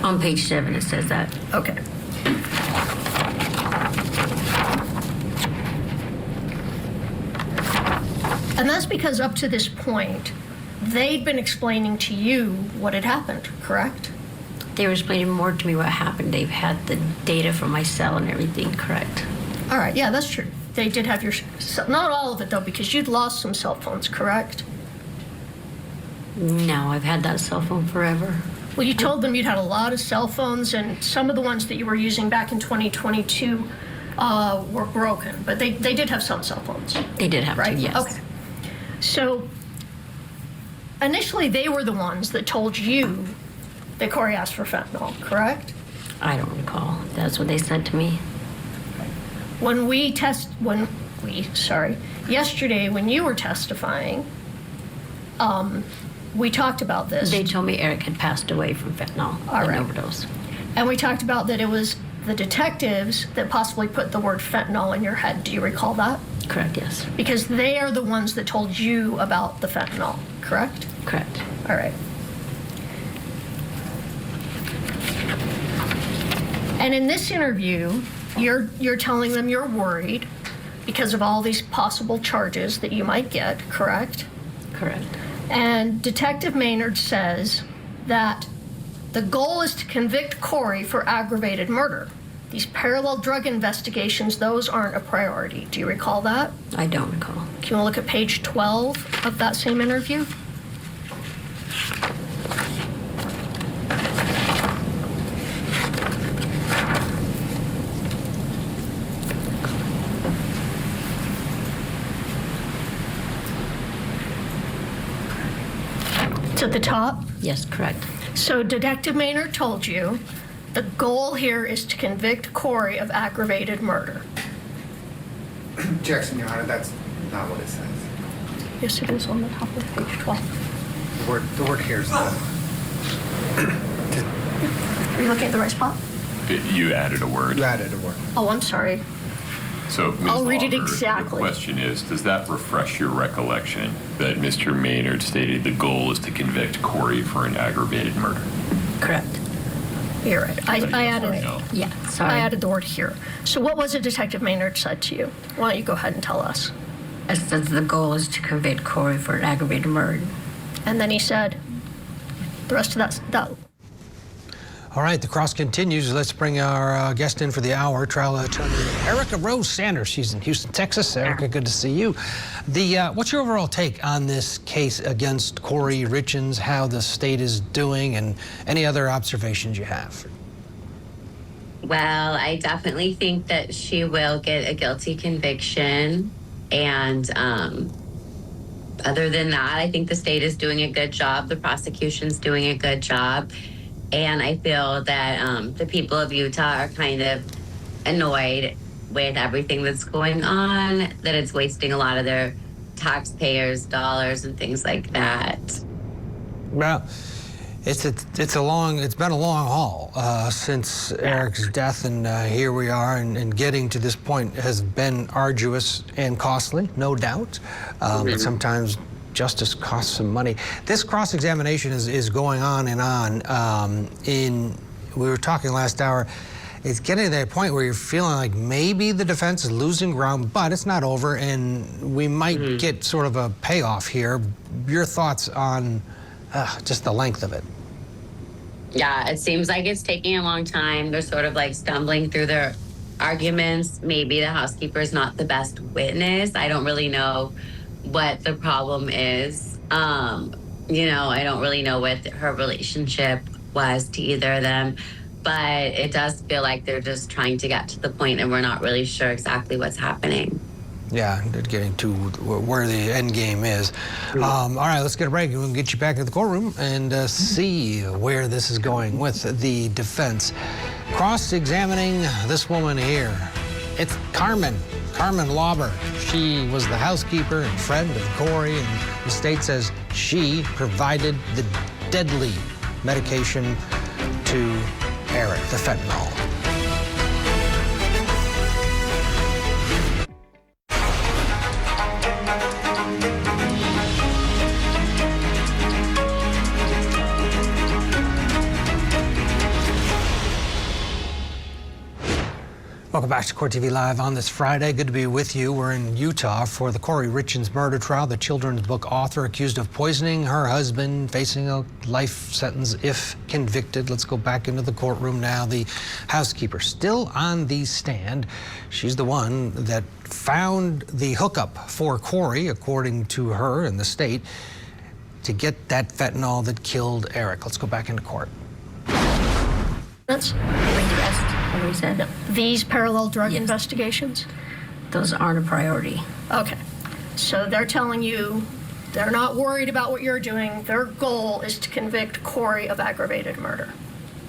On page 7, it says that. Okay. And that's because up to this point, they'd been explaining to you what had happened, correct? They were explaining more to me what happened. They've had the data from my cell and everything, correct? All right, yeah, that's true. They did have your, not all of it though, because you'd lost some cell phones, correct? No, I've had that cell phone forever. Well, you told them you'd had a lot of cell phones, and some of the ones that you were using back in 2022 were broken, but they did have some cell phones. They did have right? to, yes. Okay. So initially, they were the ones that told you that Kouri asked for fentanyl, correct? I don't recall. That's what they said to me. Yesterday when you were testifying, we talked about this. They told me Eric had passed away from fentanyl, an overdose. And we talked about that it was the detectives that possibly put the word fentanyl in your head. Do you recall that? Correct, yes. Because they are the ones that told you about the fentanyl, correct? Correct. All right. And in this interview, you're telling them you're worried because of all these possible charges that you might get, correct? Correct. And Detective Maynard says that the goal is to convict Kouri for aggravated murder. These parallel drug investigations, those aren't a priority. Do you recall that? I don't recall. Can we look at page 12 of that same interview? It's at the top? Yes, correct. So Detective Maynard told you the goal here is to convict Kouri of aggravated murder. Objection, Your Honor, that's not what it says. Yes, it is on the top of page 12. The word here is Are you looking at the right spot? You added a word. You added a word. Oh, I'm sorry. So, Ms. I'll read it Lauber, exactly. The question is, does that refresh your recollection that Mr. Maynard stated the goal is to convict Kouri for an aggravated murder? Correct. You're right. I added it. Yeah, sorry. I added the word here. So what was it Detective Maynard said to you? Why don't you go ahead and tell us? It says the goal is to convict Kouri for an aggravated murder. And then he said, the rest of that. All right, the cross continues. Let's bring our guest in for the hour, trial attorney Erica Rose Sanders. She's in Houston, Texas. Erica, good to see you. What's your overall take on this case against Kouri Richins, how the state is doing, and any other observations you have? Well, I definitely think that she will get a guilty conviction. And other than that, I think the state is doing a good job. The prosecution's doing a good job. And I feel that the people of Utah are kind of annoyed with everything that's going on, that it's wasting a lot of their taxpayers' dollars and things like that. Well, it's been a long haul since Eric's death, and here we are, and getting to this point has been arduous and costly, no doubt. But sometimes justice costs some money. This cross-examination is going on and on. We were talking last hour, it's getting to that point where you're feeling like maybe the defense is losing ground, but it's not over, and we might get sort of a payoff here. Your thoughts on just the length of it? Yeah, it seems like it's taking a long time. They're sort of like stumbling through their arguments. Maybe the housekeeper is not the best witness. I don't really know what the problem is. I don't really know what her relationship was to either of them, but it does feel like they're just trying to get to the point and we're not really sure exactly what's happening. Yeah, getting to where the end game is. All right, let's get a break. We'll get you back into the courtroom and see where this is going with the defense. Cross-examining this woman here. It's Carmen Lauber. She was the housekeeper and friend of Kouri, and the state says she provided the deadly medication to Eric, the fentanyl. Welcome back to Court TV Live on this Friday. Good to be with you. We're in Utah for the Kouri Richins murder trial. The children's book author accused of poisoning her husband, facing a life sentence if convicted. Let's go back into the courtroom now. The housekeeper still on the stand. She's the one that found the hookup for Kouri, according to her and the state, to get that fentanyl that killed Eric. Let's go back into court. That's these parallel drug investigations? Those aren't a priority. Okay. So they're telling you they're not worried about what you're doing. Their goal is to convict Kouri of aggravated murder,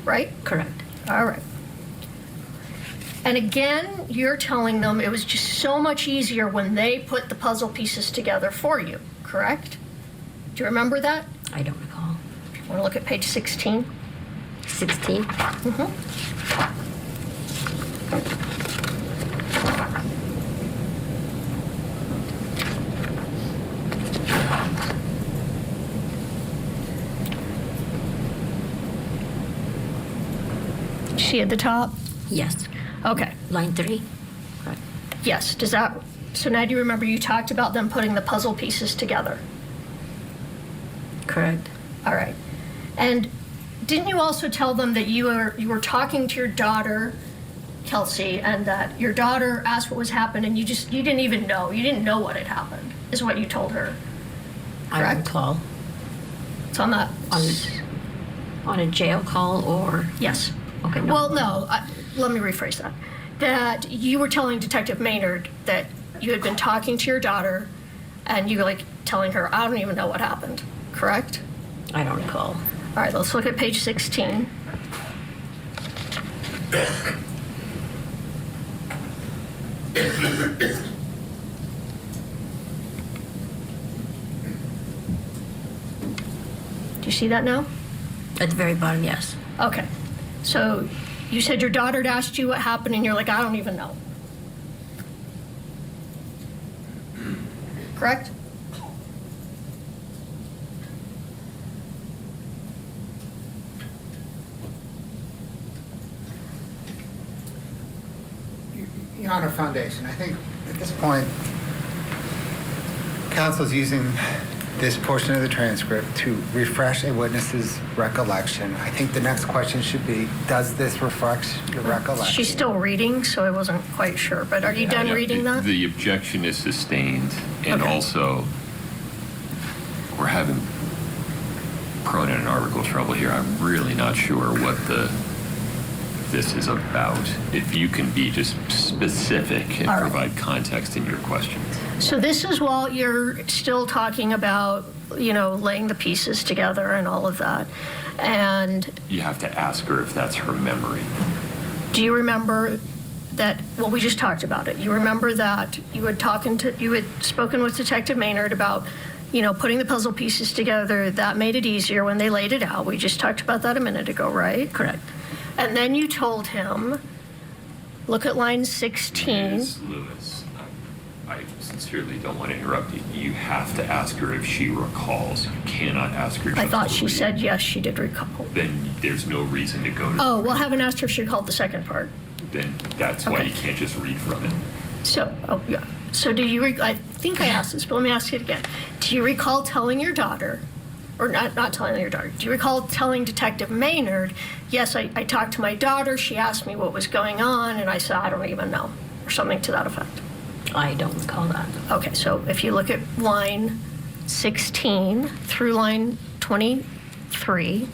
right? Correct. All right. And again, you're telling them it was just so much easier when they put the puzzle pieces together for you, correct? Do you remember that? I don't recall. Want to look at page 16? 16? Mm-hmm. She at the top? Yes. Okay. Line 3? Right. Yes. Does that, so now do you remember you talked about them putting the puzzle pieces together? Correct. All right. And didn't you also tell them that you were talking to your daughter, Kelsey, and that your daughter asked what was happening, and you didn't even know. You didn't know what had happened, is what you told her. Correct? I don't recall. It's on that. On a jail call or? Yes. Okay. No. Well, no. Let me rephrase that. That you were telling Detective Maynard that you had been talking to your daughter, and you were like telling her, I don't even know what happened. Correct? I don't recall. All right, let's look at page 16. Do you see that now? At the very bottom, yes. Okay. So you said your daughter had asked you what happened, and you're like, I don't even know. Correct? Your Honor, foundation, I think at this point, counsel's using this portion of the transcript to refresh a witness's recollection. I think the next question should be, does this refresh your recollection? She's still reading, so I wasn't quite sure. But are you done reading that? The objection is sustained, and also we're having pronoun and article trouble here. I'm really not sure what this is about. If you can be just specific and provide context in your question. So this is while you're still talking about, laying the pieces together and all of that. And You have to ask her if that's her memory. do you remember that, well, we just talked about it. You remember that you had spoken with Detective Maynard about, putting the puzzle pieces together. That made it easier when they laid it out. We just talked about that a minute ago, right? Correct. And then you told him, look at line 16. Ms. Lewis, I sincerely don't want to interrupt you. You have to ask her if she recalls. You cannot ask her. I thought she said yes, she did recall. Then there's no reason to go to. Oh, well, haven't asked her if she recalled the second part. Then that's why you can't just read from it. So, yeah. So do you, I think I asked this, but let me ask it again. Do you recall telling your daughter, or not telling your daughter, do you recall telling Detective Maynard, yes, I talked to my daughter, she asked me what was going on, and I said, I don't even know, or something to that effect? I don't recall that. Okay, so if you look at line 16 through line 23.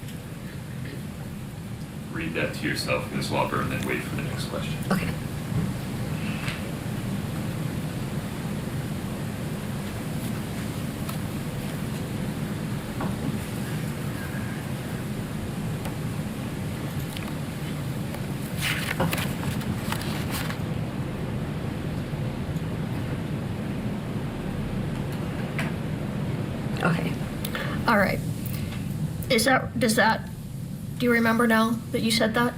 Read that to yourself, Ms. Lauber, and then wait for the next question. Okay. Okay. All right. Do you remember now that you said that?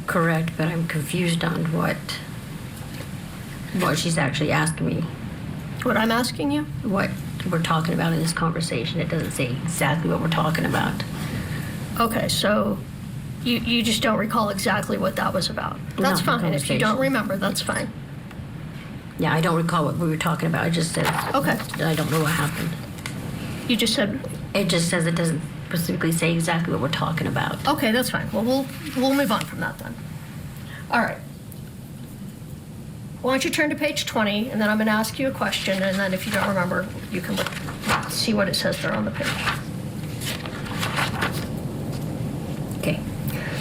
Correct, but I'm confused on what she's actually asking me. What I'm asking you? What we're talking about in this conversation. It doesn't say exactly what we're talking about. Okay, so You just don't recall exactly what that was about. That's No, fine. If you don't conversation. remember, that's fine. Yeah, I don't recall what we were talking about. I just said, Okay. I don't know what happened. You just said, It just says it doesn't specifically say exactly what we're talking about. okay, that's fine. Well, we'll move on from that then. All right. Why don't you turn to page 20, and then I'm going to ask you a question, and then if you don't remember, you can look, see what it says there on the page. Okay.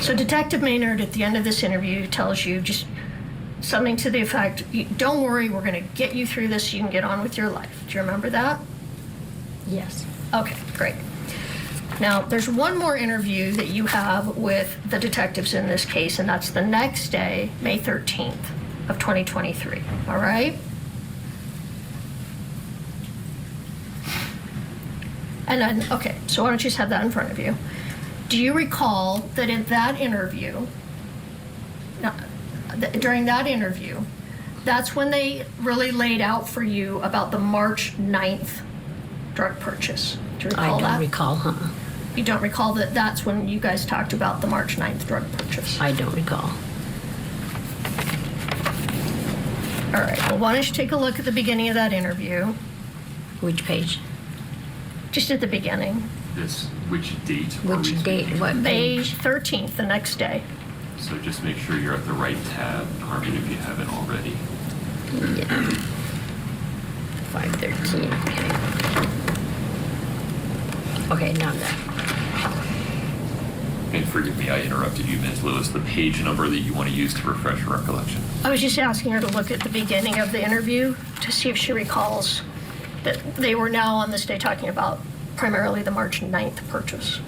So Detective Maynard, at the end of this interview, tells you just something to the effect, don't worry, we're going to get you through this so you can get on with your life. Do you remember that? Yes. Okay, great. Now, there's one more interview that you have with the detectives in this case, and that's the next day, May 13th of 2023, all right? And then, okay, so why don't you just have that in front of you? Do you recall that in that interview, during that interview, that's when they really laid out for you about the March 9th drug purchase? Do you recall that? I don't recall, You don't recall that that's when you guys talked about the March 9th drug purchase? I don't recall. All right, well, why don't you take a look at the beginning of that interview? Which page? Just at the beginning. Which date? Which date? What May page? 13th, the next day. So just make sure you're at the right tab, Carmen, if you haven't already. Yeah. 513. Okay, now I'm there. And forgive me, I interrupted you, Ms. Lewis. The page number that you want to use to refresh your recollection. I was just asking her to look at the beginning of the interview to see if she recalls that they were now on this day talking about primarily the March 9th purchase.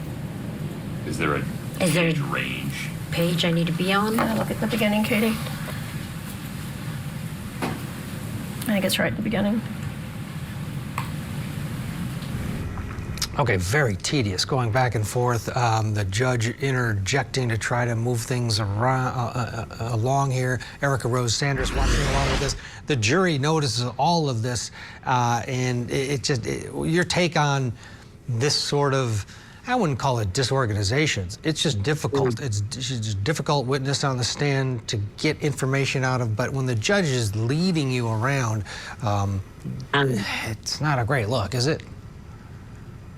Is there a page range? Page I need to be on? Look at the beginning, Katie. I think it's right at the beginning. Okay, very tedious, going back and forth. The judge interjecting to try to move things around, along here. Erica Rose Sanders watching along with this. The jury notices all of this, and your take on this sort of, I wouldn't call it disorganization. It's just difficult. She's just a difficult witness on the stand to get information out of, but when the judge is leading you around, it's not a great look, is it?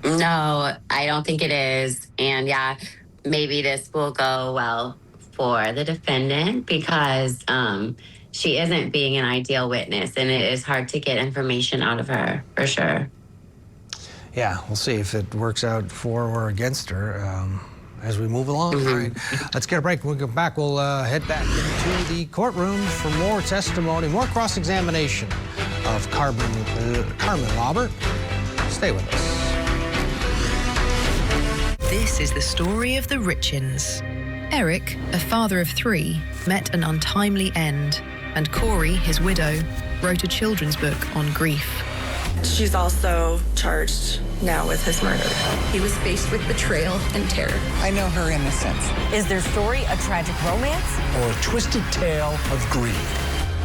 No, I don't think it is. And yeah, maybe this will go well for the defendant because she isn't being an ideal witness and it is hard to get information out of her, for sure. Yeah, we'll see if it works out for or against her as we move along. All right, let's get a break. When we come back, we'll head back into the courtroom for more testimony, more cross-examination of Carmen Lauber. Stay with us. This is the story of the Richins. Eric, a father of 3, met an untimely end, and Kouri, his widow, wrote a children's book on grief. She's also charged now with his murder. He was faced with betrayal and terror. I know her innocence. Is their story a tragic romance? Or a twisted tale of grief?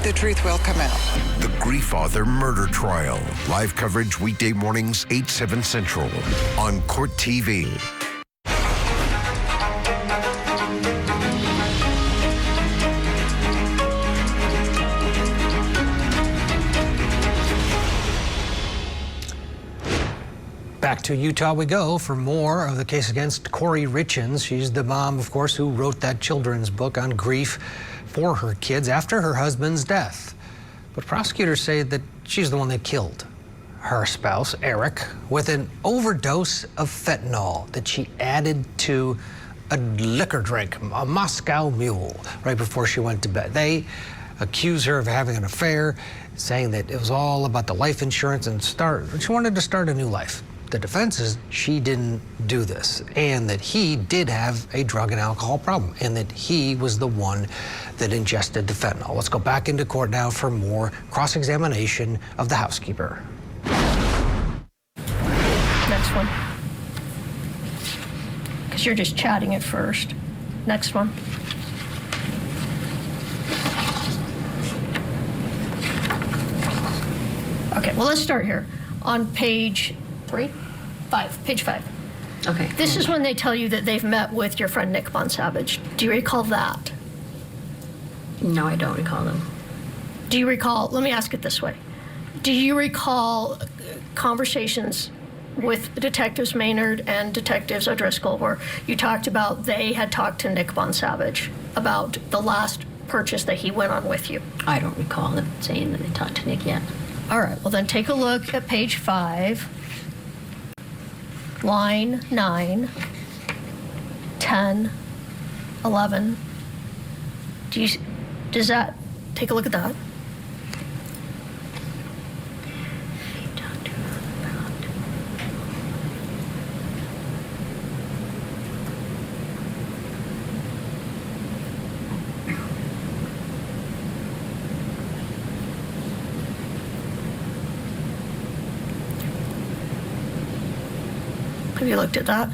The truth will come out. The Grief Author Murder Trial. Live coverage weekday mornings, 8, 7 Central on Court TV. Back to Utah we go for more of the case against Kouri Richins. She's the mom, of course, who wrote that children's book on grief for her kids after her husband's death. But prosecutors say that she's the one that killed her spouse, Eric, with an overdose of fentanyl that she added to a liquor drink, a Moscow Mule, right before she went to bed. They accuse her of having an affair, saying that it was all about the life insurance and she wanted to start a new life. The defense is she didn't do this, and that he did have a drug and alcohol problem, and that he was the one that ingested the fentanyl. Let's go back into court now for more cross-examination of the housekeeper. Next one. Because you're just chatting at first. Next one. Okay, well, let's start here on page 5. Okay. This is when they tell you that they've met with your friend Nick Bonsavage. Do you recall that? No, I don't recall them. Do you recall, let me ask it this way. Do you recall conversations with Detectives Maynard and Detectives O'Driscoll where you talked about they had talked to Nick Bonsavage about the last purchase that he went on with you? I don't recall them saying that they talked to Nick yet. All right, well then take a look at page 5, line 9, 10, 11. Does that, take a look at that. Have you looked at that?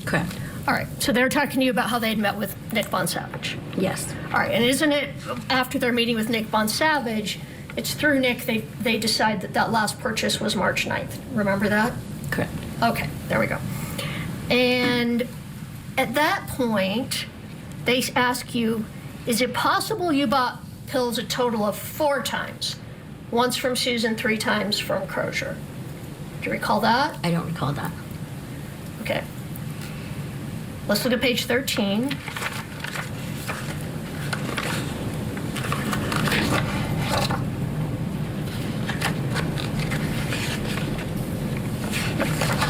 Correct. All right, so they're talking to you about how they had met with Nick Bonsavage. Yes. All right, and isn't it after their meeting with Nick Bonsavage, it's through Nick, they decide that that last purchase was March 9th. Remember that? Correct. Okay, there we go. And at that point, they ask you, is it possible you bought pills a total of 4 times? Once from Susan, 3 times from Crozier. Do you recall that? I don't recall that. Okay. Let's look at page 13.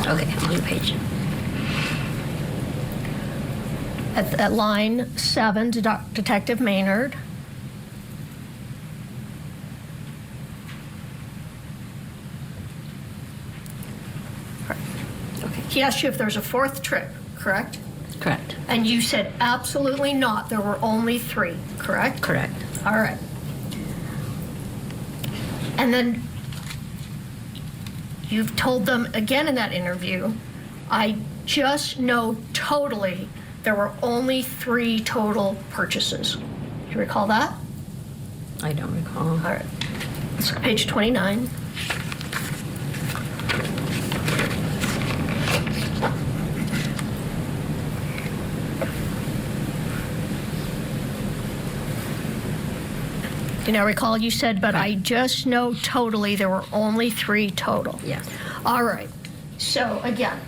Okay, I'm on the page. At line 7, Detective Maynard. Okay. He asked you if there's a 4th trip, correct? Correct. And you said absolutely not. There were only 3, correct? Correct. All right. And then you've told them again in that interview, I just know totally there were only 3 total purchases. Do you recall that? I don't recall. All right. Let's go to page 29. You now recall you said, but I just know totally there were only 3 total. Yes. All right. So again,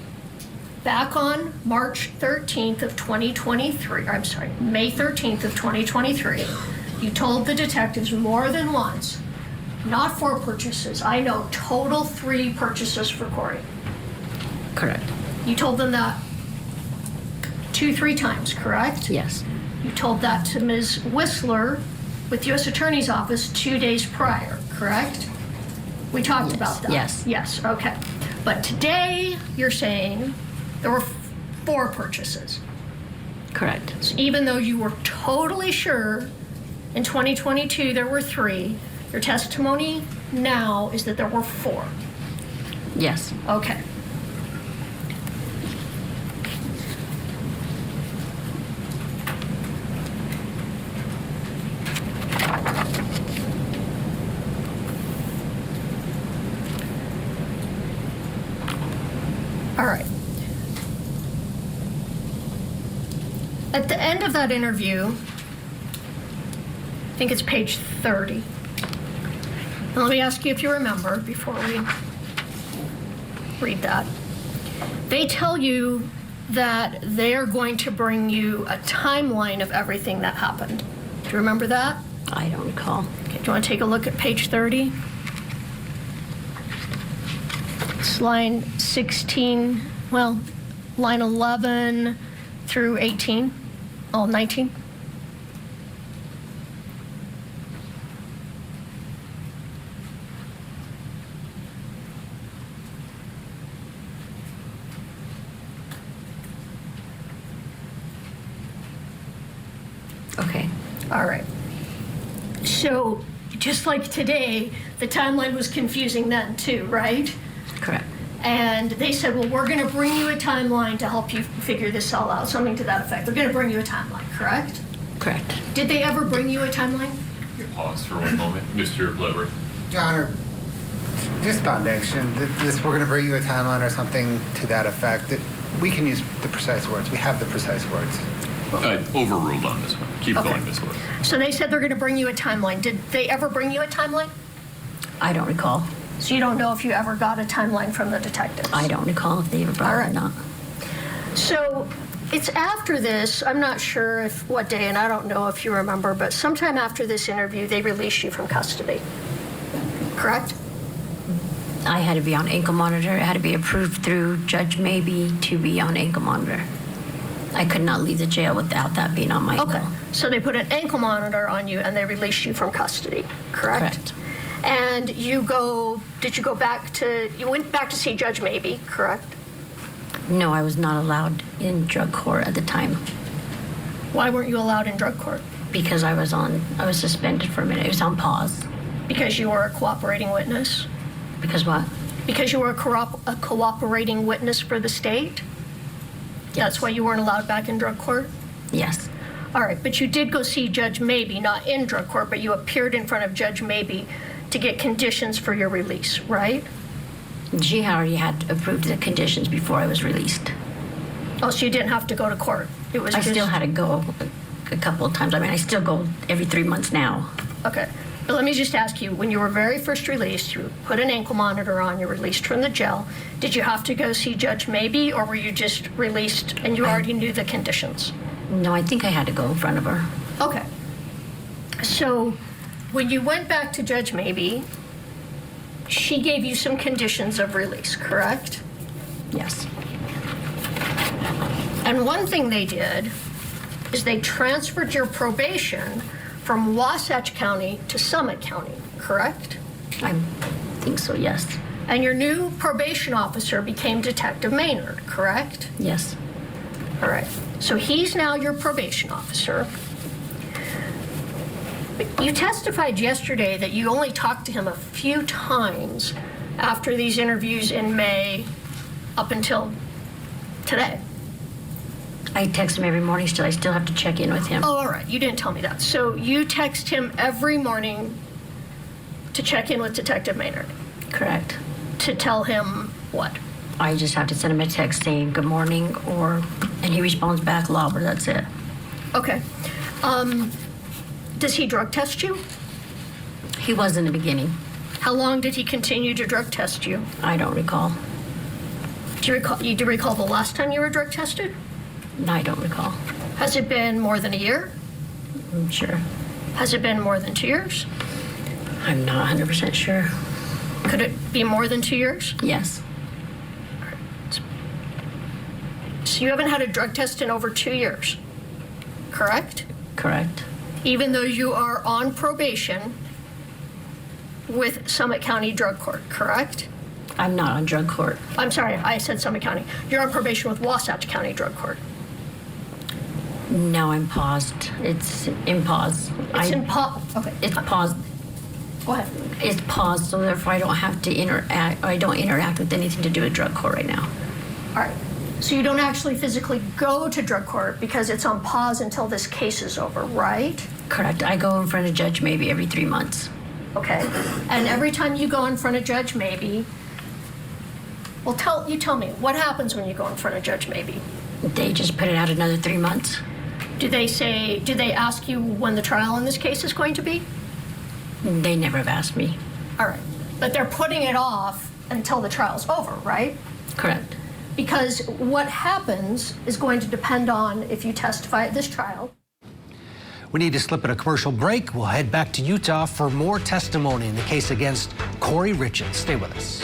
back on March 13th of 2023, I'm sorry, May 13th of 2023, you told the detectives more than once, not 4 purchases, I know total 3 purchases for Kouri. Correct. You told them that 2-3 times, correct? Yes. You told that to Ms. Whistler with U.S. Attorney's Office 2 days prior, correct? We talked about that. Yes. Yes, okay. But today, you're saying there were 4 purchases. Correct. So even though you were totally sure in 2022 there were 3, your testimony now is that there were 4. Yes. Okay. All right. At the end of that interview, I think it's page 30. And let me ask you if you remember before we read that. They tell you that they're going to bring you a timeline of everything that happened. Do you remember that? I don't recall. Okay, do you want to take a look at page 30? It's line 16, well, line 11 through 18, oh, 19. Okay. All right. So, just like today, the timeline was confusing then too, right? Correct. And they said, well, we're going to bring you a timeline to help you figure this all out, something to that effect. They're going to bring you a timeline, correct? Correct. Did they ever bring you a timeline? Pause for one moment. Mr. Lauber. Your Honor, just foundation. This, we're going to bring you a timeline or something to that effect. We can use the precise words. We have the precise words. Overruled on this one. Keep going, Ms. Lewis. So they said they're going to bring you a timeline. Did they ever bring you a timeline? I don't recall. So you don't know if you ever got a timeline from the detectives? I don't recall if they ever brought it or not. So it's after this, I'm not sure if what day, and I don't know if you remember, but sometime after this interview, they released you from custody. Correct? I had to be on ankle monitor. It had to be approved through Judge Maybe to be on ankle monitor. I could not leave the jail without that being on my ankle. Okay. So they put an ankle monitor on you and they released you from custody, correct? And you went back to see Judge Maybe, correct? No, I was not allowed in drug court at the time. Why weren't you allowed in drug court? Because I was suspended for a minute. It was on pause. Because you were a cooperating witness? Because what? Because you were a cooperating witness for the state? Yes. That's why you weren't allowed back in drug court? Yes. All right, but you did go see Judge Maybe, not in drug court, but you appeared in front of Judge Maybe to get conditions for your release, right? She already had approved the conditions before I was released. Oh, so you didn't have to go to court? I still had to go a couple of times. I mean, I still go every 3 months now. Okay. But let me just ask you, when you were very first released, you put an ankle monitor on, you're released from the jail. Did you have to go see Judge Maybe, or were you just released and you already knew the conditions? No, I think I had to go in front of her. Okay. So when you went back to Judge Maybe, she gave you some conditions of release, correct? Yes. And one thing they did is they transferred your probation from Wasatch County to Summit County, correct? I think so, yes. And your new probation officer became Detective Maynard, correct? Yes. All right. So he's now your probation officer. You testified yesterday that you only talked to him a few times after these interviews in May up until today. I text him every morning still. I still have to check in with him. Oh, all right. You didn't tell me that. So you text him every morning to check in with Detective Maynard? Correct. To tell him what? I just have to send him a text saying good morning, and he responds back, Lauber, that's it. Okay. Does he drug test you? He was in the beginning. How long did he continue to drug test you? I don't recall. Do you recall the last time you were drug tested? No, I don't recall. Has it been more than a year? I'm sure. Has it been more than 2 years? I'm not 100% sure. Could it be more than 2 years? Yes. So you haven't had a drug test in over 2 years, correct? Correct. Even though you are on probation with Summit County Drug Court, correct? I'm not on drug court. I'm sorry, I said Summit County. You're on probation with Wasatch County Drug Court. No, I'm paused. It's in pause. Okay. It's paused. Go ahead. It's paused, so therefore I don't have to interact. I don't interact with anything to do with drug court right now. All right. So you don't actually physically go to drug court because it's on pause until this case is over, right? Correct. I go in front of Judge Maybe every 3 months. Okay. And every time you go in front of Judge Maybe, well, tell me, what happens when you go in front of Judge Maybe? They just put it out another 3 months. Do they ask you when the trial in this case is going to be? They never have asked me. All right. But they're putting it off until the trial's over, right? Correct. Because what happens is going to depend on if you testify at this trial. We need to slip at a commercial break. We'll head back to Utah for more testimony in the case against Kouri Richins. Stay with us.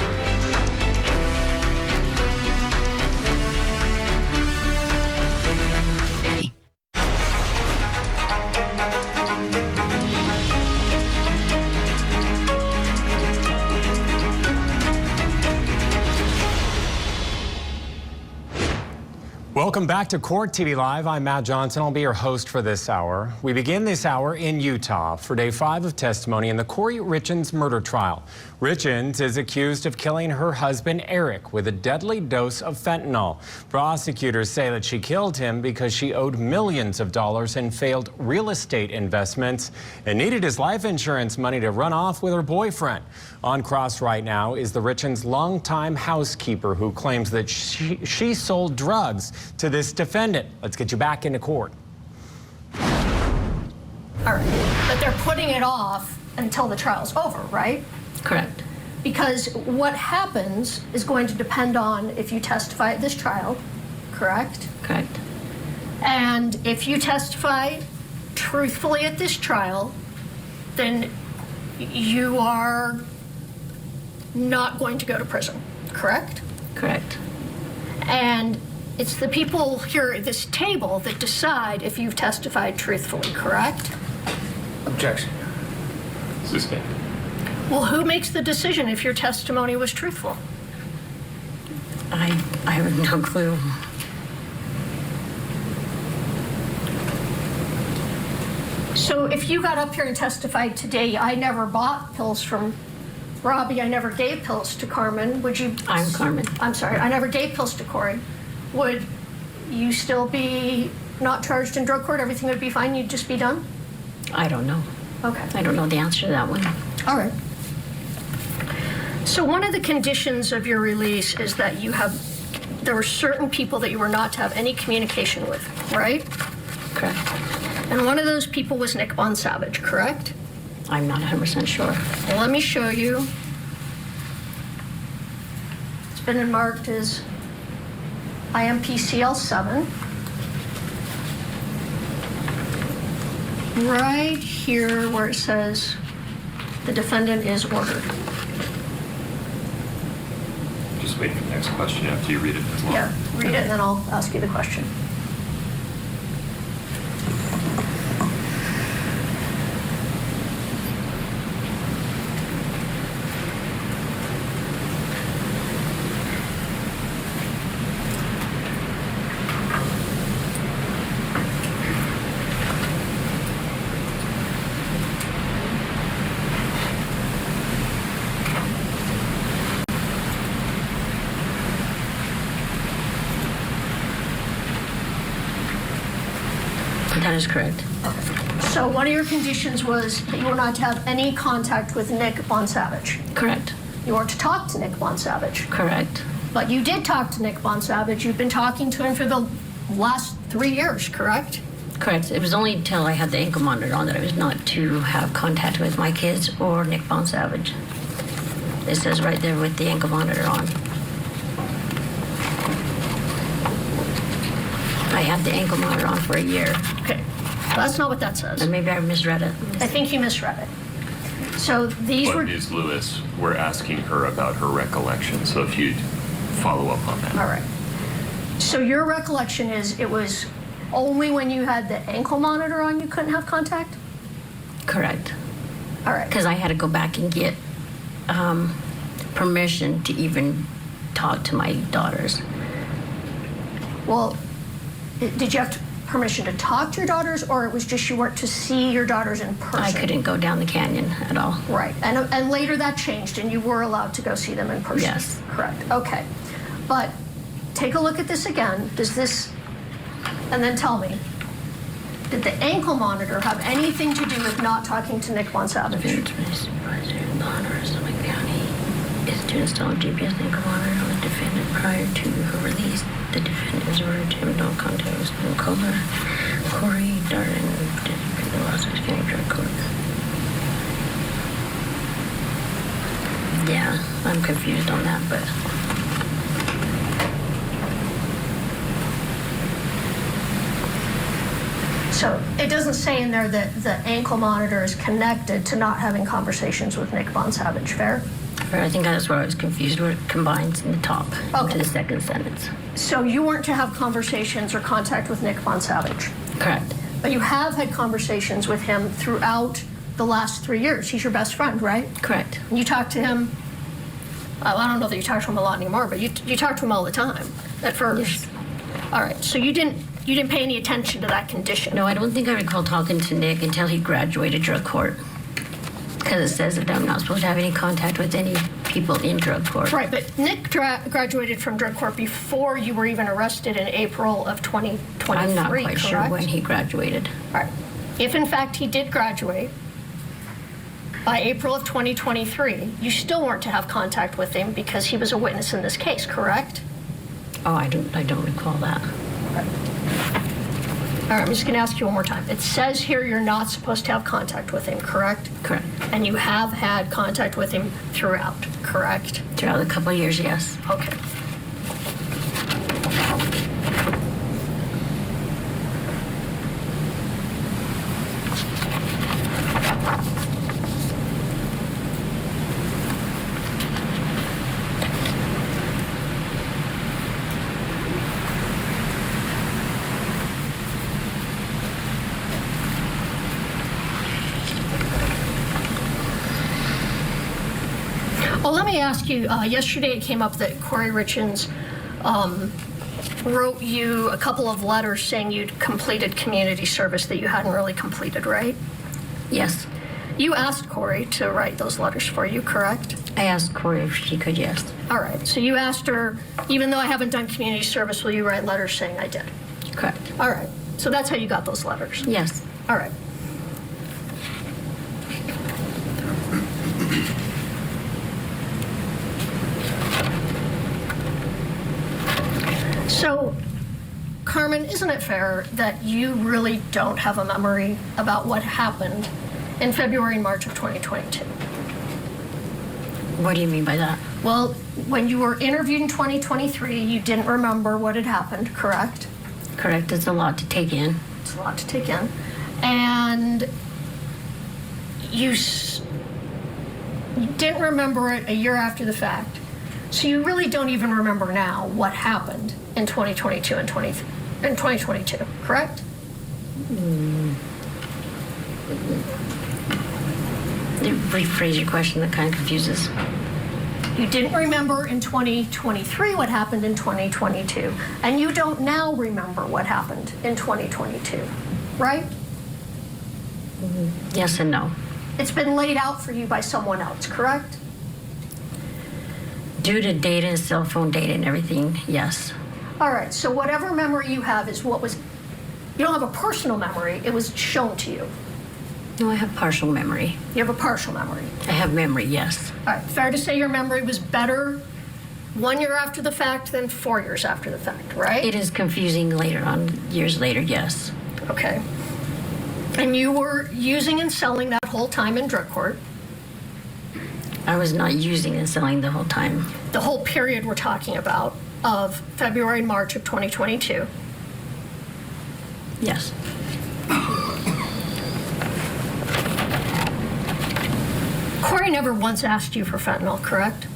Welcome back to Court TV Live. I'm Matt Johnson. I'll be your host for this hour. We begin this hour in Utah for day 5 of testimony in the Kouri Richins murder trial. Richins is accused of killing her husband, Eric, with a deadly dose of fentanyl. Prosecutors say that she killed him because she owed millions of dollars in failed real estate investments and needed his life insurance money to run off with her boyfriend. On cross right now is the Richins' longtime housekeeper who claims that she sold drugs to this defendant. Let's get you back into court. All right, but they're putting it off until the trial's over, right? Correct. Because what happens is going to depend on if you testify at this trial, correct? Correct. And if you testify truthfully at this trial, then you are not going to go to prison, correct? Correct. And it's the people here at this table that decide if you've testified truthfully, correct? Objection. Sustained. Well, who makes the decision if your testimony was truthful? I have no clue. So if you got up here and testified today, I never bought pills from Robbie, I never gave pills to Carmen, would you? I'm Carmen. I'm sorry, I never gave pills to Kouri. Would you still be not charged in drug court? Everything would be fine, you'd just be done? I don't know. Okay. I don't know the answer to that one. All right. So one of the conditions of your release is that there were certain people that you were not to have any communication with, right? Correct. And one of those people was Nick Bonsavage, correct? I'm not 100% sure. Well, let me show you. It's been marked as IMPCL 7. Right here where it says the defendant is ordered. Just wait for the next question after you read it as well. Yeah, read it and then I'll ask you the question. That is correct. So one of your conditions was that you were not to have any contact with Nick Bonsavage. Correct. You weren't to talk to Nick Bonsavage. Correct. But you did talk to Nick Bonsavage. You've been talking to him for the last 3 years, correct? Correct. It was only until I had the ankle monitor on that I was not to have contact with my kids or Nick Bonsavage. It says right there with the ankle monitor on. I had the ankle monitor on for a year. Okay. That's not what that says. And maybe I misread it. I think you misread it. So these But were... Ms. Lewis, we're asking her about her recollection, so if you'd follow up on that. All right. So your recollection is it was only when you had the ankle monitor on you couldn't have contact? Correct. All right. Because I had to go back and get permission to even talk to my daughters. Well, did you have permission to talk to your daughters, or it was just you weren't to see your daughters in person? I couldn't go down the canyon at all. Right. And later that changed, and you were allowed to go see them in person? Yes. Correct. Okay. But take a look at this again. Does this, and then tell me, did the ankle monitor have anything to do with not talking to Nick Bonsavage? Supervisor in the Honor of Summit County is to install a GPS ankle monitor on the defendant prior to her release. The defendant is ordered to have no contact with Kouri, Darden, and Los Angeles County Drug Court. Yeah, I'm confused on that, but... So it doesn't say in there that the ankle monitor is connected to not having conversations with Nick Bonsavage, fair? I think that's where I was confused, where it combines in the top to the second sentence. So you weren't to have conversations or contact with Nick Bonsavage? Correct. But you have had conversations with him throughout the last 3 years. He's your best friend, right? Correct. And you talk to him, I don't know that you talk to him a lot anymore, but you talk to him all the time at first. Yes. All right, so you didn't pay any attention to that condition? No, I don't think I recall talking to Nick until he graduated drug court. Because it says that I'm not supposed to have any contact with any people in drug court. Right, but Nick graduated from drug court before you were even arrested in April of 2023, I'm not quite correct? sure when he graduated. All right. If in fact he did graduate by April of 2023, you still weren't to have contact with him because he was a witness in this case, correct? Oh, I don't recall that. All right, I'm just going to ask you one more time. It says here you're not supposed to have contact with him, correct? Correct. And you have had contact with him throughout, correct? Throughout a couple of years, yes. Okay. Well, let me ask you, yesterday it came up that Kouri Richins wrote you a couple of letters saying you'd completed community service that you hadn't really completed, right? Yes. You asked Kouri to write those letters for you, correct? I asked Kouri if she could, yes. All right, so you asked her, even though I haven't done community service, will you write letters saying I did? Correct. All right, so that's how you got those letters? Yes. All right. So, Carmen, isn't it fair that you really don't have a memory about what happened in February and March of 2022? What do you mean by that? Well, when you were interviewed in 2023, you didn't remember what had happened, correct? Correct. It's a lot to take in. It's a lot to take in. And you didn't remember it a year after the fact. So you really don't even remember now what happened in 2022 and 2022, correct? Rephrase your question, that kind of confuses. You didn't remember in 2023 what happened in 2022, and you don't now remember what happened in 2022, right? Yes and no. It's been laid out for you by someone else, correct? Due to data and cell phone data and everything, yes. All right, so whatever memory you have is what was, you don't have a personal memory, it was shown to you. No, I have partial memory. You have a partial memory. I have memory, yes. All right, fair to say your memory was better 1 year after the fact than 4 years after the fact, right? It is confusing later on, years later, yes. Okay. And you were using and selling that whole time in drug court? I was not using and selling the whole time. The whole period we're talking about of February and March of 2022? Yes. Kouri never once asked you for fentanyl, correct?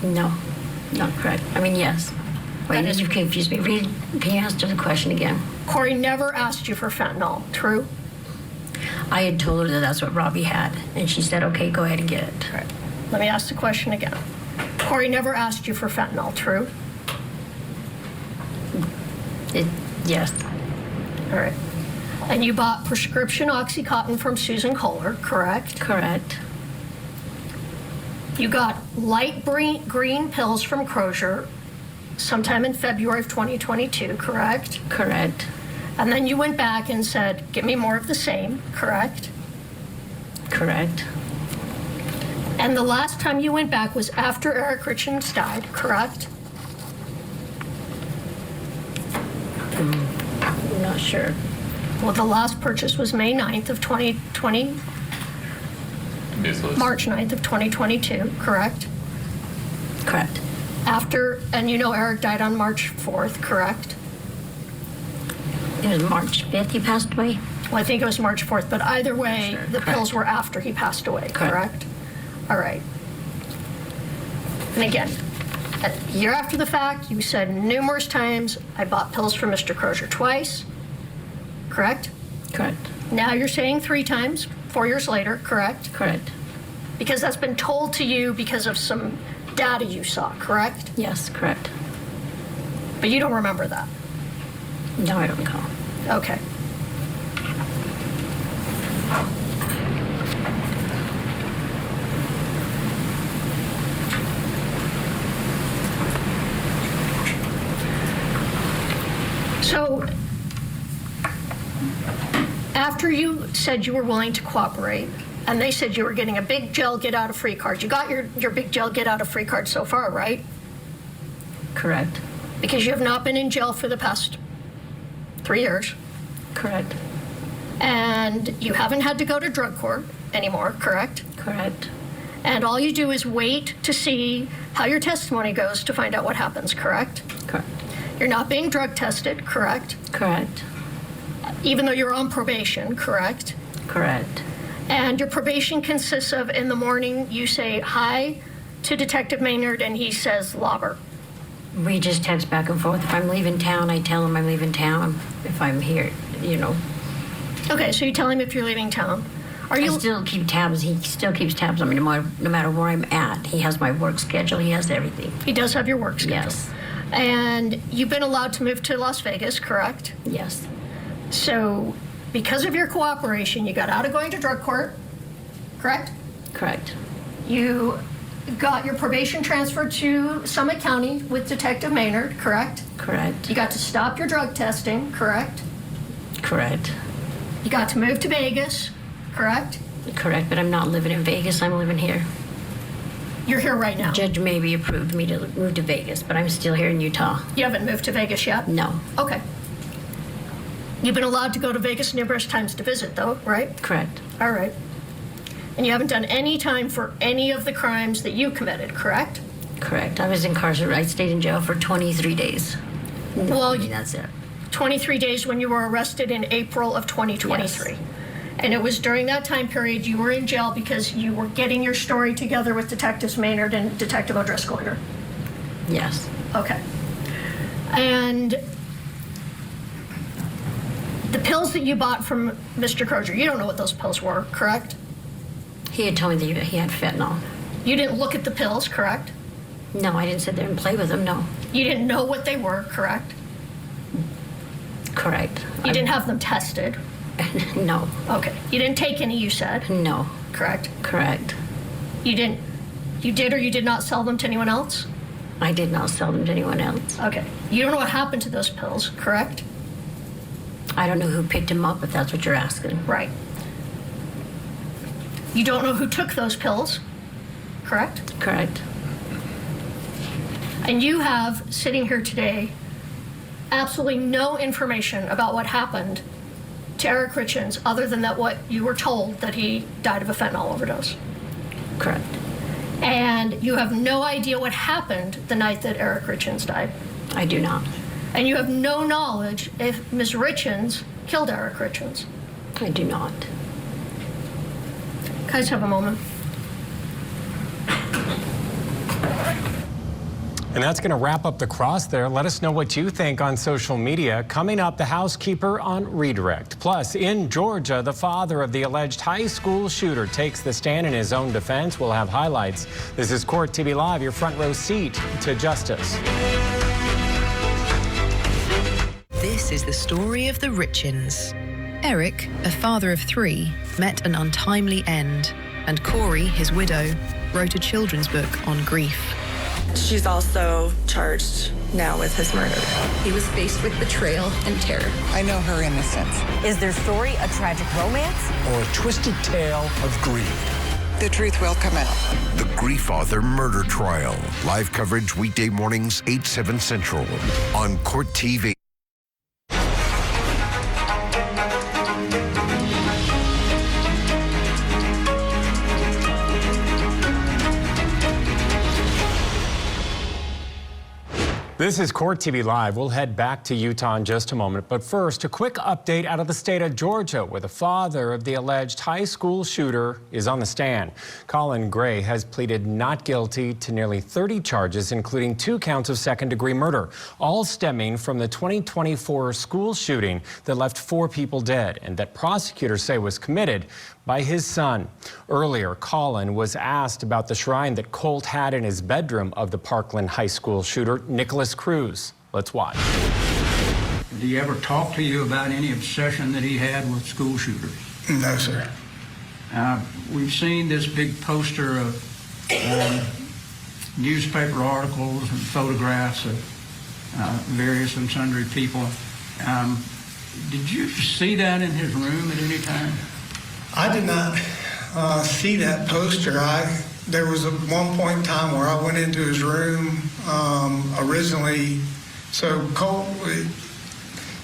No, not correct. I mean, yes. Wait, you confused me. Can you answer the question again? Kouri never asked you for fentanyl, true? I had told her that that's what Robbie had, and she said, okay, go ahead and get it. All right. Let me ask the question again. Kouri never asked you for fentanyl, true? Yes. All right. And you bought prescription Oxycontin from Susan Kohler, correct? Correct. You got light green pills from Crozier sometime in February of 2022, correct? Correct. And then you went back and said, give me more of the same, correct? Correct. And the last time you went back was after Eric Richins died, correct? I'm not sure. Well, the last purchase was May 9th of 2020, March 9th of 2022, correct? Correct. After, and you know Eric died on March 4th, correct? It was March 5th he passed away? Well, I think it was March 4th, but either way, Sure. the pills were after he passed away, correct? All right. And again, a year after the fact, you said numerous times, I bought pills from Mr. Crozier twice, correct? Correct. Now you're saying 3 times, 4 years later, correct? Correct. Because that's been told to you because of some data you saw, correct? Yes, correct. But you don't remember that? No, I don't recall. Okay. So, after you said you were willing to cooperate, and they said you were getting a big jail get out of free card, you got your big jail get out of free card so far, right? Correct. Because you have not been in jail for the past 3 years. Correct. And you haven't had to go to drug court anymore, correct? Correct. And all you do is wait to see how your testimony goes to find out what happens, correct? Correct. You're not being drug tested, correct? Correct. Even though you're on probation, correct? Correct. And your probation consists of, in the morning, you say hi to Detective Maynard, and he says Lauber. We just text back and forth. If I'm leaving town, I tell him I'm leaving town. If I'm here, you know. Okay, so you tell him if you're leaving town. I still keep tabs. He still keeps tabs on me no matter where I'm at. He has my work schedule. He has everything. He does have your work schedule. Yes. And you've been allowed to move to Las Vegas, correct? Yes. So, because of your cooperation, you got out of going to drug court, correct? Correct. You got your probation transferred to Summit County with Detective Maynard, correct? Correct. You got to stop your drug testing, correct? Correct. You got to move to Vegas, correct? Correct, but I'm not living in Vegas. I'm living here. You're here right now? Judge maybe approved me to move to Vegas, but I'm still here in Utah. You haven't moved to Vegas yet? No. Okay. You've been allowed to go to Vegas numerous times to visit, though, right? Correct. All right. And you haven't done any time for any of the crimes that you committed, correct? Correct. I was incarcerated. I stayed in jail for 23 days. Well, that's it. 23 days when you were arrested in April of 2023. Yes. And it was during that time period you were in jail because you were getting your story together with Detectives Maynard and Detective O'Driscoll here. Yes. Okay. And the pills that you bought from Mr. Crozier, you don't know what those pills were, correct? He had told me that he had fentanyl. You didn't look at the pills, correct? No, I didn't sit there and play with them, no. You didn't know what they were, correct? Correct. You didn't have them tested? No. Okay. You didn't take any, you said? No. Correct? Correct. You did or you did not sell them to anyone else? I did not sell them to anyone else. Okay. You don't know what happened to those pills, correct? I don't know who picked them up, if that's what you're asking. Right. You don't know who took those pills, correct? Correct. And you have, sitting here today, absolutely no information about what happened to Eric Richins other than that what you were told that he died of a fentanyl overdose. Correct. And you have no idea what happened the night that Eric Richins died. I do not. And you have no knowledge if Ms. Richins killed Eric Richins. I do not. Can I just have a moment? And that's going to wrap up the cross there. Let us know what you think on social media. Coming up, the housekeeper on redirect. Plus, in Georgia, the father of the alleged high school shooter takes the stand in his own defense. We'll have highlights. This is Court TV Live, your front row seat to justice. This is the story of the Richins. Eric, a father of 3, met an untimely end, and Kouri, his widow, wrote a children's book on grief. She's also charged now with his murder. He was faced with betrayal and terror. I know her innocence. Is their story a tragic romance? Or a twisted tale of grief? The truth will come out. The Grief Author Murder Trial. Live coverage weekday mornings, 8, 7 Central on Court TV. This is Court TV Live. We'll head back to Utah in just a moment. But first, a quick update out of the state of Georgia, where the father of the alleged high school shooter is on the stand. Colin Gray has pleaded not guilty to nearly 30 charges, including 2 counts of second-degree murder, all stemming from the 2024 school shooting that left 4 people dead and that prosecutors say was committed by his son. Earlier, Colin was asked about the shrine that Colt had in his bedroom of the Parkland High School shooter, Nicholas Cruz. Let's watch. Did he ever talk to you about any obsession that he had with school shooters? No, sir. We've seen this big poster of newspaper articles and photographs of various and sundry people. Did you see that in his room at any time? I did not see that poster. There was one point in time where I went into his room originally. So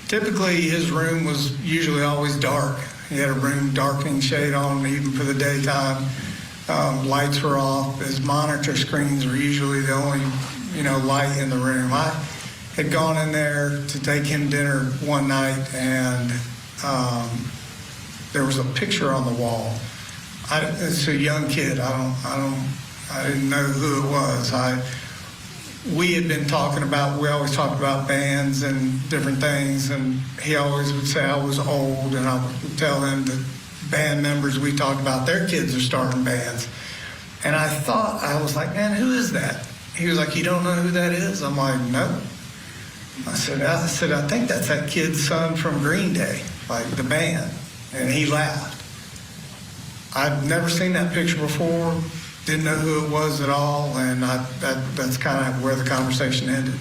typically his room was usually always dark. He had a room darkening shade on even for the daytime. Lights were off. His monitor screens were usually the only, light in the room. I had gone in there to take him dinner one night, and there was a picture on the wall. It's a young kid. I didn't know who it was. We had been we always talked about bands and different things, and he always would say I was old, and I would tell him that band members we talked about, their kids are starting bands. And I was like, man, who is that? He was like, you don't know who that is? I'm like, no. I said, I think that's that kid's son from Green Day, like the band. And he laughed. I'd never seen that picture before, didn't know who it was at all, and that's kind of where the conversation ended.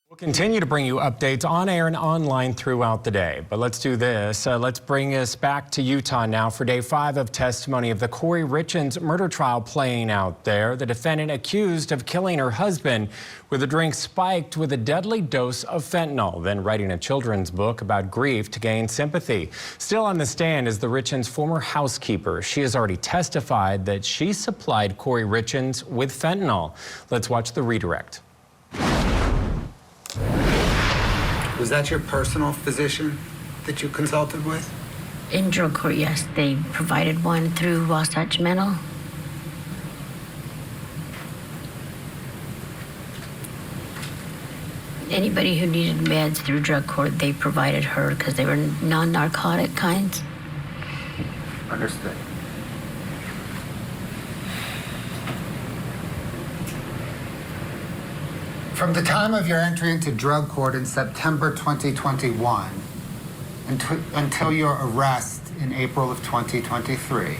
We'll continue to bring you updates on air and online throughout the day. But let's do this. Let's bring us back to Utah now for day 5 of testimony of the Kouri Richins murder trial playing out there. The defendant accused of killing her husband with a drink spiked with a deadly dose of fentanyl, then writing a children's book about grief to gain sympathy. Still on the stand is the Richins' former housekeeper. She has already testified that she supplied Kouri Richins with fentanyl. Let's watch the redirect. Was that your personal physician that you consulted with? In drug court, yes. They provided one through Wasatch Mental. Anybody who needed meds through drug court, they provided her because they were non-narcotic kinds. Understood. From the time of your entry into drug court in September 2021 until your arrest in April of 2023,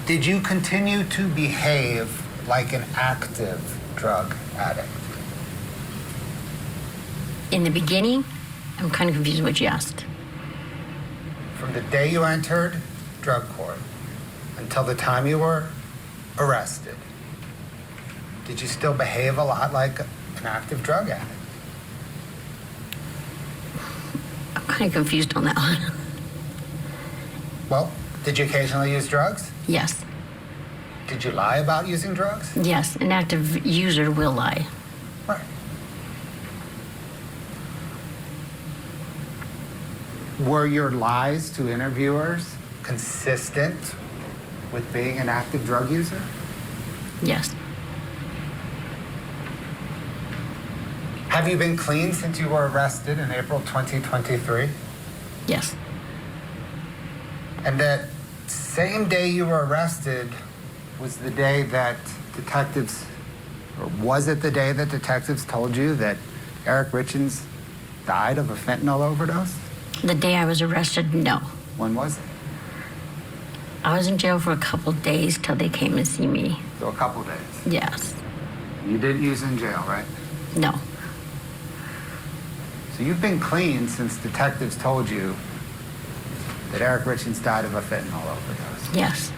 did you continue to behave like an active drug addict? In the beginning, I'm kind of confused what you asked. From the day you entered drug court until the time you were arrested, did you still behave a lot like an active drug addict? I'm kind of confused on that one. Well, did you occasionally use drugs? Yes. Did you lie about using drugs? Yes, an active user will lie. Right. Were your lies to interviewers consistent with being an active drug user? Yes. Have you been clean since you were arrested in April 2023? Yes. And that same day you were arrested was the day that detectives, or was it the day that detectives told you that Eric Richins died of a fentanyl overdose? The day I was arrested, no. When was it? I was in jail for a couple days till they came and see me. So a couple days? Yes. You didn't use in jail, right? No. So you've been clean since detectives told you that Eric Richins died of a fentanyl overdose? Yes.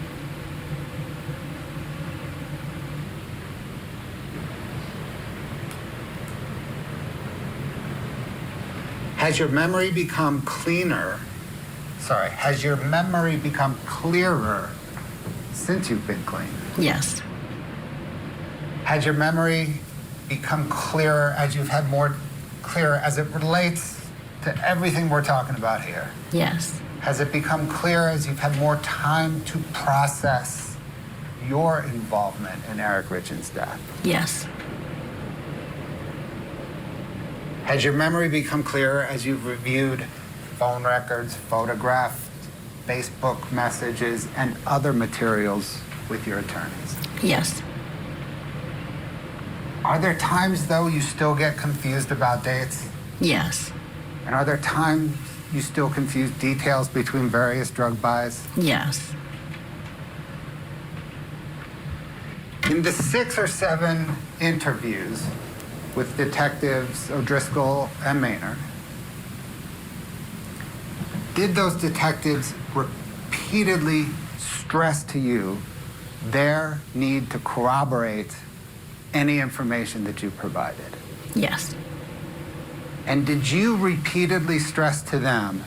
Has your memory become cleaner? Sorry, has your memory become clearer since you've been clean? Yes. Has your memory become clearer as you've had more clearer as it relates to everything we're talking about here? Yes. Has it become clearer as you've had more time to process your involvement in Eric Richins' death? Yes. Has your memory become clearer as you've reviewed phone records, photographed Facebook messages, and other materials with your attorneys? Yes. Are there times, though, you still get confused about dates? Yes. And are there times you still confuse details between various drug buys? Yes. In the 6 or 7 interviews with detectives O'Driscoll and Maynard, did those detectives repeatedly stress to you their need to corroborate any information that you provided? Yes. And did you repeatedly stress to them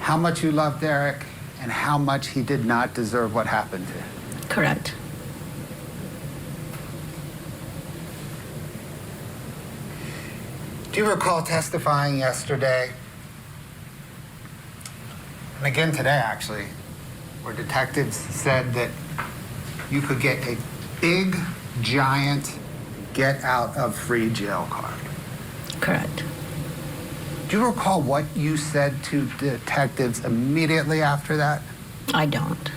how much you loved Eric and how much he did not deserve what happened to him? Correct. Do you recall testifying yesterday, and again today actually, where detectives said that you could get a big, giant get out of free jail card? Correct. Do you recall what you said to detectives immediately after that? I don't.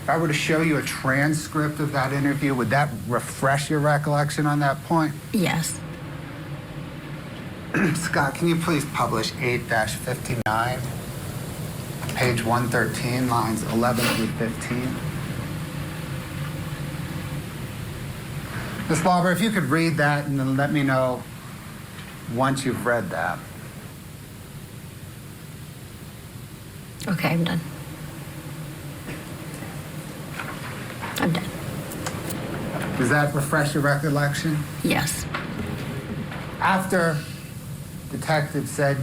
If I were to show you a transcript of that interview, would that refresh your recollection on that point? Yes. Scott, can you please publish 8-59, page 113, lines 11 through 15? Ms. Lauber, if you could read that and then let me know once you've read that. Okay, I'm done. I'm done. Does that refresh your recollection? Yes. After detective said,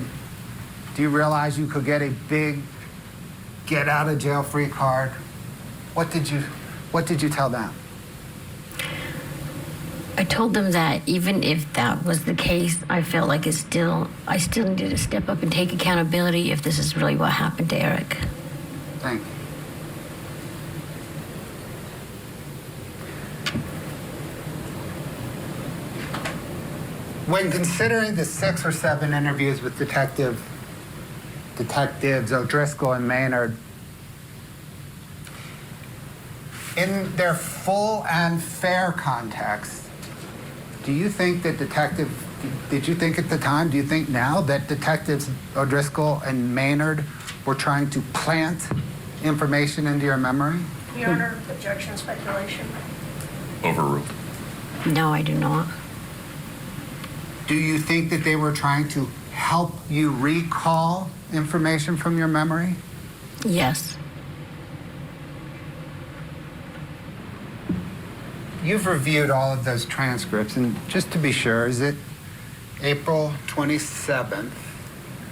do you realize you could get a big get out of jail free card? What did you tell them? I told them that even if that was the case, I felt like I still needed to step up and take accountability if this is really what happened to Eric. Thank you. When considering the 6 or 7 interviews with detectives O'Driscoll and Maynard, in their full and fair context, do you think that did you think at the time, do you think now that detectives O'Driscoll and Maynard were trying to plant information into your memory? Your Honor, objection, speculation. Overruled. No, I do not. Do you think that they were trying to help you recall information from your memory? Yes. You've reviewed all of those transcripts, and just to be sure, is it April 27th?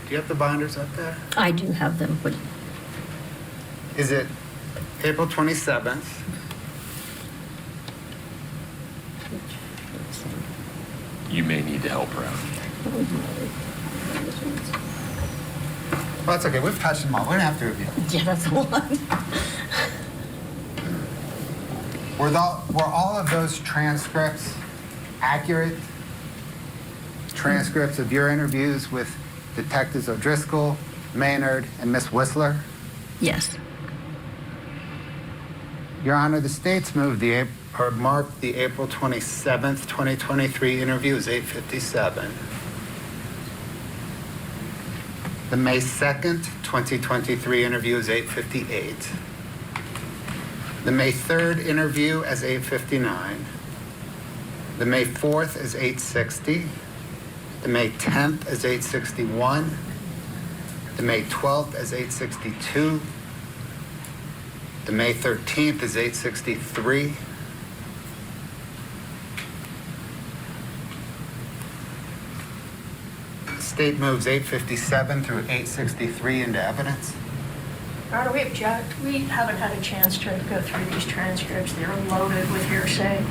Do you have the binders up there? I do have them, but Is it April 27th? You may need to help her out. Well, that's okay. We've touched them all. We don't have to review them. yeah, that's the one. Were all of those transcripts accurate? Transcripts of your interviews with Detectives O'Driscoll, Maynard, and Miss Whistler? Yes. Your Honor, the state's marked the April 27th, 2023 interview as 8:57. The May 2nd, 2023 interview is 8:58. The May 3rd interview as 8:59. The May 4th is 8:60. The May 10th is 8:61. The May 12th is 8:62. The May 13th is 8:63. The state moves 8:57 through 8:63 into evidence. Your Honor, we object. We haven't had a chance to go through these transcripts. They're loaded with hearsay.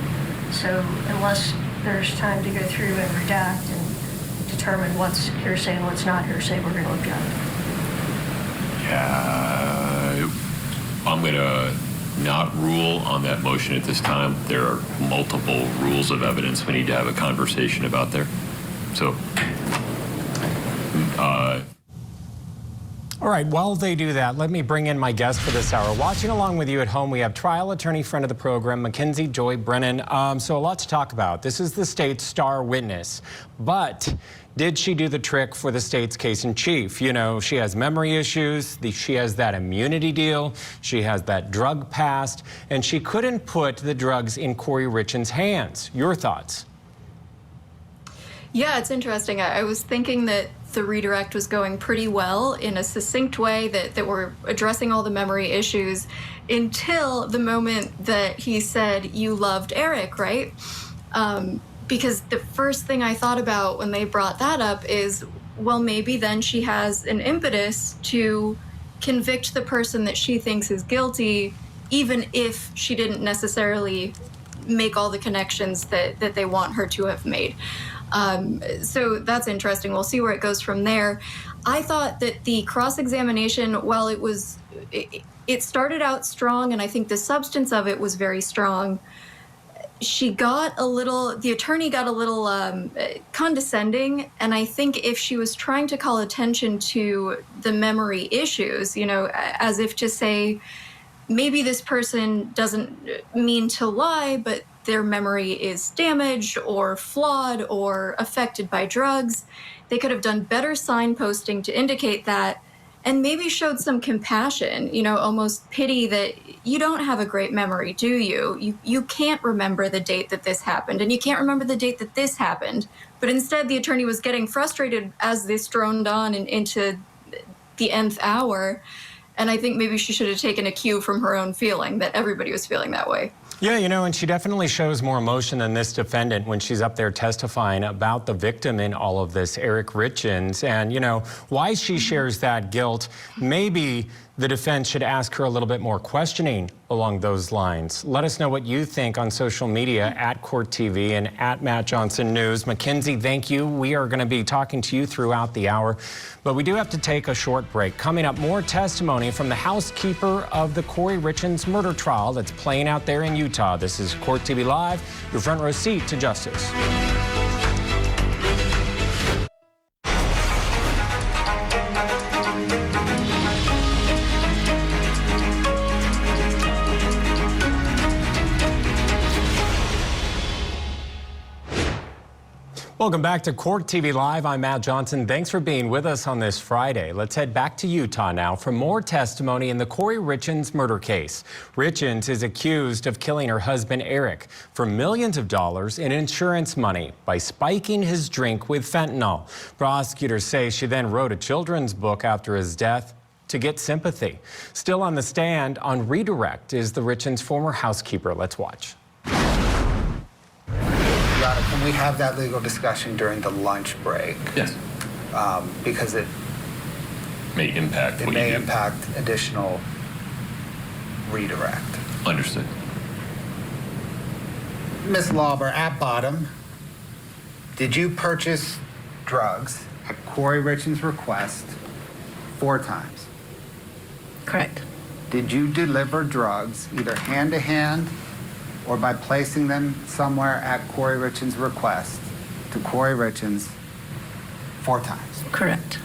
So unless there's time to go through and redact and determine what's hearsay and what's not hearsay, we're going to object. Yeah, I'm going to not rule on that motion at this time. There are multiple rules of evidence we need to have a conversation about there. So, All right, while they do that, let me bring in my guest for this hour. Watching along with you at home, we have trial attorney, friend of the program, Mackenzie Joy Brennan. So a lot to talk about. This is the state's star witness, but did she do the trick for the state's case in chief? You know, she has memory issues, she has that immunity deal, she has that drug past, and she couldn't put the drugs in Kouri Richins' hands. Your thoughts? Yeah, it's interesting. I was thinking that the redirect was going pretty well in a succinct way, that we're addressing all the memory issues until the moment that he said, "You loved Eric," right? Because the first thing I thought about when they brought that up is, well, maybe then she has an impetus to convict the person that she thinks is guilty, even if she didn't necessarily make all the connections that they want her to have made. So that's interesting. We'll see where it goes from there. I thought that the cross-examination, while it started out strong, and I think the substance of it was very strong, the attorney got a little condescending, and I think if she was trying to call attention to the memory issues, you know, as if to say, maybe this person doesn't mean to lie, but their memory is damaged or flawed or affected by drugs. They could have done better signposting to indicate that, and maybe showed some compassion, you know, almost pity that you don't have a great memory, do you? You can't remember the date that this happened, and you can't remember the date that this happened. But instead, the attorney was getting frustrated as this droned on and into the nth hour. And I think maybe she should have taken a cue from her own feeling that everybody was feeling that way. Yeah, you know, and she definitely shows more emotion than this defendant when she's up there testifying about the victim in all of this, Eric Richins. And, you know, why she shares that guilt, maybe the defense should ask her a little bit more questioning along those lines. Let us know what you think on social media at Court TV and at Matt Johnson News. Mackenzie, thank you. We are going to be talking to you throughout the hour, but we do have to take a short break. Coming up, more testimony from the housekeeper of the Kouri Richins murder trial that's playing out there in Utah. This is Court TV Live, your front row seat to justice. Welcome back to Court TV Live. I'm Matt Johnson. Thanks for being with us on this Friday. Let's head back to Utah now for more testimony in the Kouri Richins murder case. Richins is accused of killing her husband, Eric, for millions of dollars in insurance money by spiking his drink with fentanyl. Prosecutors say she then wrote a children's book after his death to get sympathy. Still on the stand on redirect is the Richins' former housekeeper. Let's watch. Can we have that legal discussion during the lunch break? Yes. Because it may impact additional redirect. Understood. Ms. Lauber, at bottom, did you purchase drugs at Kouri Richins' request 4 times? Correct. Did you deliver drugs either hand to hand or by placing them somewhere at Kouri Richins' request to Kouri Richins 4 times? Correct.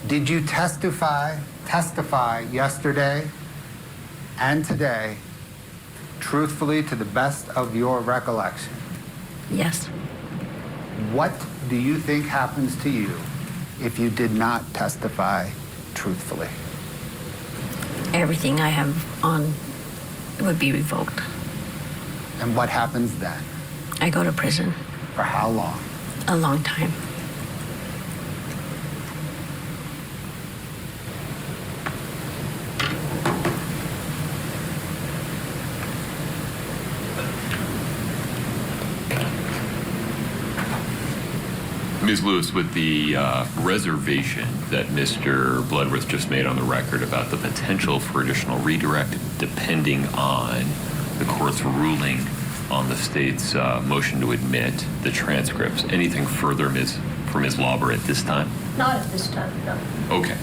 Did you testify yesterday and today truthfully to the best of your recollection? Yes. What do you think happens to you if you did not testify truthfully? Everything I have on would be revoked. And what happens then? I go to prison. For how long? A long time. Ms. Lewis, with the reservation that Mr. Bloodworth just made on the record about the potential for additional redirect depending on the court's ruling on the state's motion to admit the transcripts, anything further for Ms. Lauber at this time? Not at this time, no. Okay.